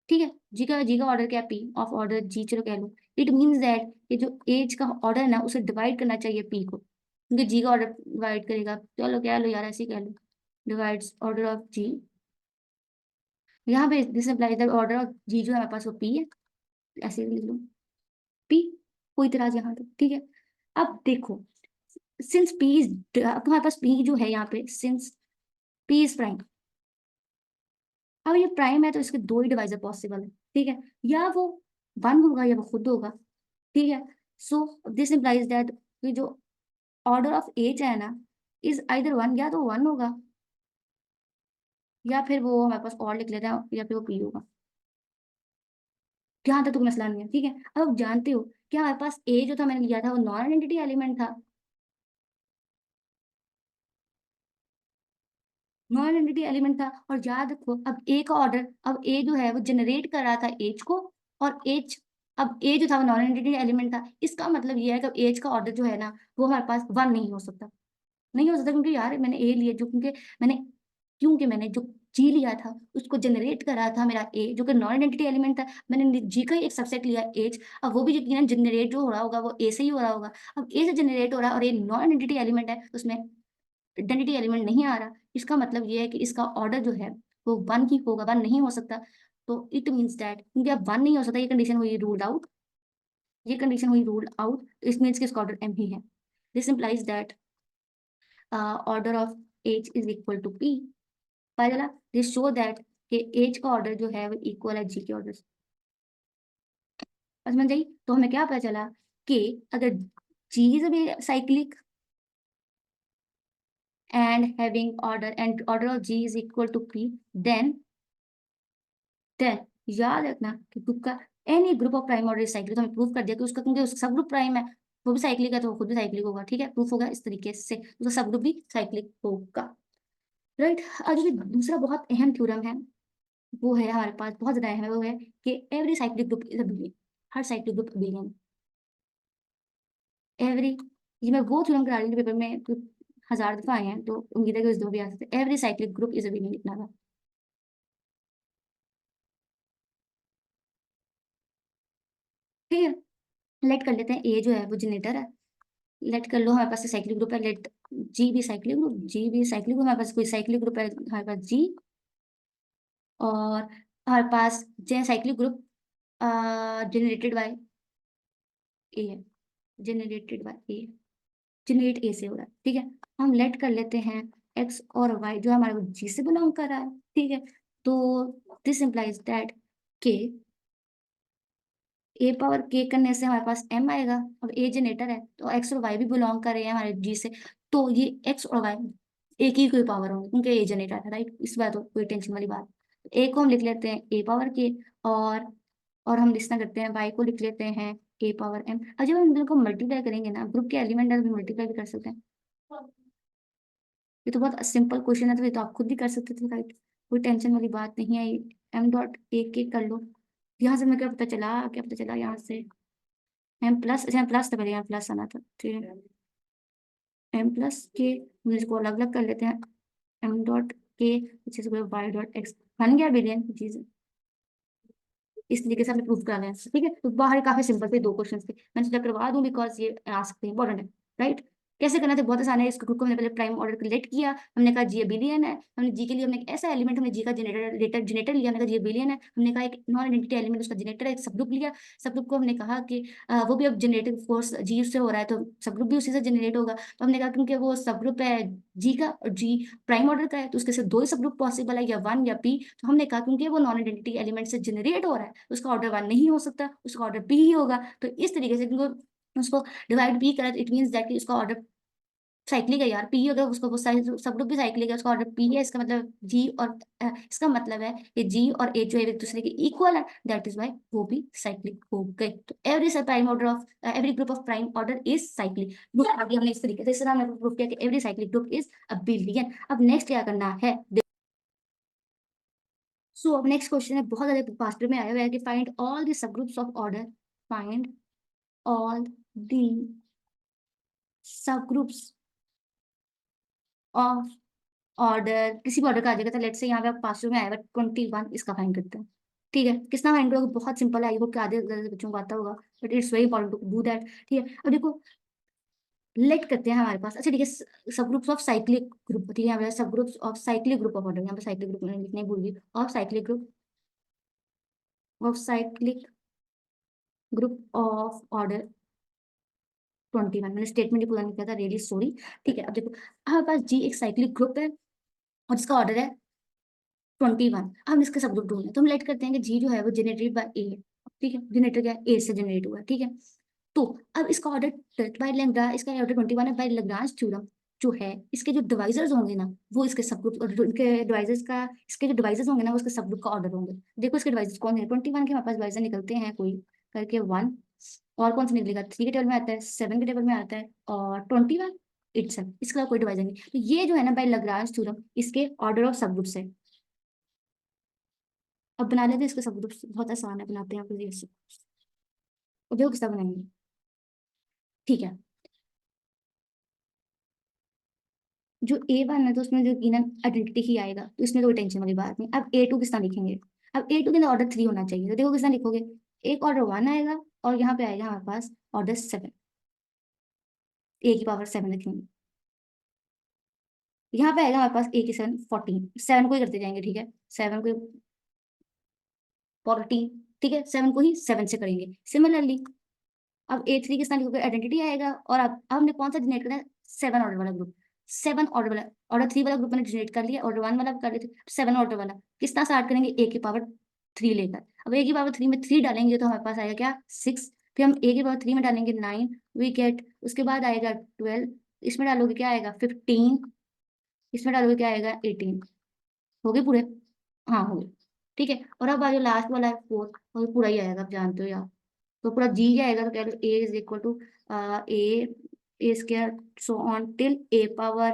ठीक है, जी का ऑर्डर क्या है, पी ऑफ ऑर्डर जी, चलो कह लो। इट मीन्स दैट ये जो एज का ऑर्डर है ना उसे डिवाइड करना चाहिए पी को, क्योंकि जी का ऑर्डर डिवाइड करेगा, चलो कह लो यार, ऐसे ही कह लो, डिवाइड्स ऑर्डर ऑफ जी। यहाँ पे this implies the order of G जो है हमारे पास वो पी है, ऐसे लिख लो पी, कोई इतराज यहाँ तक। ठीक है, अब देखो, सिंस पी इज, अब तुम्हारे पास पी जो है यहाँ पे, सिंस पी इज प्राइम, अब ये प्राइम है तो इसके दो ही डिवाइजर पॉसिबल है। ठीक है, या वो वन होगा या वो खुद होगा। ठीक है, सो दिस इम्प्लाइज दैट ये जो ऑर्डर ऑफ एच है ना इज आइदर वन, या तो वन होगा या फिर वो हमारे पास और लिख लेते हैं, या फिर वो पी होगा। यहाँ तक तो कोई मसला नहीं है। ठीक है, अब आप जानते हो कि हमारे पास ए जो था मैंने लिया था वो नॉन आइडेंटिटी एलिमेंट था, नॉन आइडेंटिटी एलिमेंट था, और याद रखो अब ए का ऑर्डर, अब ए जो है वो जनरेट कर रहा था एच को, और एच, अब ए जो था वो नॉन आइडेंटिटी एलिमेंट था, इसका मतलब ये है कि एच का ऑर्डर जो है ना वो हमारे पास वन नहीं हो सकता, नहीं हो सकता, क्योंकि यार मैंने ए लिया जो, मैंने क्योंकि मैंने जो जी लिया था उसको जनरेट करा था मेरा ए जो कि नॉन आइडेंटिटी एलिमेंट था, मैंने जी का ही एक सबसेट लिया एच, अब वो भी यकीनन जनरेट जो हो रहा होगा वो ए से ही हो रहा होगा। अब ए से जनरेट हो रहा है और ये नॉन आइडेंटिटी एलिमेंट है, उसमें आइडेंटिटी एलिमेंट नहीं आ रहा, इसका मतलब ये है कि इसका ऑर्डर जो है वो वन ही होगा, वन नहीं हो सकता। तो इट मीन्स दैट क्योंकि अब वन नहीं हो सकता, ये कंडीशन हुई रूल्ड आउट, ये कंडीशन हुई रूल्ड आउट, इस मीन्स कि इसका ऑर्डर एम ही है। This implies that order of H is equal to p. पता चला, दिस शो दैट कि एच का ऑर्डर जो है वो इक्वल है जी के ऑर्डर से। समझ आई, तो हमें क्या पता चला कि अगर G is a cyclic and having order and order of G is equal to P, then याद रखना कि ग्रुप का any group of prime order cyclic, तो हमें प्रूफ कर दिया कि उसका, क्योंकि उसका सब ग्रुप प्राइम है, वो भी साइक्लिक है तो वो खुद भी साइक्लिक होगा। ठीक है, प्रूफ होगा इस तरीके से, उसका सब ग्रुप भी साइक्लिक होगा। राइट, आज भी दूसरा बहुत अहम थ्योरम है, वो है हमारे पास बहुत ज्यादा अहम है, वो है कि every cyclic group is a billion, her cyclic group billion, every, ये मैं वो थ्योरम करा रही हूँ पेपर में तो 1000 दफा आए हैं, तो उम्मीद है कि इस दो भी आ सकते हैं। Every cyclic group is a billion, इतना था। ठीक है, लेट कर लेते हैं ए जो है वो जनरेटर है, लेट कर लो हमारे पास साइक्लिक ग्रुप है, लेट जी भी साइक्लिक ग्रुप, जी भी साइक्लिक ग्रुप, हमारे पास कोई साइक्लिक ग्रुप है, हमारे पास जी, और हमारे पास जो साइक्लिक ग्रुप जनरेटेड बाय ए है, generated by A, generate a से हो रहा है। ठीक है, हम लेट कर लेते हैं एक्स और वाई जो हमारे जी से बिलोंग कर रहा है। ठीक है, तो दिस इंप्लाइज दैट के, ए पावर के करने से हमारे पास एम आएगा, अब ए जनरेटर है तो एक्स और वाई भी बिलोंग कर रहे हैं हमारे जी से, तो ये एक्स और वाई एक ही कोई पावर होंगे क्योंकि ए जनरेटर है। राइट, इस बात तो कोई टेंशन वाली बात, ए को हम लिख लेते हैं ए पावर के, और और हम लिखना करते हैं वाई को लिख लेते हैं ए पावर एम। अब जब हम इन दोनों को मल्टीप्लाई करेंगे ना, ग्रुप के एलिमेंट है तो मल्टीप्लाई भी कर सकते हैं, ये तो बहुत सिंपल क्वेश्चन है, तो ये तो आप खुद भी कर सकते थे। राइट, कोई टेंशन वाली बात नहीं है, एम डॉट ए के कर लो, यहाँ से मैं क्या पता चला यहाँ से एम प्लस, अच्छा प्लस था पहले, यहाँ प्लस आना था, ठीक है। एम प्लस के, हम इसको अलग अलग कर लेते हैं, एम डॉट के पीछे से वाई डॉट एक्स, बन गया बिलियन चीज। इस तरीके से हमने प्रूफ करा लिया, ठीक है। तो बाहर काफी सिंपल थे, 2 क्वेश्चन थे, मैंने सोचा करवा दूं बिकॉज ये आ सकते हैं, इंपॉर्टेंट है, राइट। कैसे करना था, बहुत आसान है। इसको ग्रुप को हमने पहले प्राइम ऑर्डर क्रिएट किया, हमने कहा जी बिलियन है, हमने जी के लिए हमने एक ऐसा एलिमेंट, हमने जी का जनरेटर लिया, हमने कहा जी बिलियन है, हमने कहा एक नॉन आइडेंटिटी एलिमेंट उसका जनरेटर है, एक सब ग्रुप लिया। सब ग्रुप को हमने कहा कि वो भी अब जनरेटिव फोर्स जी से हो रहा है, तो सब ग्रुप भी उसी से जनरेट होगा। तो हमने कहा क्योंकि वो सब ग्रुप है जी का और जी प्राइम ऑर्डर का है, तो उसके सिर्फ 2 ही सब ग्रुप पॉसिबल है, या 1 या पी। तो हमने कहा क्योंकि वो नॉन आइडेंटिटी एलिमेंट से जनरेट हो रहा है, उसका ऑर्डर 1 नहीं हो सकता, उसका ऑर्डर पी ही होगा। तो इस तरीके से क्योंकि उसको डिवाइड पी करा, इट मीन्स दैट कि उसका ऑर्डर साइक्लिक है यार, पी अगर उसको वो सब ग्रुप भी साइक्लिक है, उसका ऑर्डर पी है, इसका मतलब जी और इसका मतलब है कि जी और ए जो है एक दूसरे के इक्वल है, दैट इज व्हाई वो भी साइक्लिक हो गए। तो every prime order of every group of prime order is cyclic. आगे हमने इस तरीके से, इस तरह हमने प्रूव किया कि every cyclic group is a billion. अब नेक्स्ट क्या करना है, सो अब नेक्स्ट क्वेश्चन है, बहुत ज्यादा पास्ट में आया हुआ है कि find all the sub groups of order, find all the sub groups of order, किसी भी ऑर्डर का आ जाएगा, तो लेट्स से यहाँ पे आप पास में आएगा 21, इसका फाइंड करते हैं। ठीक है, किसना फाइंड करोगे, बहुत सिंपल है, आई होप कि आधे ज्यादा बच्चों को आता होगा, but it's very important to do that. ठीक है, अब देखो लेट करते हैं हमारे पास, अच्छा ठीक है, सब ग्रुप्स ऑफ साइक्लिक ग्रुप, ठीक है, हमारे सब groups of cyclic group of order, यहाँ पे साइक्लिक ग्रुप मैंने लिखने भूल गई, of cyclic group of order 21, मैंने स्टेटमेंट ही पूरा नहीं किया था, रियली सॉरी। ठीक है, अब देखो हमारे पास जी एक साइक्लिक ग्रुप है और जिसका ऑर्डर है 21। हम इसके सब ग्रुप ढूंढना है, तो हम लेट करते हैं कि जी जो है वो जनरेटेड बाय ए है, ठीक है, जनरेटर क्या है, ए से जनरेट हुआ है, ठीक है। तो अब इसका ऑर्डर बाय लैम्ब्डा, इसका ऑर्डर 21 है, बाय लाग्रांज थ्योरम जो है, इसके जो डिवाइजर्स होंगे ना वो इसके सब ग्रुप, और इनके डिवाइजर्स का, इसके जो डिवाइजर्स होंगे ना वो इसके सब ग्रुप का ऑर्डर होंगे। देखो इसके डिवाइजर्स कौन है, 21 के हमारे पास डिवाइजर निकलते हैं कोई करके 1, और कौन सा निकलेगा, 3 के टेबल में आता है, 7 के टेबल में आता है, और 21 इट्सेल्फ, इसका कोई डिवाइजर नहीं। तो ये जो है ना बाय लाग्रांज थ्योरम, इसके ऑर्डर ऑफ सब ग्रुप्स है। अब बना लेते हैं इसके सब ग्रुप्स, बहुत आसान है, बनाते हैं आपको ये। अब देखो किसका बनाएंगे, ठीक है। जो A1 है तो उसमें जो यकीनन आइडेंटिटी ही आएगा, तो इसमें कोई टेंशन वाली बात नहीं। अब A2 किसना लिखेंगे, अब A2 के अंदर ऑर्डर 3 होना चाहिए, तो देखो किसना लिखोगे, एक ऑर्डर 1 आएगा और यहाँ पे आएगा हमारे पास ऑर्डर 7, A की पावर 7 लिखेंगे। यहाँ पे आएगा हमारे पास A की 7 14, 7 को ही करते जाएंगे, ठीक है, 7 को 14, ठीक है, 7 को ही 7 से करेंगे। सिमिलरली अब A3 किसना लिखोगे, आइडेंटिटी आएगा, और अब हमने कौन सा जनरेट करना है, 7 ऑर्डर वाला ग्रुप, 7 ऑर्डर वाला, ऑर्डर 3 वाला ग्रुप मैंने जनरेट कर लिया, ऑर्डर 1 वाला कर लेते, 7 ऑर्डर वाला किसना स्टार्ट करेंगे, ए की पावर 3 लेकर। अब ए की पावर 3 में 3 डालेंगे तो हमारे पास आएगा क्या, 6, फिर हम ए की पावर 3 में डालेंगे 9, वी गेट, उसके बाद आएगा 12, इसमें डालोगे क्या आएगा 15, इसमें डालोगे क्या आएगा 18, हो गए पूरे, हाँ हो गए, ठीक है। और अब आ जो लास्ट वाला है 4, और पूरा ही आएगा, आप जानते हो यार, तो पूरा जी जाएगा, तो कह लो A is equal to A square so on till A power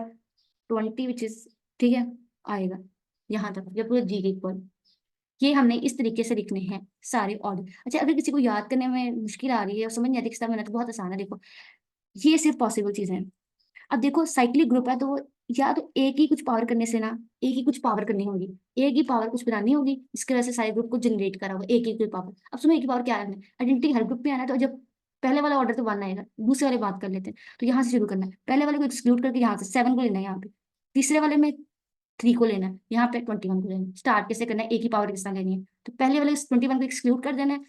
20 which is, ठीक है, आएगा यहाँ तक, जब पूरे जी के इक्वल। ये हमने इस तरीके से लिखने हैं सारे ऑर्डर। अच्छा अगर किसी को याद करने में मुश्किल आ रही है और समझ नहीं आती किस तरह बना, तो बहुत आसान है, देखो ये सिर्फ पॉसिबल चीजें हैं। अब देखो साइक्लिक ग्रुप है, तो वो या तो एक ही कुछ पावर करने से ना, एक ही कुछ पावर करनी होगी, एक ही पावर कुछ बनानी होगी, जिसकी वजह से सारे ग्रुप को जनरेट करा होगा एक ही कोई पावर। अब सुनो एक ही पावर क्या है, आइडेंटिटी हर ग्रुप में आना है, तो जब पहले वाला ऑर्डर तो 1 आएगा, दूसरे वाले बात कर लेते हैं, तो यहाँ से शुरू करना है, पहले वाले को एक्सक्लूड करके यहाँ से 7 को लेना है, यहाँ पे तीसरे वाले में 3 को लेना है, यहाँ पे 21 को लेना है। स्टार्ट कैसे करना है, एक ही पावर किस तरह लेनी है, तो पहले वाले 21 को एक्सक्लूड कर देना है,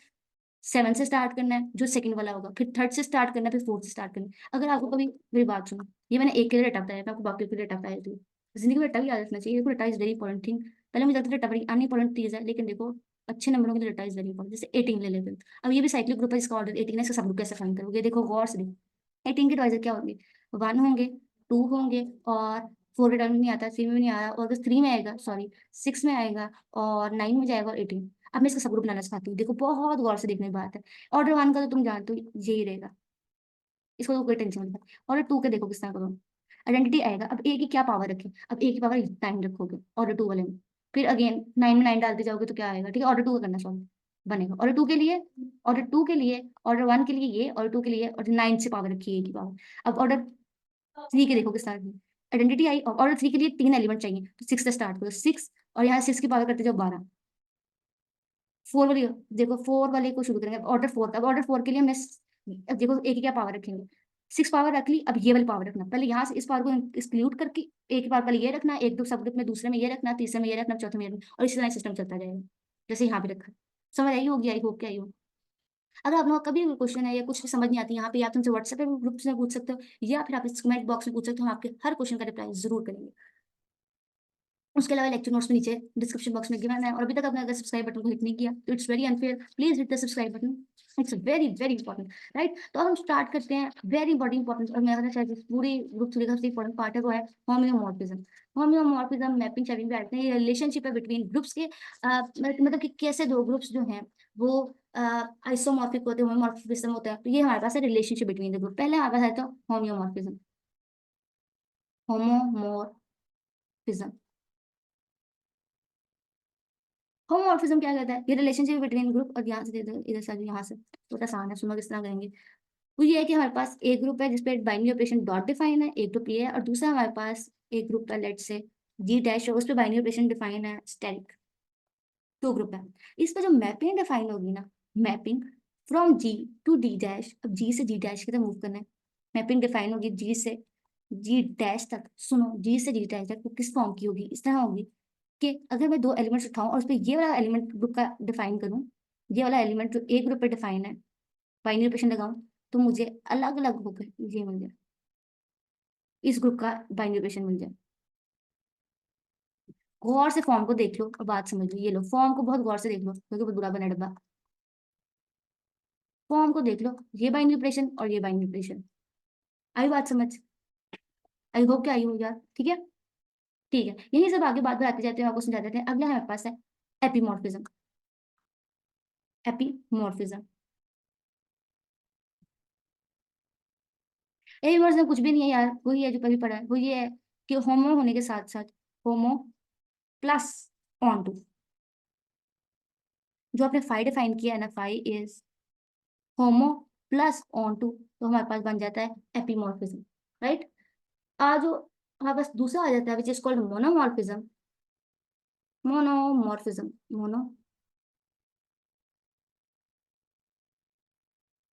7 से स्टार्ट करना है जो सेकंड वाला होगा, फिर थर्ड से स्टार्ट करना है, फिर फोर्थ से स्टार्ट करना है। अगर आपको कभी, मेरी बात सुनो, ये मैंने एक के लिए रटा बताया, मैं आपको बाकी के लिए रटा बताया थी, जिंदगी में रटा भी याद रखना चाहिए, देखो रटा इज वेरी इंपॉर्टेंट थिंग। पहले मुझे लगता था रटा बड़ी अनइंपॉर्टेंट चीज है, लेकिन देखो अच्छे नंबरों के लिए रटा इज वेरी इंपॉर्टेंट। जैसे 18 ले लेते हैं, अब ये भी साइक्लिक ग्रुप है जिसका ऑर्डर 18 है, इसका सब ग्रुप कैसे फाइंड करोगे, देखो गौर से देखो, 18 के डिवाइजर क्या होंगे, 1 होंगे, 2 होंगे, और 4 के टर्म में नहीं आता, 3 में भी नहीं आ रहा, और अगर 3 में आएगा, सॉरी 6 में आएगा, और 9 में जाएगा, और 18। अब मैं इसका सब ग्रुप बनाना सिखाती हूँ, देखो बहुत गौर से देखने की बात है। ऑर्डर 1 का तो तुम जानते हो यही रहेगा, इसको तो कोई टेंशन नहीं। ऑर्डर 2 के देखो किस तरह करो, आइडेंटिटी आएगा, अब ए की क्या पावर रखे, अब ए की पावर 9 रखोगे ऑर्डर 2 वाले में, फिर अगेन 9 में 9 डालते जाओगे तो क्या आएगा, ठीक है, ऑर्डर 2 का करना सॉल्व, बनेगा। ऑर्डर 2 के लिए ऑर्डर 1 के लिए ये, ऑर्डर 2 के लिए ऑर्डर 9 से पावर रखी है की पावर। अब ऑर्डर 3 के देखो किस तरह की आइडेंटिटी आई। और ऑर्डर 3 के लिए 3 एलिमेंट चाहिए, तो 6 से स्टार्ट करो, 6 और यहाँ 6 की पावर करते जाओ 12। 4 वाली देखो, 4 वाले को शुरू करेंगे ऑर्डर 4 का। अब ऑर्डर 4 के लिए हमने अब देखो एक ही क्या पावर रखेंगे, 6 पावर रख ली। अब ये वाली पावर रखना, पहले यहाँ से इस पावर को एक्सक्लूड करके एक ही पावर पहले ये रखना, एक दो सब ग्रुप में दूसरे में ये रखना, तीसरे में ये रखना, चौथे में ये रखना, और इसी तरह सिस्टम चलता जाएगा जैसे यहाँ पे रखा। समझ आई होगी, आई होप क्या आई हो। अगर आप लोगों का कभी भी क्वेश्चन है या कुछ भी समझ नहीं आती यहाँ पे, आप तुमसे व्हाट्सएप पे ग्रुप से पूछ सकते हो, या फिर आप इस कमेंट बॉक्स में पूछ सकते हो, हम आपके हर क्वेश्चन का रिप्लाई जरूर करेंगे। उसके अलावा लेक्चर नोट्स में नीचे डिस्क्रिप्शन बॉक्स में गिवन है, और अभी तक आपने अगर सब्सक्राइब बटन को हिट नहीं किया तो it's very unfair, please hit the subscribe button, it's very very important, right. तो अब हम स्टार्ट करते हैं वेरी इंपॉर्टेंट और मेरा शायद इस पूरी ग्रुप थ्री का सबसे इंपॉर्टेंट पार्ट है, वो है होम्योमॉर्फिज्म। होम्योमॉर्फिज्म मैपिंग शैपिंग पे आते हैं, ये रिलेशनशिप है बिटवीन ग्रुप्स के, मतलब कि कैसे दो ग्रुप्स जो हैं वो आइसोमॉर्फिक होते हैं, होमोमॉर्फिज्म होता है। तो ये हमारे पास है रिलेशनशिप बिटवीन द ग्रुप। पहले हमारे पास है तो होम्योमॉर्फिज्म, होमोमॉर्फिज्म। होमोमॉर्फिज्म क्या कहता है, ये रिलेशनशिप बिटवीन ग्रुप, और यहाँ से दे दो इधर से यहाँ से, तो आसान है, सुनो किस तरह करेंगे। वो ये है कि हमारे पास एक ग्रुप है जिसपे बाइनरी ऑपरेशन डॉट डिफाइन है, एक ग्रुप ये है, और दूसरा हमारे पास एक ग्रुप है लेट से जी डैश है, उस पर बाइनरी ऑपरेशन डिफाइन है स्टैटिक। दो ग्रुप है, इस पर जो मैपिंग डिफाइन होगी ना, mapping from G to D dash, अब जी से जी डैश की तरफ मूव करना है। मैपिंग डिफाइन होगी जी से जी डैश तक, सुनो जी से जी डैश तक, वो किस फॉर्म की होगी, इस तरह होगी कि अगर मैं दो एलिमेंट्स उठाऊं और उस पर ये वाला एलिमेंट ग्रुप का डिफाइन करूं, ये वाला एलिमेंट जो एक ग्रुप पे डिफाइन है, बाइनरी ऑपरेशन लगाऊं, तो मुझे अलग अलग होकर ये मिल जाए, इस ग्रुप का बाइनरी ऑपरेशन मिल जाए। गौर से फॉर्म को देख लो और बात समझ लो, ये लो फॉर्म को बहुत गौर से देख लो क्योंकि बहुत बुरा बना डब्बा। फॉर्म को देख लो, ये बाइनरी ऑपरेशन और ये बाइनरी ऑपरेशन, आई बात समझ, आई होप क्या आई हो यार, ठीक है। ठीक है, यही सब आगे बात बढ़ाते जाते हैं, आपको समझा देते हैं। अगला हमारे पास है एपीमॉर्फिज्म। एपीमॉर्फिज्म, एपीमॉर्फिज्म कुछ भी नहीं है यार, वही है जो कभी पढ़ा है, वो ये है कि होमो होने के साथ साथ होमो प्लस ऑन टू, जो आपने फाई डिफाइन किया है ना, phi is homo plus onto, तो हमारे पास बन जाता है एपीमॉर्फिज्म, राइट। आज जो हमारे पास दूसरा आ जाता है विच इज कॉल्ड मोनोमॉर्फिज्म। मोनोमॉर्फिज्म,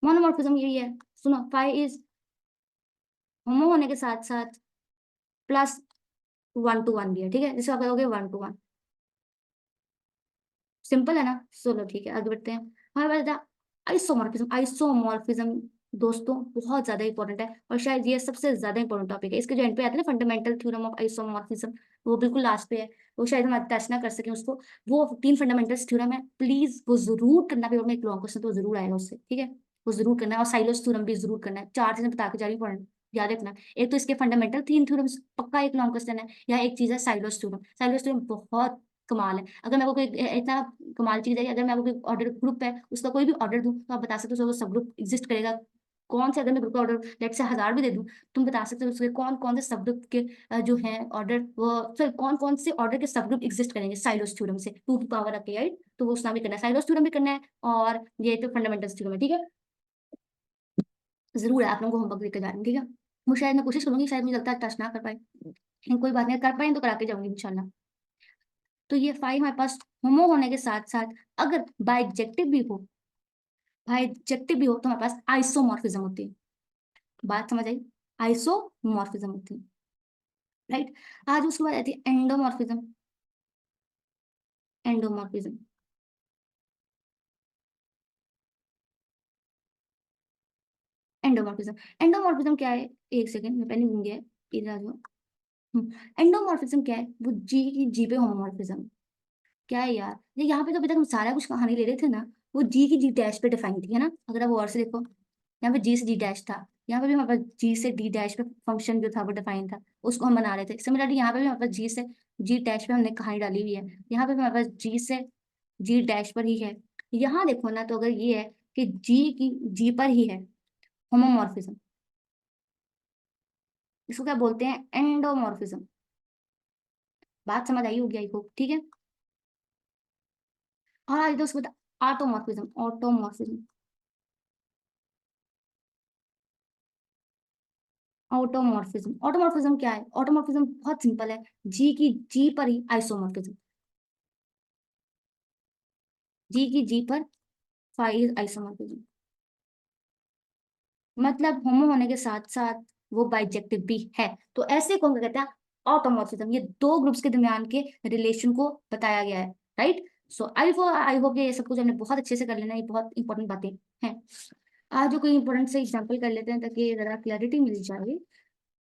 मोनोमॉर्फिज्म यही है, सुनो, फाई इज होमो होने के साथ साथ प्लस 1 to 1 भी है, ठीक है, जिसे आप कहोगे 1 to 1। सिंपल है ना, चलो ठीक है आगे बढ़ते हैं। हमारे पास आइसोमॉर्फिज्म। आइसोमॉर्फिज्म दोस्तों बहुत ज्यादा इंपॉर्टेंट है, और शायद ये सबसे ज्यादा इंपॉर्टेंट टॉपिक है। इसके जो एंड पे आता है ना, फंडामेंटल थ्योरम ऑफ आइसोमॉर्फिज्म, वो बिल्कुल लास्ट पे है, वो शायद हम टच ना कर सके उसको। वो 3 फंडामेंटल्स थ्योरम है, प्लीज वो जरूर करना, पेपर में एक लॉन्ग क्वेश्चन तो जरूर आएगा उससे, ठीक है, वो जरूर करना है। और साइलोस थ्योरम भी जरूर करना है, 4 चीजें बता के जा रही हूँ, याद रखना। एक तो इसके फंडामेंटल 3 थ्योरम्स पक्का एक लॉन्ग क्वेश्चन है, या एक चीज है साइलोस थ्योरम। साइलोस थ्योरम बहुत कमाल है। अगर मैं को कोई इतना कमाल चीज है कि अगर मैं आपको कोई ऑर्डर ग्रुप है उसका कोई भी ऑर्डर दूं, तो आप बता सकते हो सब ग्रुप एग्जिस्ट करेगा कौन से। अगर मैं ग्रुप का ऑर्डर लेट से 1000 भी दे दूं, तुम बता सकते हो उसके कौन कौन से सब ग्रुप के जो है ऑर्डर, वो फिर कौन कौन से ऑर्डर के सब ग्रुप एग्जिस्ट करेंगे साइलोस थ्योरम से, 2 की पावर रखे, राइट। तो वो उसका भी करना है, साइलोस थ्योरम भी करना है, और ये तो फंडामेंटल्स थ्योरम है, ठीक है। जरूर है, आप लोगों को होमवर्क देकर जा रहे हैं, ठीक है। वो शायद मैं कोशिश करूंगी, शायद मुझे लगता है टच ना कर पाए, लेकिन कोई बात नहीं, कर पाए तो करा के जाऊंगी इंशाल्लाह। तो ये फाइव हमारे पास होमो होने के साथ साथ अगर बाइजेक्टिव भी हो, बाइजेक्टिव भी हो, तो हमारे पास आइसोमॉर्फिज्म होती है। बात समझ आई, आइसोमॉर्फिज्म होती है, राइट। आज उसके बाद आती है एंडोमॉर्फिज्म। एंडोमॉर्फिज्म, एंडोमॉर्फिज्म, एंडोमॉर्फिज्म क्या है, एक सेकंड मैं पहले भूल गया, इधर आ जाओ। एंडोमॉर्फिज्म क्या है, वो जी की जी पे होमोमॉर्फिज्म। क्या है यार, ये यहाँ पे तो अभी तक हम सारा कुछ कहानी ले रहे थे ना, वो जी की जी डैश पे डिफाइन थी, है ना। अगर आप और से देखो, यहाँ पे जी से जी डैश था, यहाँ पे भी हमारे पास जी से डी डैश पे फंक्शन जो था वो डिफाइन था, उसको हम बना रहे थे। सिमिलरली यहाँ पे भी हमारे पास जी से जी डैश पे हमने कहानी डाली हुई है, यहाँ पे भी हमारे पास जी से जी डैश पर ही है। यहाँ देखो ना, तो अगर ये है कि जी की जी पर ही है होमोमॉर्फिज्म, इसको क्या बोलते हैं, एंडोमॉर्फिज्म। बात समझ आई होगी आई होप, ठीक है। और आज तो उसको ऑटोमॉर्फिज्म, ऑटोमॉर्फिज्म, ऑटोमॉर्फिज्म, ऑटोमॉर्फिज्म क्या है? ऑटोमॉर्फिज्म बहुत सिंपल है, जी की जी पर ही आइसोमॉर्फिज्म, जी की जी पर फाइव आइसोमॉर्फिज्म, मतलब होमो होने के साथ साथ वो बाइजेक्टिव भी है। तो ऐसे कौन कहते हैं? ऑटोमॉर्फिज्म। ये दो ग्रुप्स के दरमियान के रिलेशन को बताया गया है, राइट। सो आई होप ये सब कुछ हमने बहुत अच्छे से कर लेना, ये बहुत इंपॉर्टेंट बातें हैं। आज जो कोई इंपॉर्टेंट से एग्जांपल कर लेते हैं ताकि जरा क्लैरिटी मिल जाए।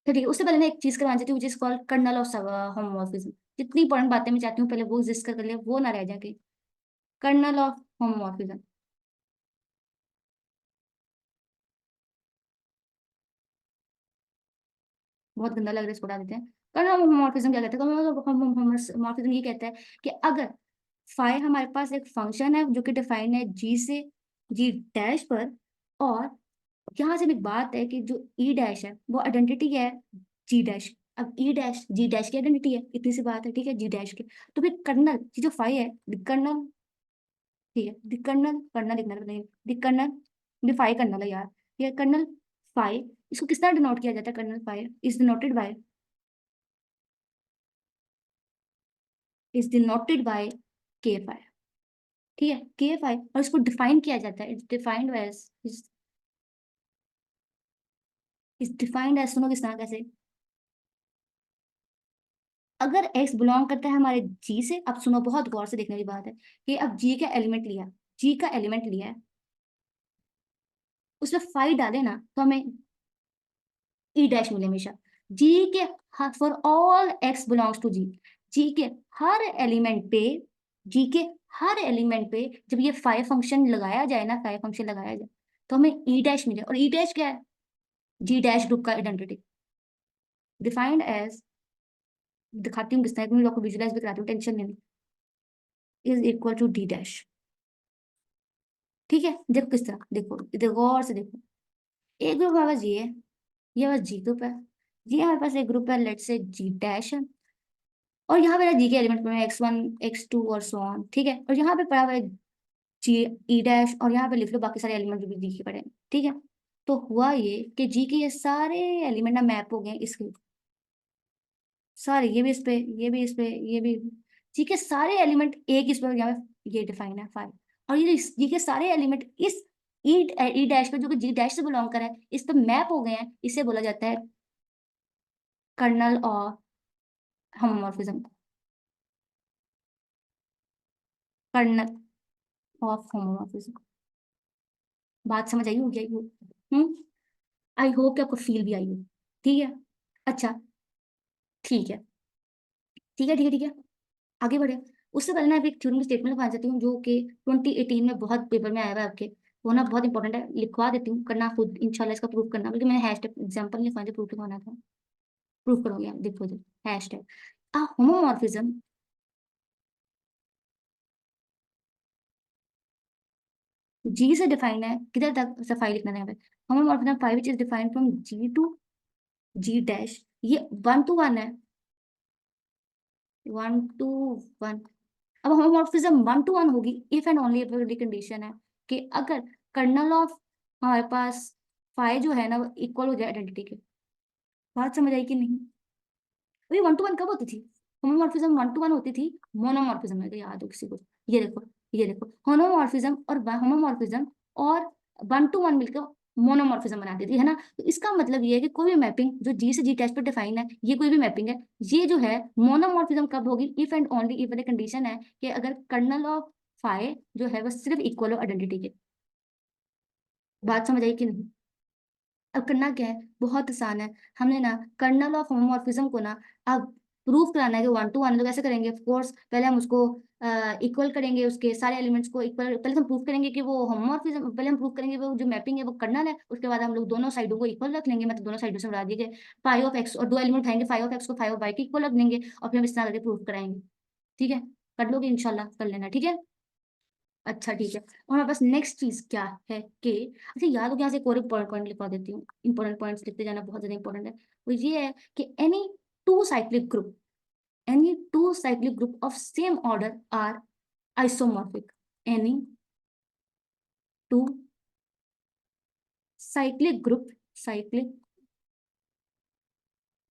तो ठीक है, उससे पहले मैं एक चीज करवा देती हूँ, जिस कॉल्ड कर्नल ऑफ होमोमॉर्फिज्म। जितनी इंपॉर्टेंट बातें मैं चाहती हूँ पहले वो एग्जिस्ट कर ले, वो ना रह जाए। कर्नल ऑफ होमोमॉर्फिज्म, बहुत गंदा लग रहा है, इसको हटा देते हैं। कर्नल होमोमॉर्फिज्म क्या कहता है? होमोमॉर्फिज्म ये कहता है कि अगर फाइ हमारे पास एक फंक्शन है जो कि डिफाइन है जी से जी डैश पर, और यहाँ से भी एक बात है कि जो ई डैश है वो आइडेंटिटी है जी डैश। अब ई डैश जी डैश की आइडेंटिटी है, इतनी सी बात है, ठीक है, जी डैश की। तो फिर कर्नल ये जो फाइ है, कर्नल, ठीक है, द कर्नल, कर्नल लिखना है, the kernel, the phi kernel है यार, ये कर्नल फाइ। इसको किस तरह डिनोट किया जाता है? Kernel phi is denoted by, is denoted by K phi, ठीक है, के फाइ। और इसको डिफाइन किया जाता है, it's defined as, is defined as, सुनो किस तरह कैसे? अगर एक्स बिलोंग करता है हमारे जी से, अब सुनो बहुत गौर से देखने की बात है कि अब जी का एलिमेंट लिया, जी का एलिमेंट लिया है, उसमें फाइव डाले ना तो हमें ई डैश मिले हमेशा। जी के, for all X belongs to G, G के हर एलिमेंट पे, जी के हर एलिमेंट पे जब ये फाइव फंक्शन लगाया जाए ना, फाइव फंक्शन लगाया जाए तो हमें ई डैश मिले। और ई डैश क्या है? जी डैश ग्रुप का आइडेंटिटी, डिफाइंड एज, दिखाती हूँ किस तरह, मैं आपको विजुलाइज भी कराती हूँ, टेंशन नहीं, is equal to D dash, ठीक है। देखो किस तरह, देखो देखो गौर से देखो। एक ग्रुप हमारे पास ये है, ये हमारे जी ग्रुप है, ये हमारे पास एक ग्रुप है, लेट से जी डैश है, और यहाँ पे जी के एलिमेंट में x1 x2 और सो ऑन, ठीक है। और यहाँ पे पड़ा हुआ है जी ई डैश, और यहाँ पे लिख लो बाकी सारे एलिमेंट जो भी जी के पड़े हैं, ठीक है। तो हुआ ये कि जी के ये सारे एलिमेंट ना मैप हो गए इसके सारे, ये भी इस पे, ये भी इस पे, ये भी, जी के सारे एलिमेंट एक इस पे, यहाँ पे ये डिफाइन है फाइव। और ये जी के सारे एलिमेंट इस ई ई डैश पे जो कि जी डैश से बिलोंग कर है इस पे मैप हो गए हैं, इसे बोला जाता है कर्नल और होमोमॉर्फिज्म, कर्नल ऑफ होमोमॉर्फिज्म। बात समझ आई होगी, आई होप। आई होप कि आपको फील भी आई हो, ठीक है। अच्छा, ठीक है, ठीक है, ठीक है, ठीक है, आगे बढ़े। उससे पहले ना एक थ्योरम की स्टेटमेंट लिखवा देती हूँ जो कि 2018 में बहुत पेपर में आया हुआ है आपके, वो ना बहुत इंपॉर्टेंट है, लिखवा देती हूँ, करना खुद इंशाल्लाह, इसका प्रूफ करना, बल्कि मैंने हैश टैग एग्जाम्पल लिखवा दिया, प्रूफ लिखवाना था, प्रूफ करोगे आप, देखो जी, हैश टैग अ होमोमॉर्फिज्म, जी से डिफाइन है, किधर तक सफाई लिखना है यहाँ पे? Homomorphism five which is defined from G to G dash, ये वन टू वन है, वन टू वन। अब होमोमॉर्फिज्म वन टू वन होगी if and only if condition है कि अगर कर्नल ऑफ हमारे पास फाइ जो है ना वो इक्वल हो जाए आइडेंटिटी के। बात समझ आई कि नहीं? अभी वन टू वन कब होती थी? होमोमॉर्फिज्म वन टू वन होती थी मोनोमॉर्फिज्म में, तो याद हो किसी को? ये देखो, ये देखो, होमोमॉर्फिज्म और होमोमॉर्फिज्म और वन टू वन मिलकर मोनोमॉर्फिज्म बना देती है ना। तो इसका मतलब ये है कि कोई भी मैपिंग जो जी से जी टेस्ट पर डिफाइन है, ये कोई भी मैपिंग है, ये जो है मोनोमॉर्फिज्म कब होगी? If and only if condition है कि अगर कर्नल ऑफ फाइ जो है वो सिर्फ इक्वल हो आइडेंटिटी के। बात समझ आई कि नहीं? अब करना क्या है, बहुत आसान है। हमने ना कर्नल ऑफ होमोमॉर्फिज्म को ना अब प्रूफ कराना है कि वन टू वन। तो कैसे करेंगे? ऑफ कोर्स पहले हम उसको इक्वल करेंगे, उसके सारे एलिमेंट्स को इक्वल, पहले हम प्रूफ करेंगे कि वो होमोमॉर्फिज्म, पहले हम प्रूफ करेंगे वो जो मैपिंग है वो कर्नल है, उसके बाद हम लोग दोनों साइडों को इक्वल रख लेंगे, मतलब दोनों साइडों से बढ़ा दिए फाइव ऑफ एक्स, और दो एलिमेंट उठाएंगे फाइव ऑफ एक्स को फाइव ऑफ वाई के इक्वल रख देंगे, और फिर हम इस तरह करके प्रूफ कराएंगे, ठीक है। कर लोगे इंशाल्लाह, कर लेना, ठीक है। अच्छा ठीक है, और हमारे पास नेक्स्ट चीज क्या है कि, अच्छा याद हो गया, यहाँ से एक और इंपॉर्टेंट पॉइंट लिखवा देती हूँ, इंपॉर्टेंट पॉइंट्स लिखते जाना बहुत ज्यादा इंपॉर्टेंट है। वो ये है कि any two cyclic group, any two cyclic group of same order are isomorphic, any two cyclic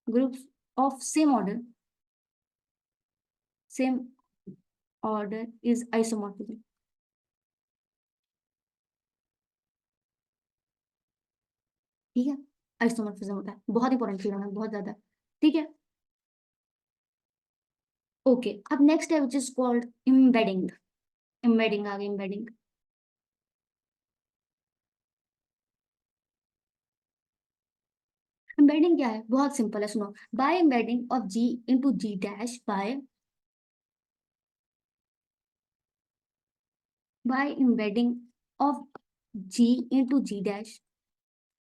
groups of same order is isomorphism. ठीक है, आइसोमॉर्फिज्म होता है, बहुत इंपॉर्टेंट थ्योरम है, बहुत ज्यादा। ठीक है, ओके। अब नेक्स्ट है which is called embedding. Embedding आ गई, एम्बेडिंग। एम्बेडिंग क्या है, बहुत सिंपल है, सुनो। By embedding of G into G dash by embedding of G into G dash.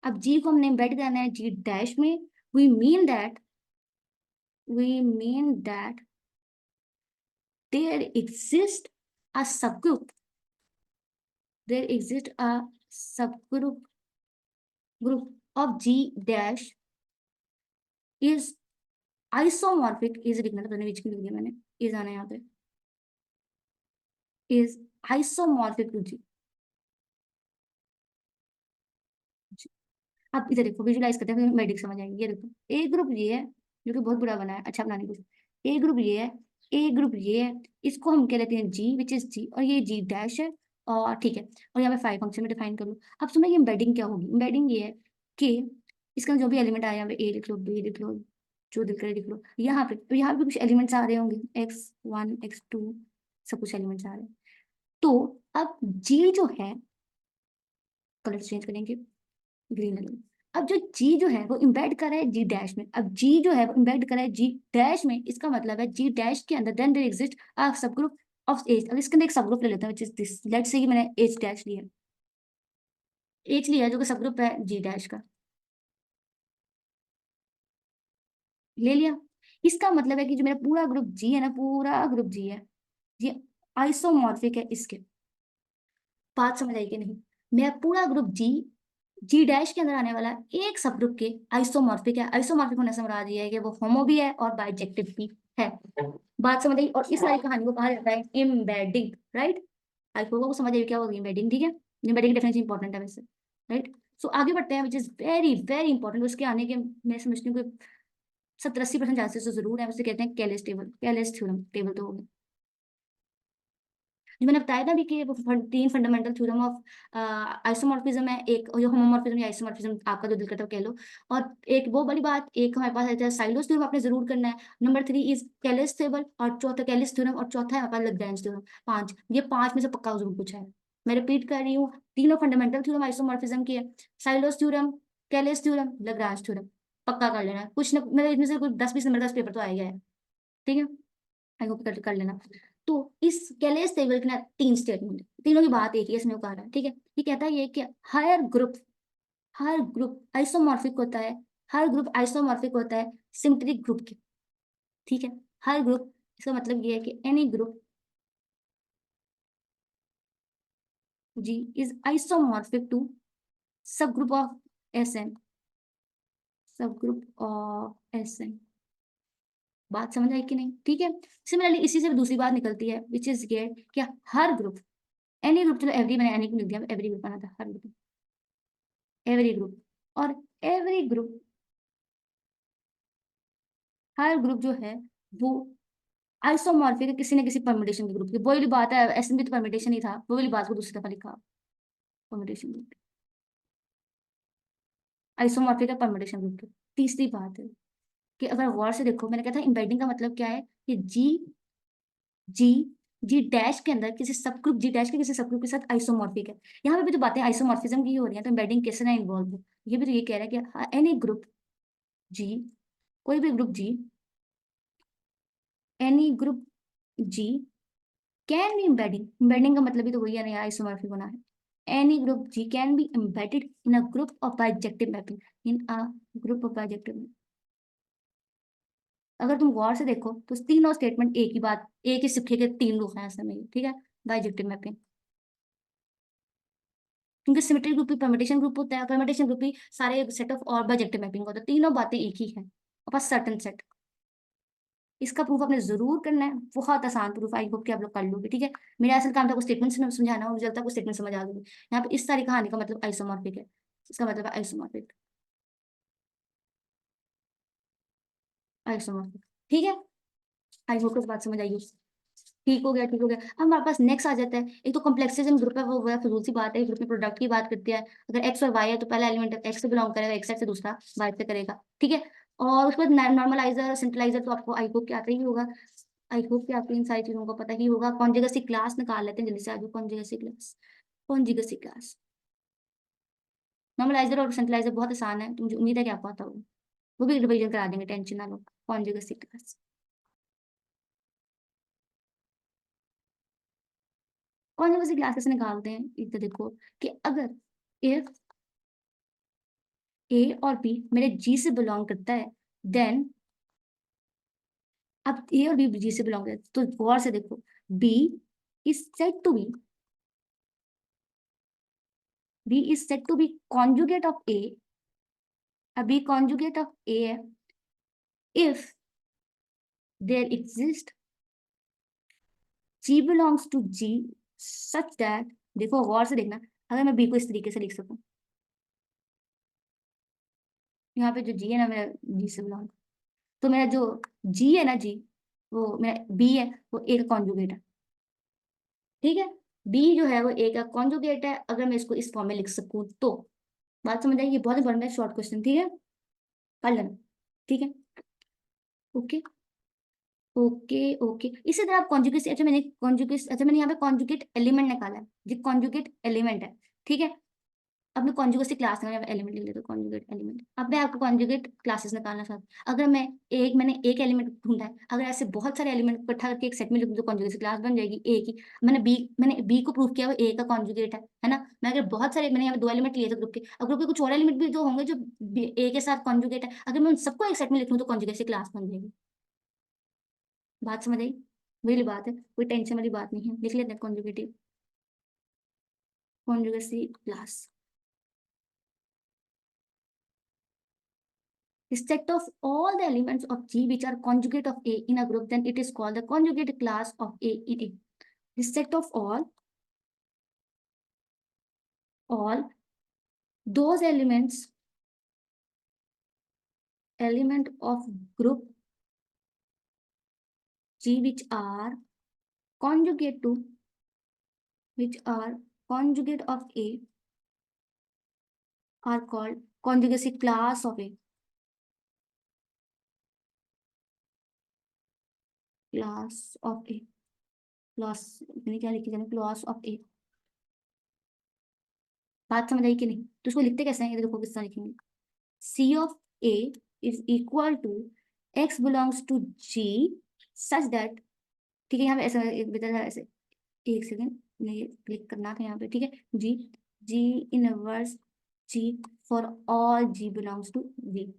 अब जी को हमने एम्बेड करना है जी डैश में। We mean that there exists a subgroup there exists a subgroup of G dash is isomorphic is लिखना था, पता नहीं बीच में लिख दिया मैंने, is आना है यहाँ पे, is isomorphic to G। अब इधर देखो, विजुलाइज करते हैं, मेडिक समझ आएंगे। ये देखो, ए ग्रुप ये है जो कि बहुत बुरा बना है, अच्छा बनाने कुछ। ए ग्रुप ये है, ए ग्रुप ये है, इसको हम कह लेते हैं जी विच इज जी, और ये जी डैश है। और ठीक है, और यहाँ पे 5 फंक्शन में डिफाइन कर लो। अब सुनो, ये एम्बेडिंग क्या होगी। एम्बेडिंग ये है कि इसका जो भी एलिमेंट आया, यहाँ पे ए लिख लो, बी लिख लो, जो दिल करे लिख लो। यहाँ पे कुछ एलिमेंट्स आ रहे होंगे, x1 x2, सब कुछ एलिमेंट्स आ रहे हैं। तो अब जी जो है, कलर चेंज करेंगे, ग्रीन एलिमेंट। अब जो जी जो है वो इम्बेड कर रहा है जी डैश में। अब जी जो है वो इम्बेड कर रहा है जी डैश में, इसका मतलब है जी डैश के अंदर देन देयर एग्जिस्ट अ सब ग्रुप ऑफ एज। अब इसके अंदर एक सब ग्रुप ले लेते हैं, which is this. Let's say कि मैंने एज डैश लिया, एज लिया जो कि सब ग्रुप है जी डैश का, ले लिया। इसका मतलब है कि जो मेरा पूरा ग्रुप जी है ना, पूरा ग्रुप जी है, ये आइसोमॉर्फिक है इसके। बात समझ आई कि नहीं। मेरा पूरा ग्रुप जी, जी डैश के अंदर आने वाला एक सब ग्रुप के आइसोमॉर्फिक है। आइसोमॉर्फिक होने से मुराद ये है कि वो होमो भी है और बाइजेक्टिव भी है। बात समझ आई। और इस सारी कहानी को कहा जाता है एम्बेडिंग, राइट। आई होप आपको समझ आई क्या होगी एम्बेडिंग। ठीक है, एम्बेडिंग डेफिनेशन इंपॉर्टेंट है वैसे, राइट। सो आगे बढ़ते हैं, which is very very important. उसके आने के मैं समझती हूँ कि 70-80% चांसेस तो जरूर है। उसे कहते हैं कैलेस टेबल, कैलेस थ्योरम। टेबल तो होगा जो मैंने बताया था भी कि वो 3 फंडामेंटल थ्योरम ऑफ आइसोमॉर्फिज्म है। एक जो होमोमॉर्फिज्म या आइसोमॉर्फिज्म, आपका जो दिल करता है कह लो। और एक वो बड़ी बात, एक हमारे पास है साइलोस थ्योरम, आपने जरूर करना है। नंबर 3 इज कैलेस थ्योरम, और चौथा कैलिस थ्योरम, और चौथा है हमारे पास लैग्रेंज थ्योरम। 5, ये 5 में से पक्का जरूर पूछा है। मैं रिपीट कर रही हूँ, तीनों फंडामेंटल थ्योरम आइसोमॉर्फिज्म की है। Silos theorem, Kallis theorem, Lagrange theorem. पक्का कर लेना, कुछ ना मतलब इनमें से कुछ 10-20 नंबर का पेपर तो आएगा है। ठीक है, आई होप कर लेना। तो इस कैलेस टेबल के ना 3 स्टेटमेंट, तीनों की बात एक ही है, इसमें कहा रहा है। ठीक है, ये कहता है ये कि हर ग्रुप आइसोमॉर्फिक होता है, हर ग्रुप आइसोमॉर्फिक होता है सिमेट्रिक ग्रुप के। ठीक है, हर ग्रुप, इसका मतलब ये है कि any group G is isomorphic to sub group of S N, sub group of S N. बात समझ आई कि नहीं। ठीक है, सिमिलरली इसी से दूसरी बात निकलती है विच इज गेट क्या, हर ग्रुप, एनी ग्रुप, चलो एवरी मैंने एनी को लिख दिया, एवरी ग्रुप बना था, हर ग्रुप, एवरी ग्रुप। और एवरी ग्रुप, हर ग्रुप जो है वो आइसोमॉर्फिक है किसी न किसी परम्यूटेशन के ग्रुप की। वही बात है, एसएन भी तो परम्यूटेशन ही था, वो वाली बात को दूसरी दफा लिखा, परम्यूटेशन ग्रुप, आइसोमॉर्फिक है परम्यूटेशन ग्रुप की। तीसरी बात है कि अगर गौर से देखो, मैंने कहा था इम्बेडिंग का मतलब क्या है कि जी जी डैश के अंदर किसी सब ग्रुप, जी डैश के किसी सब ग्रुप के साथ आइसोमॉर्फिक है। यहाँ पे भी तो बातें आइसोमॉर्फिज्म की ही हो रही है, तो इम्बेडिंग किससे ना इन्वॉल्व हो। ये भी तो ये कह रहा है कि एनी ग्रुप जी, कोई भी group G, any group G can be embedding. Embedding का मतलब भी तो वही है ना, आइसोमॉर्फिक होना है। Any group G can be embedded in a group of bijective mapping, in a group of bijective. अगर तुम गौर से देखो तो तीनों स्टेटमेंट एक ही बात, एक ही सिक्के के 3 रुख हैं ऐसे में। ठीक है, बाइजेक्टिव मैपिंग, क्योंकि सिमेट्रिक ग्रुप भी परम्यूटेशन ग्रुप होता है, परम्यूटेशन ग्रुप भी सारे सेट ऑफ और बाइजेक्टिव मैपिंग होता है। तीनों बातें एक ही है, बस सर्टेन सेट। इसका प्रूफ आपने जरूर करना है, बहुत आसान प्रूफ, आई होप कि आप लोग कर लोगे। ठीक है, मेरा असल काम था कुछ स्टेटमेंट समझाना, और जब तक कुछ स्टेटमेंट समझ आ गई। यहाँ पे इस सारी कहानी का मतलब आइसोमॉर्फिक है, इसका मतलब है आइसोमॉर्फिक, आइसोमॉर्फिक। ठीक है, आई होप इस बात समझ आई हो। ठीक हो गया, ठीक हो गया। अब हमारे पास नेक्स्ट आ जाता है, एक तो कॉम्प्लेक्सिज्म ग्रुप है, वो बड़ा फजूल सी बात है, ग्रुप में प्रोडक्ट की बात करती है। अगर एक्स और वाई है तो पहला एलिमेंट एक्स से बिलोंग करेगा, एक्स से दूसरा वाई से करेगा। ठीक है, और उसके बाद नॉर्मलाइजर, सेंट्रलाइजर तो आपको आई होप कि आता ही होगा, आई होप कि आपको इन सारी चीजों को पता ही होगा। कॉन्जुगेसी क्लास निकाल लेते हैं जल्दी से, आज कॉन्जुगेसी क्लास, कॉन्जुगेसी क्लास। नॉर्मलाइजर और सेंट्रलाइजर बहुत आसान है, तो मुझे उम्मीद है कि आपको आता होगा, वो भी रिवीजन करा देंगे, टेंशन ना लो। कॉन्जुगेसी क्लास, कॉन्जुगेसी क्लास कैसे निकालते हैं, एक तो देखो कि अगर इफ ए और बी मेरे जी से बिलोंग करता है, देन, अब ए और बी जी से बिलोंग करता है तो गौर से देखो, B is said to be, B is said to be conjugate of A, अब बी कॉन्जुगेट ऑफ ए है if there exist G belongs to G such that, देखो गौर से देखना, अगर मैं बी को इस तरीके से लिख सकूं, यहाँ पे जो जी है ना मेरा जी से बिलोंग, तो मेरा जो जी है ना जी, वो मेरा बी है, वो ए का कॉन्जुगेट है। ठीक है, बी जो है वो ए का कॉन्जुगेट है, अगर मैं इसको इस फॉर्म में लिख सकूं तो। बात समझ आएगी, बहुत इंपॉर्टेंट है, शॉर्ट क्वेश्चन। ठीक है, कर लेना। ठीक है, ओके, ओके, ओके। इसी तरह आप कॉन्जुगेट, अच्छा मैंने कॉन्जुगेट, अच्छा मैंने यहाँ पे कॉन्जुगेट एलिमेंट निकाला है, जो कॉन्जुगेट एलिमेंट है। ठीक है, अब मैं कॉन्जुगेसी क्लास में एलिमेंट लिख लेता हूँ, कॉन्जुगेट एलिमेंट। अब मैं आपको कॉन्जुगेट क्लासेस निकालना चाहता हूँ, अगर मैंने एक एलिमेंट ढूंढा है, अगर ऐसे बहुत सारे एलिमेंट इकट्ठा करके एक सेट में लिख दूँ तो कॉन्जुगेसी क्लास बन जाएगी ए की। मैंने बी को प्रूव किया वो ए का कॉन्जुगेट है ना। मैं अगर बहुत सारे, मैंने यहाँ पे दो एलिमेंट लिए थे ग्रुप के, अब ग्रुप के कुछ और एलिमेंट भी जो होंगे जो ए के साथ कॉन्जुगेट है, अगर मैं उन सबको एक सेट में लिख लूँ तो कॉन्जुगेसी क्लास बन जाएगी। बात समझ आई, वही बात है, कोई टेंशन वाली बात नहीं है, लिख लेते हैं conjugative, conjugacy class. The set of all the elements of G which are conjugate of A in a group, then it is called the conjugate class of A in A. The set of all those element of group G conjugate to, which are conjugate of A are called conjugacy class of A. Class of A. Class, मैंने क्या लिखी जाने, class of A। बात समझ आई कि नहीं, तो उसको लिखते कैसे हैं, ये देखो किस तरह लिखेंगे। C of A is equal to x belongs to G such that, ठीक है, यहाँ पे ऐसा एक बेटा था ऐसे, एक सेकेंड, मुझे क्लिक करना था यहाँ पे। ठीक है, G, G inverse G for all G belongs to G.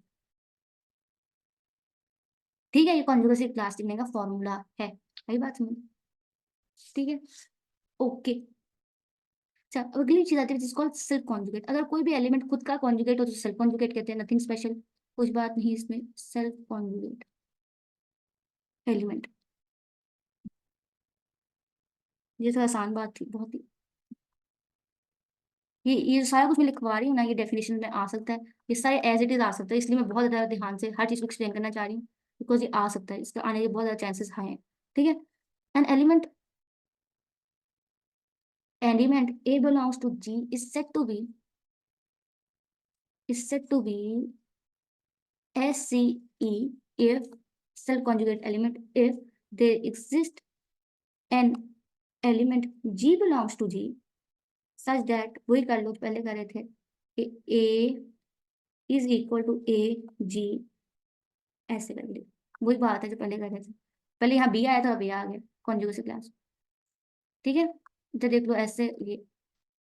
ठीक है, ये कॉन्जुगेसी क्लास लिखने का फॉर्मूला है, वही बात समझ। ठीक है, ओके। अच्छा, अब अगली चीज आती है जिसको सेल्फ कॉन्जुगेट, अगर कोई भी एलिमेंट खुद का कॉन्जुगेट हो तो सेल्फ कॉन्जुगेट कहते हैं, नथिंग स्पेशल, कुछ बात नहीं इसमें, सेल्फ कॉन्जुगेट एलिमेंट, ये तो आसान बात थी बहुत ही। ये सारा कुछ मैं लिखवा रही हूँ ना, ये डेफिनेशन में आ सकता है, ये सारे एज इट इज आ सकता है, इसलिए मैं बहुत ज्यादा ध्यान से हर चीज को एक्सप्लेन करना चाह रही हूँ, बिकॉज ये आ सकता है, इसका आने के बहुत ज्यादा चांसेस हाई हैं। ठीक है, an element a belongs to G is said to be SCE if self conjugate element, if there exist an element G belongs to G such that, वही कर लो पहले कर रहे थे, A is equal to A G, ऐसे कर लो, वही बात है जो पहले कर रहे थे, पहले यहाँ बी आया था, अभी आ गया कॉन्जुगेसी क्लास। ठीक है, तो देख लो ऐसे, ये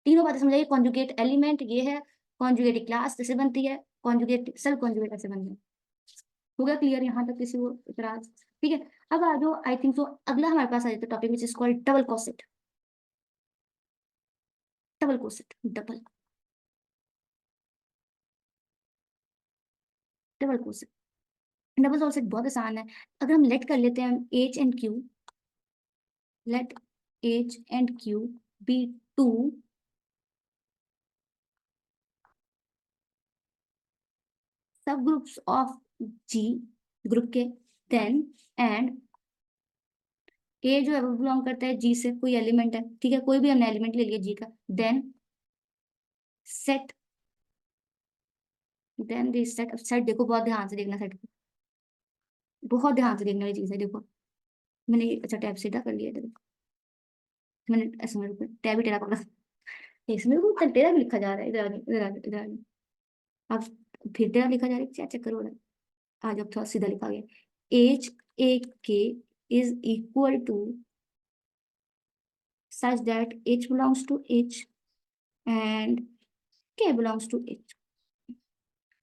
तीनों बातें समझाइए, कॉन्जुगेट एलिमेंट ये है, कॉन्जुगेट क्लास कैसे बनती है, कॉन्जुगेट सेल्फ कॉन्जुगेट ऐसे बनती है। हो गया क्लियर यहाँ तक, किसी को इतराज? ठीक है, अब आ जाओ, आई थिंक सो अगला हमारे पास आ जाता है topic which is called double coset, double coset, double coset. Double solve set बहुत आसान है। अगर हम लेट कर लेते हैं H and Q, let H and Q be two sub groups of G group के, देन एंड ए जो है वो बिलोंग करता है जी से, कोई एलिमेंट है, ठीक है, कोई भी हमने एलिमेंट ले लिया जी का, then set, then this set, set देखो बहुत ध्यान से देखना, सेट को बहुत ध्यान से देखने वाली चीज है, देखो मैंने अच्छा टैब सीधा कर लिया, देखो मैंने ऐसे मेरे को टैब ही टेढ़ा पकड़ा, इसमें को टेढ़ा भी लिखा जा रहा है, इधर इधर इधर इधर, अब फिर टेढ़ा लिखा जा रहा है, क्या चक्कर हो रहा है, आज अब थोड़ा सीधा लिखा गया, H A K is equal to such that h belongs to h and k belongs to h।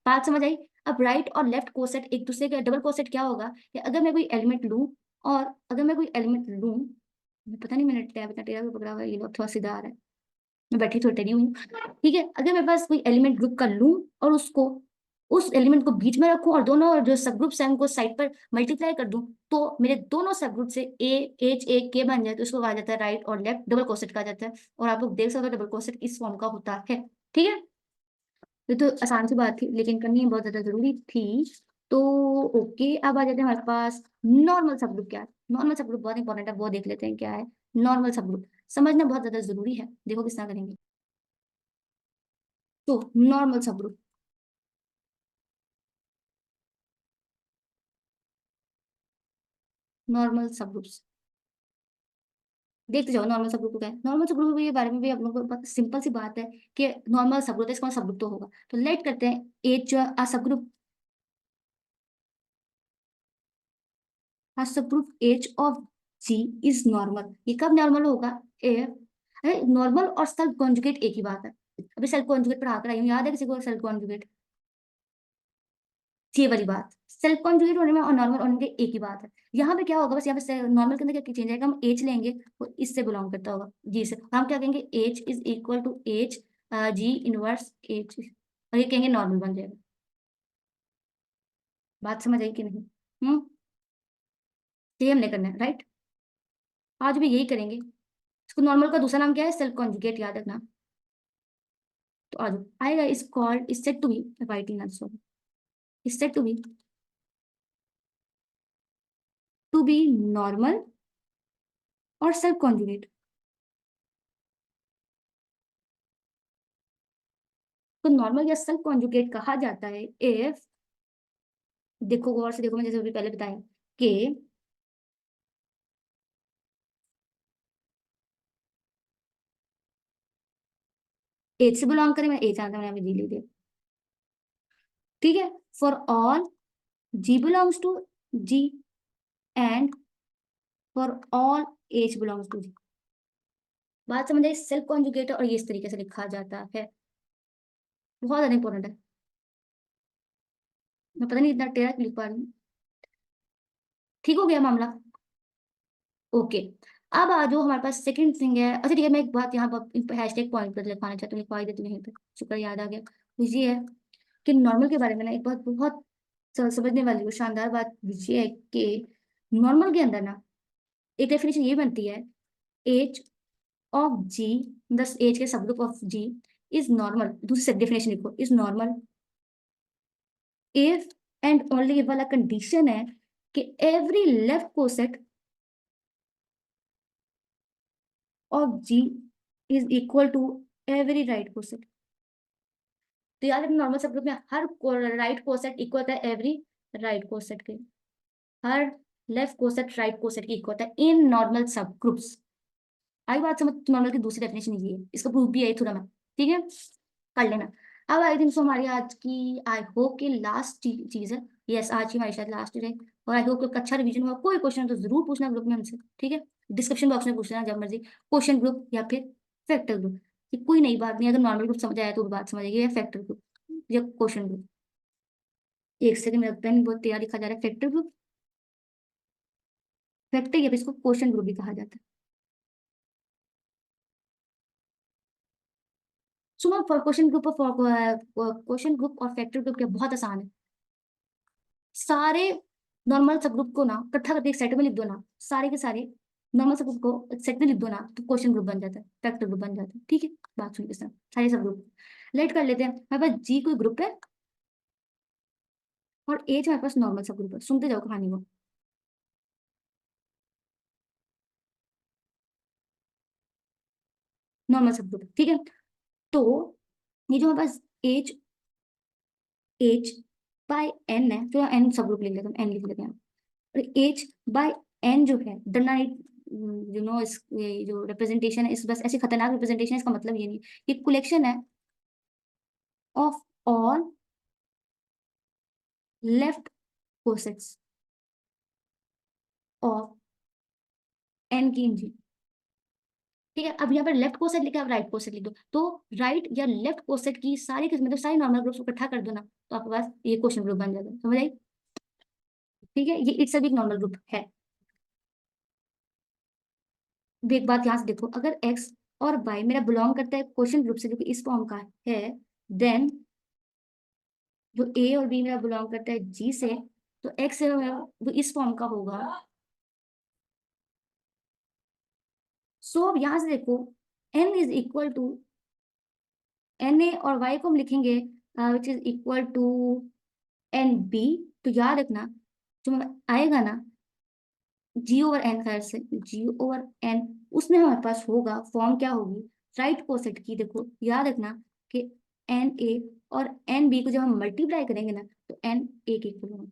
बात समझ आई? अब राइट और लेफ्ट कोसेट एक दूसरे का डबल कोसेट क्या होगा कि अगर मैं कोई एलिमेंट लूं, और अगर मैं कोई एलिमेंट लूं, पता नहीं मैंने टैब इतना टेढ़ा क्यों पकड़ा हुआ है, ये लो थोड़ा सीधा आ रहा है, मैं बैठी थोड़ी टेढ़ी हुई हूँ, ठीक है, अगर मेरे पास कोई एलिमेंट ग्रुप का लूं और उसको उस एलिमेंट को बीच में रखूं और दोनों जो सब ग्रुप्स हैं उनको साइड पर मल्टीप्लाई कर दूं, तो मेरे दोनों सब ग्रुप से ए एच ए के बन जाए, तो इसको कहा जाता है राइट और लेफ्ट डबल कोसेट कहा जाता है, और आप लोग देख सकते हो डबल कोसेट इस फॉर्म का होता है, ठीक है। ये तो आसान सी बात थी लेकिन करनी बहुत ज्यादा जरूरी थी। तो ओके, अब आ जाते हैं हमारे पास नॉर्मल सब ग्रुप। क्या है नॉर्मल सब ग्रुप? बहुत इंपॉर्टेंट है, वो देख लेते हैं क्या है नॉर्मल सब ग्रुप, समझना बहुत ज्यादा जरूरी है, देखो किस तरह करेंगे। तो नॉर्मल सब ग्रुप, नॉर्मल सब ग्रुप्स देखते जाओ। नॉर्मल सब ग्रुप क्या है? नॉर्मल सब ग्रुप के बारे में भी आप लोगों को सिंपल सी बात है कि नॉर्मल सब ग्रुप है, इसका सब ग्रुप तो होगा, तो लेट करते हैं H uh sub group, a sub group H of G is normal. ये कब नॉर्मल होगा? ए, अरे नॉर्मल और सेल्फ कॉन्जुगेट एक ही बात है, अभी सेल्फ कॉन्जुगेट पढ़ा कर आई हूँ, याद है किसी को सेल्फ कॉन्जुगेट? ये वाली बात, सेल्फ कॉन्जुगेट होने में और नॉर्मल होने में एक ही बात है। यहाँ पे क्या होगा, बस यहाँ पे नॉर्मल के अंदर क्या चेंज आएगा, हम एच लेंगे वो इससे बिलोंग करता होगा जी से, हम क्या कहेंगे H is equal to H G inverse H, और ये कहेंगे नॉर्मल बन जाएगा। बात समझ आई कि नहीं? तो ये हमने करना है राइट, आज भी यही करेंगे। इसको नॉर्मल का दूसरा नाम क्या है? सेल्फ कॉन्जुगेट, याद रखना। तो आज आएगा इस called is said to be writing answer, is said to be normal और सेल्फ कॉन्जुगेट। तो नॉर्मल या सेल्फ कॉन्जुगेट कहा जाता है इफ, देखो गौर से देखो, मैं जैसे अभी पहले बताया कि एच से बिलोंग करें, मैं एच आता मैंने अभी जी ली थी, ठीक है, for all G belongs to G and for all H belongs to G. बात समझ आई? सेल्फ कॉन्जुगेट और ये इस तरीके से लिखा जाता है, बहुत ज्यादा इंपॉर्टेंट है। मैं पता नहीं इतना टेढ़ा क्यों लिख पा रही हूँ, ठीक हो गया मामला? ओके, अब आ जाओ हमारे पास सेकंड थिंग है। अच्छा ठीक है, मैं एक बात यहाँ पर हैशटैग पॉइंट पर लिखवाना चाहती हूँ, लिखवा ही देती हूँ यहीं पे, शुक्र याद आ गया। तो ये है कि नॉर्मल के बारे में ना एक बहुत बहुत समझने वाली वो शानदार बात ये है कि नॉर्मल के अंदर ना एक डेफिनेशन ये बनती है, एज ऑफ जी, दस एज के sub group of G is normal, दूसरी डेफिनेशन लिखो, is normal if and only वाला कंडीशन है कि every left coset of G is equal to every right coset. तो याद रखना नॉर्मल सब ग्रुप में हर राइट कोसेट इक्वल होता है एवरी राइट कोसेट के, her left coset right coset की इक्वल होता है इन नॉर्मल सब ग्रुप्स। आई बात समझ? नॉर्मल की दूसरी डेफिनेशन ये है, इसका प्रूफ भी है थोड़ा मैं, ठीक है, कर लेना। अब आई थिंक सो हमारी आज की आई होप की लास्ट चीज है, यस आज की हमारी शायद लास्ट है, और आई होप अच्छा रिवीजन हुआ। कोई क्वेश्चन तो जरूर पूछना ग्रुप में हमसे, ठीक है, डिस्क्रिप्शन बॉक्स में पूछना जब मर्जी, क्वेश्चन ग्रुप या फिर फैक्टर ग्रुप, ये कोई नई बात नहीं, अगर नॉर्मल ग्रुप समझ आया तो भी बात समझ आएगी, या फैक्टर ग्रुप या क्वेश्चन ग्रुप। एक सेकंड, मेरा पेन बहुत तेज लिखा जा रहा है, फैक्टर ग्रुप, फैक्टर या फिर इसको क्वेश्चन ग्रुप भी कहा जाता है। सुनो, फॉर क्वेश्चन ग्रुप और क्वेश्चन ग्रुप और फैक्टर ग्रुप क्या बहुत आसान है, सारे नॉर्मल सब ग्रुप को ना इकट्ठा करके एक सेट में लिख दो ना, सारे के सारे नॉर्मल सब ग्रुप को एक सेट में लिख दो ना, तो क्वेश्चन ग्रुप बन जाता है, फैक्टर ग्रुप बन जाता है। ठीक है, बात सुन के सारे सब ग्रुप लेट कर लेते हैं। हमारे पास जी कोई ग्रुप है और एच हमारे पास नॉर्मल सब ग्रुप है। सुनते जाओ कहानी को। नॉर्मल सब ग्रुप, ठीक है। तो ये जो हमारे पास एच एच बाय एन है, तो एन सब ग्रुप लिख लेते हैं, एन लिख लेते हैं। और एच बाय एन जो है डरना, यू नो, इस ये जो रिप्रेजेंटेशन है, इस बस ऐसी खतरनाक रिप्रेजेंटेशन है, इसका मतलब ये नहीं, ये कलेक्शन है of all left cosets of N की जी। ठीक है, अब यहाँ पर लेफ्ट कोसेट लिखा है, अब राइट कोसेट लिख दो। तो राइट या लेफ्ट कोसेट की सारी मतलब सारी नॉर्मल ग्रुप्स को इकट्ठा कर दो ना, तो आपके पास ये क्वेश्चन ग्रुप बन जाता है। समझ आई? ठीक है, ये इट्स भी एक नॉर्मल ग्रुप है। अब एक बात यहाँ से देखो, अगर एक्स और वाई मेरा बिलोंग करता है क्वेश्चन ग्रुप से जो कि इस फॉर्म का है, देन जो ए और बी मेरा बिलोंग करता है जी से, तो एक्स है वो इस फॉर्म का होगा। सो अब यहां से देखो, N is equal to N A, और वाई को हम लिखेंगे which is equal to N B. तो याद रखना, जो आएगा ना जी ओवर एन, खैर से जी ओवर एन, उसमें हमारे पास होगा फॉर्म क्या होगी, राइट कोसेट की। देखो याद रखना कि एन ए और एन बी को जब हम मल्टीप्लाई करेंगे ना, तो एन ए के इक्वल होगा।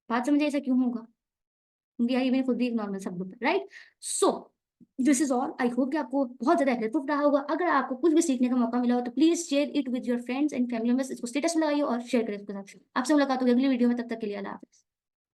बात समझे ऐसा क्यों होगा? क्योंकि यार ये मेरी खुद भी एक नॉर्मल सब ग्रुप है, right? So this is all. I hope कि आपको बहुत ज्यादा हेल्पफुल रहा होगा। अगर आपको कुछ भी सीखने का मौका मिला हो तो please share it with your friends and family members. इसको स्टेटस में लगाइए और शेयर करें इसके साथ। आपसे मुलाकात होगी अगली वीडियो में, तब तक के लिए अल्लाह हाफिज।